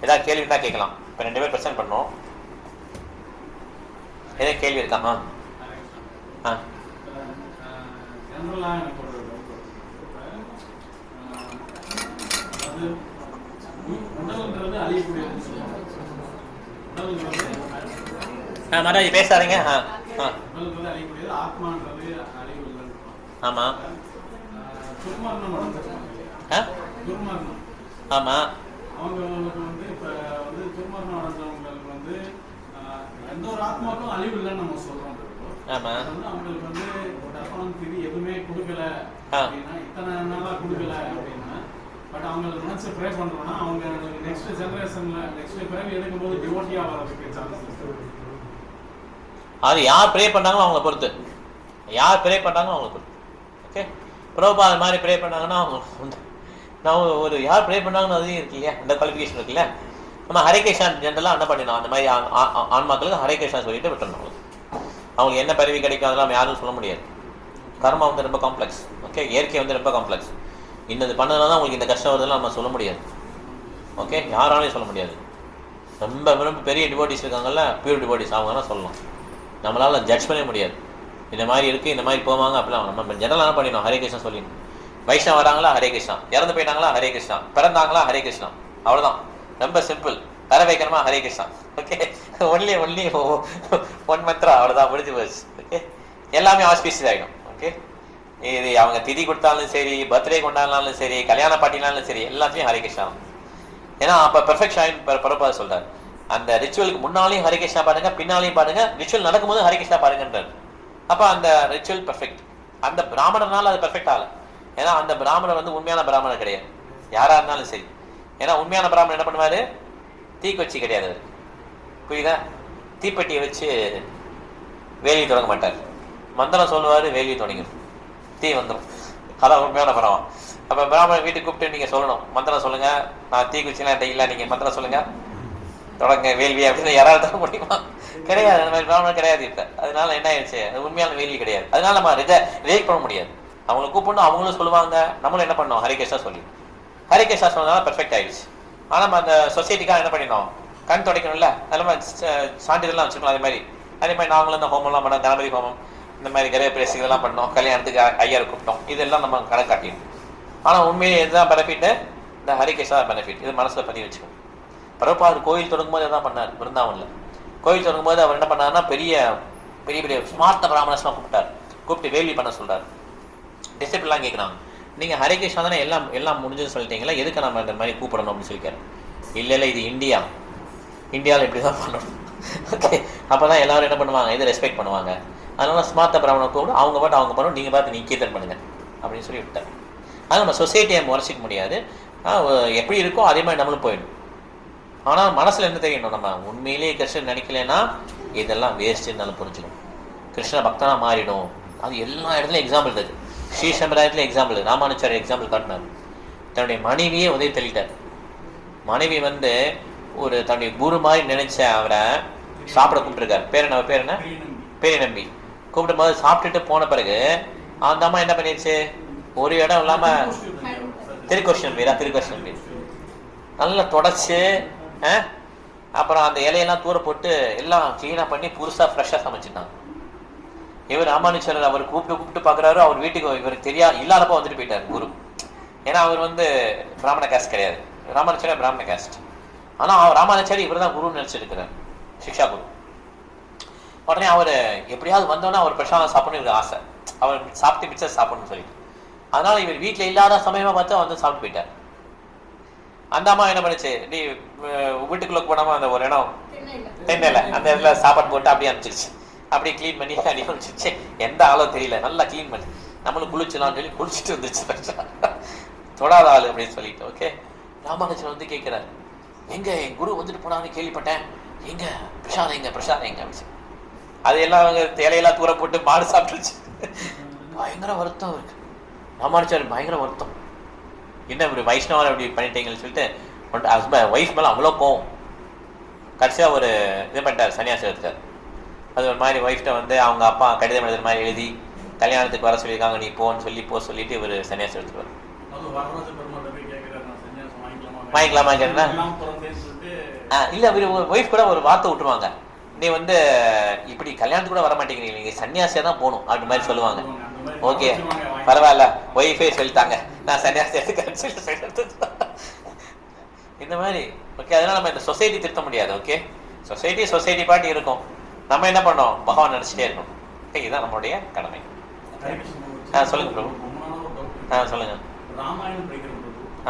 ஏதாவது கேள்வி தான் கேட்கலாம். இப்போ 2 பேர் ப்ரெசென்ட் பண்ணோம். ஏதாவது கேள்வி இருக்காமா? மகாராஜ் பேசாதீங்க. ஆமா ஆமா அவங்களுக்கு வந்து இப்ப வந்து துர்மரணம் அடைஞ்சவங்களுக்கு வந்து எந்த ஒரு ஆத்மாவுக்கும் அழிவு இல்லைன்னு நம்ம சொல்றோம். அவங்களுக்கு வந்து தர்ப்பணம் திதி எதுவுமே கொடுக்கல அப்படின்னா, இத்தனை நாளா கொடுக்கல அப்படின்னா, பட் அவங்களுக்கு நினைச்சு ப்ரே பண்றோம்னா அவங்க நெக்ஸ்ட் ஜெனரேஷன்ல நெக்ஸ்ட் பிறகு எடுக்கும்போது டிவோட்டியா வரதுக்கு சான்சஸ் இருக்கு. அது யார் ப்ரே பண்ணாங்களோ அவங்களை பொறுத்து, யார் ப்ரே பண்ணாங்களோ அவங்களை பொறுத்து. ஓகே, பிரபுபாத அது மாதிரி ப்ரே பண்ணாங்கன்னா அவங்க நான் ஒரு யார் ப்ரே பண்ணாங்கன்னு அதையும் இருக்கு இல்லையா, அந்த குவாலிஃபிகேஷன் இருக்குல்ல. நம்ம ஹரே கிருஷ்ணா ஜென்ரலாக என்ன பண்ணிடணும், அந்த மாதிரி ஆன்மாக்களுக்கு ஹரே கிருஷ்ணா சொல்லிட்டு விட்டுறணும். அவங்களுக்கு என்ன பதவி கிடைக்கும் அதெல்லாம் நம்ம யாரும் சொல்ல முடியாது. கர்மா வந்து ரொம்ப காம்ப்ளெக்ஸ். ஓகே, இயற்கை வந்து ரொம்ப காம்ப்ளெக்ஸ். இன்னது பண்ணதுனால தான் உங்களுக்கு இந்த கஷ்டம் வருதுலாம் நம்ம சொல்ல முடியாது. ஓகே, யாராலையும் சொல்ல முடியாது. ரொம்ப ரொம்ப பெரிய டிவோட்டிஸ் இருக்காங்கல்ல, பியூர் டிவோட்டிஸ், அவங்க தான் சொல்லலாம். நம்மளால ஜட்ஜ் பண்ணவே முடியாது. இந்த மாதிரி இருக்குது, இந்த மாதிரி போவாங்க அப்படிலாம் நம்ம ஜெனரலாக என்ன பண்ணிடணும், ஹரே கிருஷ்ணா சொல்லிடணும். வைஷ்ணவ வராங்களா ஹரே கிருஷ்ணா, இறந்து போயிட்டாங்களா ஹரே கிருஷ்ணா, பிறந்தாங்களா ஹரே கிருஷ்ணா, அவ்வளோதான். ரொம்ப சிம்பிள். வர வைக்கணுமா Hare Krishna. Okay, only one Mantra, அவ்வளோதான், முடிஞ்சு போச்சு. ஓகே, எல்லாமே ஆஸ்பீஷியஸ் ஆகிடும். ஓகே, இது அவங்க திதி கொடுத்தாலும் சரி, பர்த்டே கொண்டாடினாலும் சரி, கல்யாண பாட்டினாலும் சரி, எல்லாத்தையும் ஹரே கிருஷ்ணா. ஏன்னா அப்போ பெர்ஃபெக்ஷன் பிரபுபாத சொல்றாரு, அந்த ரிச்சுவலுக்கு முன்னாலையும் ஹரே கிருஷ்ணா பாருங்க, பின்னாலையும் பாருங்க, ரிச்சுவல் நடக்கும்போது ஹரே கிருஷ்ணா பாருங்கன்றார். அப்போ அந்த ரிச்சுவல் பெர்ஃபெக்ட். அந்த பிராமணர்னால அது பெர்ஃபெக்ட் ஆகல. ஏன்னா அந்த பிராமணர் வந்து உண்மையான பிராமணர் கிடையாது, யாரா இருந்தாலும் சரி. ஏன்னா உண்மையான பிராமணர் என்ன பண்ணுவாரு, தீக்குச்சி கிடையாது, புரியுதா, தீப்பெட்டியை வச்சு வேலியை தொடங்க மாட்டார். மந்திரம் சொல்லுவாரு, வேலியை தொடங்கிடும், தீ வந்துடும். அதான் உண்மையான பிராமணம். அப்போ பிராமணர் வீட்டுக்கு கூப்பிட்டு நீங்க சொல்லணும், மந்திரம் சொல்லுங்க, நான் தீக்குச்சிலாம் இல்லை, நீங்க மந்திரம் சொல்லுங்க, தொடங்க வேள்வி அப்படின்னு யாராவது தர முடியுமா? கிடையாது. அந்த மாதிரி பிராமணர் கிடையாது இப்ப. அதனால என்ன ஆயிடுச்சு, அது உண்மையான வேள்வி கிடையாது. அதனால நம்ம ரிஜெக்ட் பண்ண முடியாது. அவங்களை கூப்பிடணும், அவங்களும் சொல்லுவாங்க, நம்மளும் என்ன பண்ணோம், ஹரே கிருஷ்ணா சொல்லி ஹரே கிருஷ்ணா சொன்னதால பெர்ஃபெக்ட் ஆயிடுச்சு. ஆனால் நம்ம அந்த சொசைட்டிக்காக என்ன பண்ணிடணும், கண் துடைக்கணும்ல, அதெல்லாம் சான்றிதழ்லாம் வச்சுக்கணும். அதே மாதிரி நாங்களும் இந்த ஹோமெல்லாம் பண்ணோம், கணபதி ஹோமம், இந்த மாதிரி கிரக பிரேசிகள் இதெல்லாம் பண்ணோம், கல்யாணத்துக்கு ஐயரை கூப்பிட்டோம், இதெல்லாம் நம்ம கணக்கு காட்டிடணும். ஆனால் உண்மையிலே இதுதான் பெனிஃபிட், இந்த ஹரே கிருஷ்ணா பெனிஃபிட். இது மனசில் பதிவு வச்சுக்கணும். பிரபுபாதர் கோயில் தொடங்கும் போது எதாவது பண்ணார். பிருந்தாவனில் கோயில் தொடங்கும் போது அவர் என்ன பண்ணாருன்னா, பெரிய பெரிய பெரிய ஸ்மார்த்த பிராமணர்ஸ்லாம் கூப்பிட்டார். கூப்பிட்டு வேள்வி பண்ண சொல்றாரு. டிசிப்ளின்லாம் கேட்குறாங்க, நீங்கள் ஹரே கிருஷ்ணா தானே எல்லாம் முடிஞ்சுன்னு சொல்லிட்டீங்களா, எதுக்கு நம்ம இந்த மாதிரி கூப்பிடணும் அப்படின்னு சொல்லிக்காரு. இல்லை இது இந்தியாவில் இப்படி தான் பண்ணணும். ஓகே, அப்போ தான் எல்லாரும் என்ன பண்ணுவாங்க, இதை ரெஸ்பெக்ட் பண்ணுவாங்க. அதனால ஸ்மார்த்த பிராமணர் கூப்பிட்டு அவங்க பாட்டு அவங்க பண்ணணும், நீங்கள் பார்த்து நீங்கள் கீர்த்தன் பண்ணுங்க அப்படின்னு சொல்லி விட்டார். ஆனால் நம்ம சொசைட்டியை முறைச்சிக்க முடியாது. எப்படி இருக்கோ அதே மாதிரி நம்மளும் போயிடும். ஆனால் மனசில் என்ன தெரியணும், நம்ம உண்மையிலேயே கிருஷ்ணன் நினைக்கலன்னா இதெல்லாம் வேஸ்ட்டுன்னு நல்லா புரிஞ்சுக்கணும். கிருஷ்ண பக்தனாக மாறிடும். அது எல்லா இடத்துலையும் எக்ஸாம்பிள் இருக்குது. ஸ்ரீ சம்பிரதாயத்தில் எக்ஸாம்பிள், ராமானுச்சாரி எக்ஸாம்பிள் காட்டினார். தன்னுடைய மனைவியே உதவி தள்ளிட்டார். மனைவி வந்து ஒரு தன்னுடைய குரு மாதிரி நினைச்ச அவரை சாப்பிட கூப்பிட்டுருக்காரு. பேர் என்ன பெரிய நம்பி கூப்பிடும் போது சாப்பிட்டுட்டு போன பிறகு அந்த அம்மா என்ன பண்ணிடுச்சு, ஒரு இடம் இல்லாம திருக்கோஷன் வீர் நல்லா தொடச்சு, அப்புறம் அந்த இலையெல்லாம் தூர போட்டு எல்லாம் கிளீனா பண்ணி புதுசா ஃப்ரெஷ்ஷா சமைச்சிட்டாங்க. இவர் ராமானுஜர் அவர் கூப்பிட்டு பாக்குறாரு. அவர் வீட்டுக்கு இவருக்கு தெரியாது, இல்லாதப்ப வந்துட்டு போயிட்டாரு குரு. ஏன்னா அவர் வந்து பிராமண காஸ்ட் கிடையாது, ராமானுஜரே பிராமண காஸ்ட். ஆனா அவர் ராமானுஜாரி இவர் தான் குருன்னு நினைச்சிருக்கிறார், சிக்ஷா குரு. உடனே அவர் எப்படியாவது வந்தோன்னா அவர் பிரசாதம் சாப்பிடணும் இவருக்கு ஆசை. அவர் சாப்பிட்டு மிச்சம் சாப்பிடணும்னு சொல்லிட்டு, அதனால இவர் வீட்டில் இல்லாத சமயமா பார்த்து வந்து சாப்பிட்டு போயிட்டார். அந்த அம்மா என்ன பண்ணுச்சு, நீ வீட்டுக்குள்ள போனாம அந்த ஒரு இடம் தென்னையில அந்த இடத்துல சாப்பாடு போட்டு அப்படியே அனுப்பிச்சிருச்சு. அப்படியே கிளீன் பண்ணி அடி அனுப்பிச்சிருச்சு. எந்த ஆளோ தெரியல, நல்லா கிளீன் பண்ணி நம்மளும் குளிச்சலாம்னு சொல்லி குளிச்சுட்டு வந்துச்சு. தொடாத ஆளு அப்படின்னு சொல்லிட்டு. ஓகே, ராமானுஜன் வந்து கேட்கிறாரு, எங்க என் குரு வந்துட்டு போனான்னு கேள்விப்பட்டேன், எங்க பிரசாதம் எங்க பிரசாதம் எங்க அப்படின்னு. அது எல்லாம் அவங்க இலையெல்லாம் தூர போட்டு மாடு சாப்பிட்டுருச்சு. பயங்கர வருத்தம் இருக்கு ராமானுஜர், பயங்கர வருத்தம். என்ன இப்படி வைஷ்ணவன் அப்படி பண்ணிட்டீங்கன்னு சொல்லிட்டு ஹஸ்பண்ட் ஒய்ஃப் மேலே அவ்வளோ கோவம். கடைசியாக ஒரு இது பண்ணிட்டார், சன்னியாசி எடுத்தார். அது ஒரு மாதிரி ஒய்ஃப்ட்ட வந்து அவங்க அப்பா கடிதம் எழுதுற மாதிரி எழுதி கல்யாணத்துக்கு வர சொல்லியிருக்காங்க, நீ போன்னு சொல்லி சொல்லிட்டு இவர் சன்னியாசி எடுத்துருவார். வாங்கிக்கலாமா கேட்டா இல்லை, அவர் ஒய்ஃப் கூட ஒரு வார்த்தை விட்டுருவாங்க, நீ வந்து இப்படி கல்யாணத்துக்கு கூட வர மாட்டேங்கிறீங்க, நீங்கள் சன்னியாசியாக தான் போகணும் அப்படி மாதிரி சொல்லுவாங்க. ஓகே பரவாயில்ல, ஒய்ஃபே சொல்லிட்டாங்க, நான் சன்னியாசி எடுத்துக்கிறேன்னு சொல்லி இந்த மாதிரி. ஓகே, அதனால நம்ம இந்த சொசைட்டி திருத்த முடியாது. ஓகே, சொசைட்டி பாட்டி இருக்கும், நம்ம என்ன பண்ணோம், பகவான் நினச்சிட்டே இருக்கணும். ஓகே, இதுதான் நம்மளுடைய கடமை. சொல்லுங்க பிரபு. சொல்லுங்க. ராமாயணம் படிக்கிறோம்.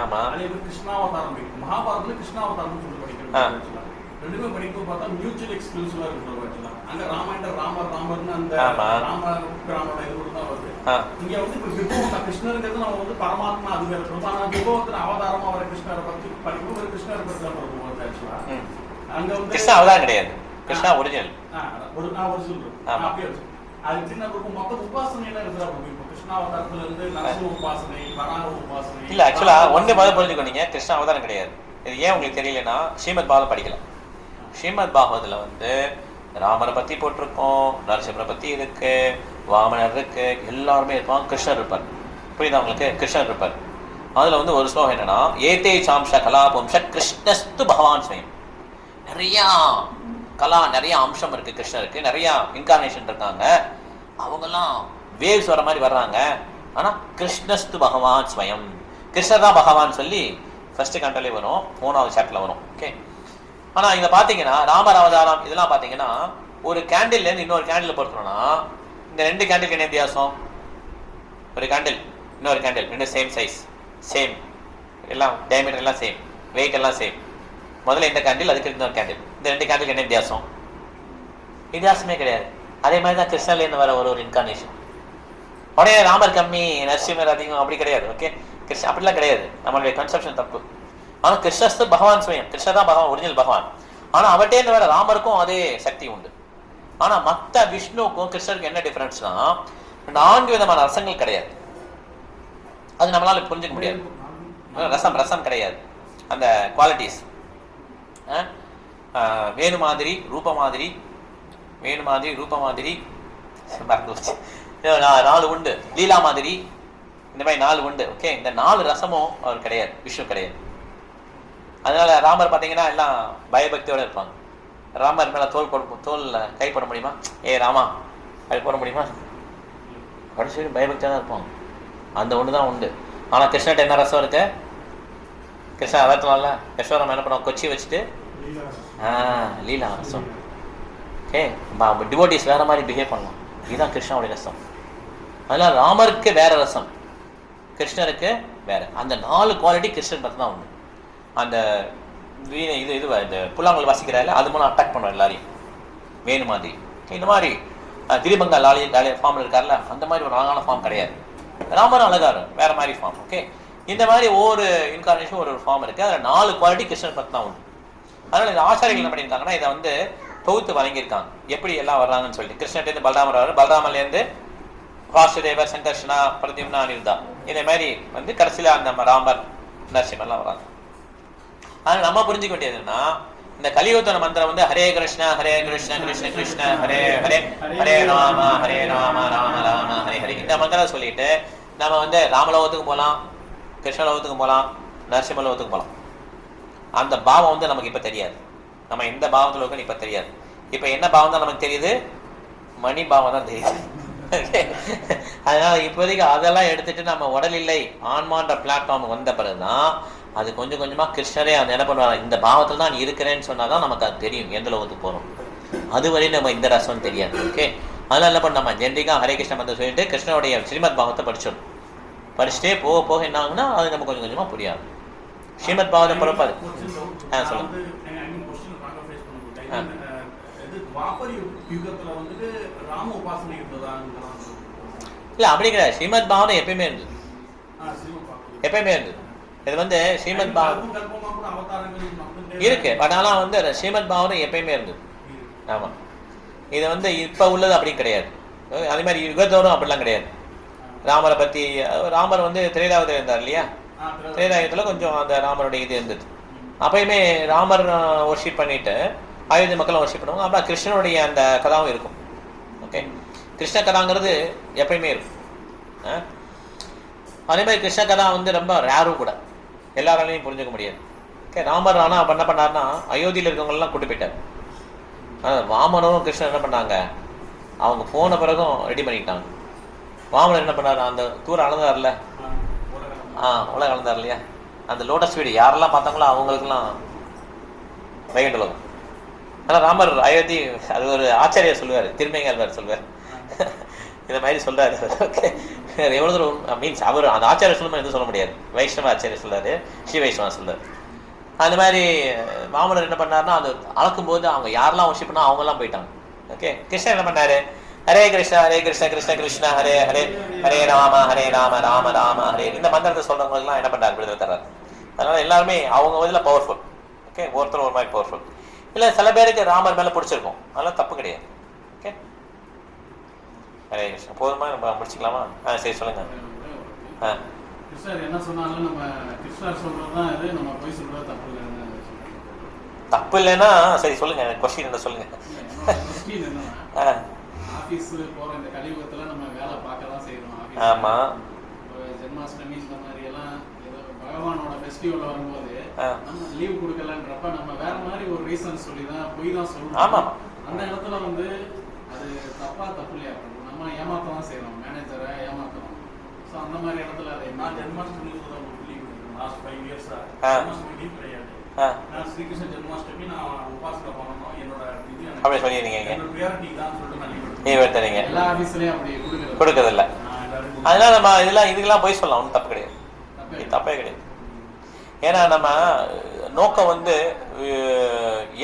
ஆமா, கிருஷ்ணாவதாரம் மகாபாரதத்துல கிருஷ்ணாவதாரம் சொல்லி படிக்கிறோம். ரெண்டுமே படிக்கும் பார்த்தா மியூச்சுவல் எக்ஸ்க்ளூசிவா இருக்கு. அங்க ராமாயணம் ராமர்னு அந்த ராமரோட இது தான் வருது. இங்க வந்து கிருஷ்ணருங்கிறது நம்ம வந்து பரமாத்மா அதுவே இருக்கும். ஆனா விபவத்துல அவதாரமா வர கிருஷ்ணரை பத்தி படிக்கும் ஒரு கிருஷ்ணரை பத்தி தான் ஆக்சுவலா அங்க வந்து கிருஷ்ணா அவதாரம் கிடையாது, கிருஷ்ணா ஒரிஜினல். அப்படியே அது சின்ன மொத்த உபாசனை எல்லாம் இருக்கிறா. கிருஷ்ணாவதாரத்துல இருந்து நரசிம்ம உபாசனை, வராக உபாசனை. இல்ல ஆக்சுவலா ஒண்ணு முதல் புரிஞ்சுக்கோங்க, கிருஷ்ணா அவதாரம் கிடையாது. இது ஏன் உங்களுக்கு தெரியலன்னா, ஸ்ரீமத் பாகவதம் படிக்கலாம். ஸ்ரீமத் பாகவதத்துல வந்து ராமரை பத்தி போட்டிருக்கோம், நரசிம்மரை பத்தி இருக்கு, வாமனர் இருக்கு, எல்லாருமே இருப்பாங்க, கிருஷ்ணர் இருப்பார். புரியுதா உங்களுக்கு? கிருஷ்ணர் இருப்பார். அதுல வந்து ஒரு ஸ்லோகம் என்னன்னா, ஏதே சாம்ச கலாபம்ச கிருஷ்ணஸ்து பகவான் ஸ்வயம். நிறைய கலா, நிறைய அம்சம் இருக்கு கிருஷ்ணருக்கு, நிறைய இன்கார்னேஷன் இருக்காங்க, அவங்கெல்லாம் வேவ்ஸ் வர மாதிரி வர்றாங்க. ஆனா கிருஷ்ணஸ்து பகவான் ஸ்வயம், கிருஷ்ணர் தான் பகவான் சொல்லி ஃபர்ஸ்ட் கண்டலே வரும், 3வது சாப்டர்ல வரும். ஓகே, ஆனா இங்க பாத்தீங்கன்னா ராமர் அவதாரம் இதெல்லாம் பாத்தீங்கன்னா ஒரு கேண்டில் இருந்து இன்னொரு கேண்டில் பொறுத்தோம்னா, இந்த 2 கேண்டிலுக்கு என்ன வித்தியாசம்? ஒரு கேண்டில் இன்னொரு கேண்டில் ரெண்டு சேம் சைஸ், சேம் எல்லாம் டயமீட்டர் எல்லாம் சேம், வெயிட் எல்லாம் சேம். முதல்ல இந்த கேண்டில், அதுக்கு இன்னொரு கேண்டில், இந்த 2 கேண்டிலுக்கு என்ன வித்தியாசம்? வித்தியாசமே கிடையாது. அதே மாதிரி தான் கிருஷ்ணர்லேருந்து வர ஒரு இன்கார்னேஷன். உடனே ராமர் கம்மி நரசிம்மர் அதிகம் அப்படி கிடையாது. ஓகே, கிருஷ்ண அப்படிலாம் கிடையாது, நம்மளுடைய கன்செப்ஷன் தப்பு. ஆனா கிருஷ்ணஸ்து பகவான் ஸ்வயம், கிருஷ்ணர் தான் பகவான், ஒரிஜினல் பகவான். ஆனா அவட்டேந்து வர ராமருக்கும் அதே சக்தி உண்டு. ஆனா மத்த விஷ்ணுவுக்கும் கிருஷ்ணருக்கும் என்ன டிஃபரன்ஸ்னா, 4 விதமான ரசங்கள் கிடையாது. அது நம்மளால புரிஞ்சுக்க முடியாது. ரசம் கிடையாது. அந்த குவாலிட்டிஸ் வேணு மாதிரி, ரூப மாதிரி, மறந்து போச்சு, 4 உண்டு. லீலா மாதிரி, இந்த மாதிரி 4 உண்டு. ஓகே, இந்த 4 ரசமும் அவர் கிடையாது, விஷ்ணு கிடையாது. அதனால ராமர் பார்த்தீங்கன்னா எல்லாம் பயபக்தியோட இருப்பாங்க. ராமர் மேலே தோல்ல கை போட முடியுமா? ராமா அது போட முடியுமா? கடைசி பயபக்தியாக தான் இருப்பாங்க. அந்த ஒன்று தான் உண்டு. ஆனால் கிருஷ்ணர்கிட்ட என்ன ரசம் இருக்கு? கிருஷ்ணா அவர்த்தலாம்ல, யசோதா என்ன பண்ணுவோம், கொச்சி வச்சுட்டு லீலா ரசம். ஓகே, டிவோட்டிஸ் வேற மாதிரி பிஹேவ் பண்ணலாம். இதுதான் கிருஷ்ணாவுடைய ரசம். அதனால ராமருக்கு வேற ரசம், கிருஷ்ணருக்கு வேற. அந்த 4 குவாலிட்டி கிருஷ்ணன் பற்றி தான் உண்டு. அந்த வீணை இது இந்த புல்லாங்குழல் வாசிக்கிறாரு, அது மூலம் அட்டாக் பண்ணுவோம் எல்லாரையும், வேணு மாதிரி. இந்த மாதிரி திரிபங்கா லாலி ஃபார்ம் இருக்கார்ல, அந்த மாதிரி ஒரு அழகான ஃபார்ம் கிடையாது. ராமரும் அழகாரு, வேற மாதிரி ஃபார்ம். ஓகே, இந்த மாதிரி ஒவ்வொரு இன்கார்னேஷன் ஒரு ஃபார்ம் இருக்கு. அதில் 4 குவாலிட்டி கிருஷ்ணன் பற்றி தான் உண்டு. அதனால இந்த ஆச்சாரிகள் என்ன பண்ணியிருக்காங்கன்னா, இதை வந்து தொகுத்து வழங்கியிருக்காங்க, எப்படி எல்லாம் வர்றாங்கன்னு சொல்லிட்டு. கிருஷ்ணர்லேருந்து பலராமர் வர்றாரு, பலராமர்லேருந்து வாசுதேவர், சங்கர்ஷனா, பிரத்யும்னா, அனிருத்தா, இதே மாதிரி வந்து கடைசியில் அந்த ராமர், நரசிம்மர்லாம் வர்றாங்க. ஆனால் நம்ம புரிஞ்சுக்க வேண்டியதுன்னா, இந்த கலியுத்தன மந்திரம் வந்து ஹரே கிருஷ்ணா கிருஷ்ண கிருஷ்ண ஹரே ஹரே, ஹரே ராம ராம ராம ஹரே ஹரே, இந்த மந்திரம் சொல்லிட்டு நம்ம வந்து ராமலோகத்துக்கு போகலாம், கிருஷ்ணலோகத்துக்கு போகலாம், நரசிம்மலோகத்துக்கு போகலாம். அந்த பாவம் வந்து நமக்கு இப்போ தெரியாது. நம்ம எந்த பாவத்தில் இருக்கோன்னு இப்போ தெரியாது. இப்போ என்ன பாவம் தான் நமக்கு தெரியுது? மணி பாவம் தான் தெரியுது. அதனால இப்போதைக்கு அதெல்லாம் எடுத்துட்டு நம்ம உடல் இல்லை ஆன்மான்ற பிளாட்ஃபார்ம் வந்த பிறகுதான் அது கொஞ்சம் கொஞ்சமா கிருஷ்ணரே அந்த என்ன பண்ணுவாங்க, இந்த பாவத்தில் தான் இருக்கிறேன்னு சொன்னாதான் நமக்கு அது தெரியும் எந்த லோகத்துக்கு போறோம். அதுவரையும் நம்ம இந்த ரசம் தெரியாது. ஓகே, அதனால என்ன பண்ண, நம்ம ஜென்ரிக்கா ஹரே கிருஷ்ண மந்திரம் சொல்லிட்டு கிருஷ்ணனுடைய ஸ்ரீமத் பாகவத்தை படிச்சிடணும். படிச்சுட்டே போக போக என்ன ஆகுனா அது நம்ம கொஞ்சம் கொஞ்சமா புரியாது. ஸ்ரீமத் பாகவத பொறுப்பாது. சொல்லுங்க. இல்ல அப்படி கிடையாது. ஸ்ரீமத் பாகவதம் எப்பயுமே இருந்தது, எப்பயுமே இருந்தது. இது வந்து ஸ்ரீமத் பாகவதம் இருக்கு, பட் ஆனால் வந்து ஸ்ரீமத் பாகவதம் எப்பயுமே இருந்தது. ஆமா, இது வந்து இப்ப உள்ளது அப்படி கிடையாது. அதே மாதிரி யுகத்தோடும் அப்படிலாம் கிடையாது. ராமரை பத்தி, ராமர் வந்து திரேதாவதம் இருந்தார் இல்லையா, திரேதாயுகத்துல கொஞ்சம் அந்த ராமருடைய இது இருந்தது. அப்பயுமே ராமர் ஒர்ஷிப் பண்ணிட்டு அயோத்தி மக்களும் ஒர்ஷிப் பண்ணுவாங்க. அப்புறம் கிருஷ்ணனுடைய அந்த கதாவும் இருக்கும். ஓகே, கிருஷ்ண கதாங்கிறது எப்பயுமே இருக்கும். அதே மாதிரி கிருஷ்ண கதா வந்து ரொம்ப ரேரும் கூட, எல்லாராலையும் புரிஞ்சுக்க முடியாது. ஓகே, ராமர் ஆனால் அப்போ என்ன பண்ணார்னா அயோத்தியில் இருக்கவங்களெல்லாம் கூட்டு போயிட்டார். வாமனும் கிருஷ்ணன் என்ன பண்ணாங்க, அவங்க போன பிறகும் ரெடி பண்ணிக்கிட்டாங்க. வாமனர் என்ன பண்ணார், அந்த தூரம் அளந்தார்ல, உலகம் அளந்தார் இல்லையா, அந்த லோட்டஸ் வீடு யாரெல்லாம் பார்த்தாங்களோ அவங்களுக்குலாம் வைகுண்டலோகம். ஆனால் ராமர் அயோத்தி, அது ஒரு ஆச்சாரியர் சொல்லுவார், திருமேங்காழ்வார் சொல்லுவார், இந்த மாதிரி சொல்றாரு. ஓகே, எவ்வளோ தூரம் மீன்ஸ் அவர் அந்த ஆச்சாரியர் சொல்லும்போது எதுவும் சொல்ல முடியாது. வைஷ்ணவ ஆச்சாரியர் சொல்றாரு, ஸ்ரீ வைஷ்ணவா சொல்றாரு. அந்த மாதிரி வாமனர் என்ன பண்ணாருன்னா, அது அளக்கும்போது அவங்க யாரெல்லாம் ஒர்ஷிப் பண்ணா அவங்கெல்லாம் போயிட்டாங்க. ஓகே, கிருஷ்ணன் என்ன பண்ணாரு, ஹரே கிருஷ்ணா கிருஷ்ண கிருஷ்ணா ஹரே ஹரே, ஹரே ராம ராம ராம ஹரே, இந்த மந்திரத்தை சொல்றவங்களுக்குலாம் என்ன பண்றாரு, விடுதலை தர்றாரு. அதனால எல்லாருமே அவங்க இதுல பவர்ஃபுல். ஓகே, ஒருத்தர் ஒரு மாதிரி பவர்ஃபுல். இல்லை சில பேருக்கு ராமர் மேல பிடிச்சிருக்கும், அதெல்லாம் தப்பு கிடையாது. ஓகே, ஹரே கிருஷ்ணா. போதுமா, நம்ம முடிச்சுக்கலாமா? சரி சொல்லுங்க. கிருஷ்ணர் என்ன சொன்னாலும் நம்ம கிருஷ்ணர் சொல்றதுதான் இது, நம்ம போய் சொல்றது தப்பு இல்லைன்னு தப்பு இல்லைன்னா சரி சொல்லுங்க, கொஸ்டின் என்ன சொல்லுங்க. ஆபீஸ் போற இந்த கலியுகத்துல நம்ம வேலை பார்க்க தான் செய்யறோம். ஆமா, ஜென்மாஷ்டமி இந்த மாதிரி எல்லாம் ஏதோ பகவானோட ஃபெஸ்டிவல் வரும்போது நம்ம லீவ் கொடுக்கலன்றப்ப நம்ம வேற மாதிரி ஒரு ரீசன் சொல்லி தான் போய் தான் சொல்றோம். ஆமா, அந்த இடத்துல வந்து அது தப்பு இல்லையா, நம்ம ஏமாத்த தான் செய்யறோம், மேனேஜரை ஏமாத்துறோம். ஸோ அந்த மாதிரி இடத்துல அதை நான் ஜென்மாஷ்டமி லீவ் லாஸ்ட் 5 இயர்ஸா ஜென்மாஷ்டமி லீவ் கிடையாது. நான் ஸ்ரீகிருஷ்ண ஜென்மாஷ்டமி நான் உபாசனை பண்ணணும், என்னோட இது அப்படி சொல்லிடுறீங்க, என்னோட பிரியாரிட்டி தான் சொல்லிட்டு நான் லீவ் எடுத்துறீங்க. எல்லா ஆபீஸ்லயும் அப்படி கொடுக்கறது இல்லை. அதனால நம்ம இதுக்கெல்லாம் போய் சொல்லலாம், ஒன்றும் தப்பு கிடையாது, தப்பே கிடையாது. ஏன்னா நம்ம நோக்கம் வந்து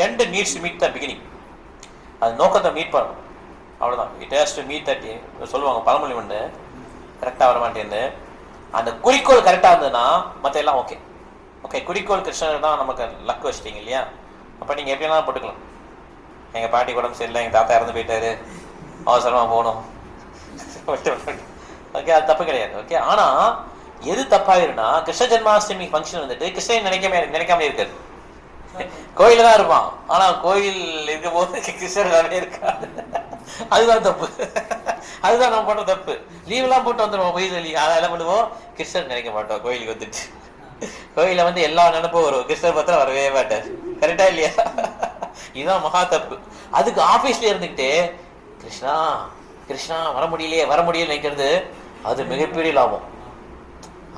end needs to meet the beginning. அது நோக்கத்தை மீட் பண்ணணும், அவ்வளோதான். It has to meet that சொல்லுவாங்க பழமொழி வந்து, கரெக்டாக வர மாட்டேன்னு. அந்த குறிக்கோள் கரெக்டாக இருந்ததுன்னா மற்ற எல்லாம் ஓகே. ஓகே, குறிக்கோள் கிருஷ்ணர் தான் நமக்கு லக் வச்சிட்டீங்க இல்லையா, அப்போ நீங்கள் எப்படினாலும் போட்டுக்கலாம். எங்கள் பாட்டி உடம்பு சரியில்லை, எங்கள் தாத்தா இறந்து போயிட்டாரு, அவசரமாக போகணும், ஓகே, அது தப்பு கிடையாது. ஓகே, ஆனால் எது தப்பாயிருன்னா கிருஷ்ண ஜென்மாஷ்டமி ஃபங்க்ஷன் வந்துட்டு கிருஷ்ணன் நினைக்காமலே இருக்காது. கோயில தான் இருப்பான், ஆனா கோயில் இருக்கும் போது கிருஷ்ணர் இருக்காது. அதுதான் தப்பு, அதுதான் நம்ம பண்ற தப்பு. லீவ் எல்லாம் போட்டு வந்துடுவோம், கோயில் லீவ் அதெல்லாம் பண்ணுவோம், கிருஷ்ணர் நினைக்க மாட்டோம். கோயிலுக்கு வந்துட்டு கோயில வந்து எல்லா நினைப்பும் வரும், கிருஷ்ணர் பத்திரம் வரவே மாட்டார். கரெக்டா இல்லையா? இதுதான் மகா தப்பு. அதுக்கு ஆபீஸ்ல இருந்துக்கிட்டு கிருஷ்ணா கிருஷ்ணா வர முடியல நினைக்கிறது அது மிகப்பெரிய லாபம்.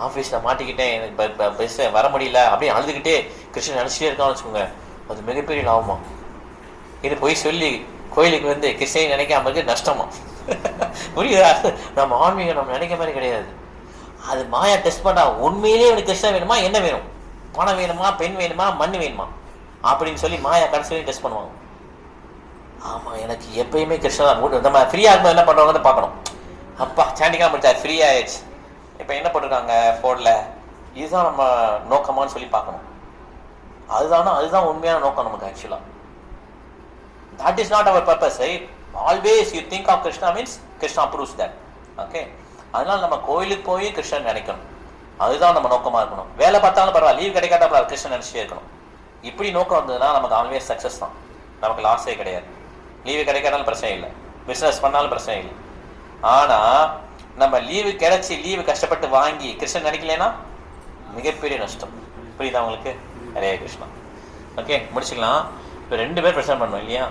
ஆஃபீஸில் மாட்டிக்கிட்டேன், எனக்கு பஸ் வர முடியல அப்படின்னு அழுதுகிட்டே கிருஷ்ணன் நினச்சிட்டே இருக்கான்னு வச்சுக்கோங்க, அது மிகப்பெரிய லாபமா. இது போய் சொல்லி கோயிலுக்கு வந்து கிருஷ்ணன் நினைக்காம இருக்கு நஷ்டமா. புரியுதா? நம்ம ஆன்மீகம் நம்ம நினைக்க மாதிரி கிடையாது. அது மாயா டெஸ்ட் பண்ணா உண்மையிலேயே எனக்கு கிருஷ்ணன் வேணுமா, என்ன வேணும், பணம் வேணுமா, பெண் வேணுமா, மண் வேணுமா அப்படின்னு சொல்லி மாயா கடைசி டெஸ்ட் பண்ணுவாங்க. ஆமா, எனக்கு எப்பயுமே கிருஷ்ணன் நம்ம ஃப்ரீயா இருக்கும்போது என்ன பண்றவங்க பார்க்கணும். அப்பா சாண்டிக்காம முடிச்சா ஃப்ரீ ஆயிடுச்சு, இப்போ என்ன போட்டிருக்காங்க ஃபோனில், இதுதான் நம்ம நோக்கமானு சொல்லி பார்க்கணும். அதுதான் உண்மையான நோக்கம் நமக்கு. ஆக்சுவலாக that is not our purpose, right? Always you think of Krishna means Krishna approves that. Okay, அதனால நம்ம கோயிலுக்கு போய் கிருஷ்ணன் நினைக்கணும், அதுதான் நம்ம நோக்கமாக இருக்கணும். வேலை பார்த்தாலும் பரவாயில்ல, லீவ் கிடைக்காத பரவாயில்ல, கிருஷ்ணன் நினச்சிட்டே இருக்கணும். இப்படி நோக்கம் வந்ததுன்னா நமக்கு ஆல்வேஸ் சக்ஸஸ் தான், நமக்கு லாஸே கிடையாது. லீவு கிடைக்காதாலும் பிரச்சனை இல்லை, பிஸ்னஸ் பண்ணாலும் பிரச்சனை இல்லை. ஆனால் நம்ம லீவு கிடைச்சி லீவு கஷ்டப்பட்டு வாங்கி கிருஷ்ணன் நினைக்கலன்னா மிகப்பெரிய நஷ்டம். புரியுதா உங்களுக்கு? ஹரே கிருஷ்ணா. ஓகே, முடிச்சுக்கலாம். இப்போ 2 பேர் பிரச்சனை பண்ணோம் இல்லையா?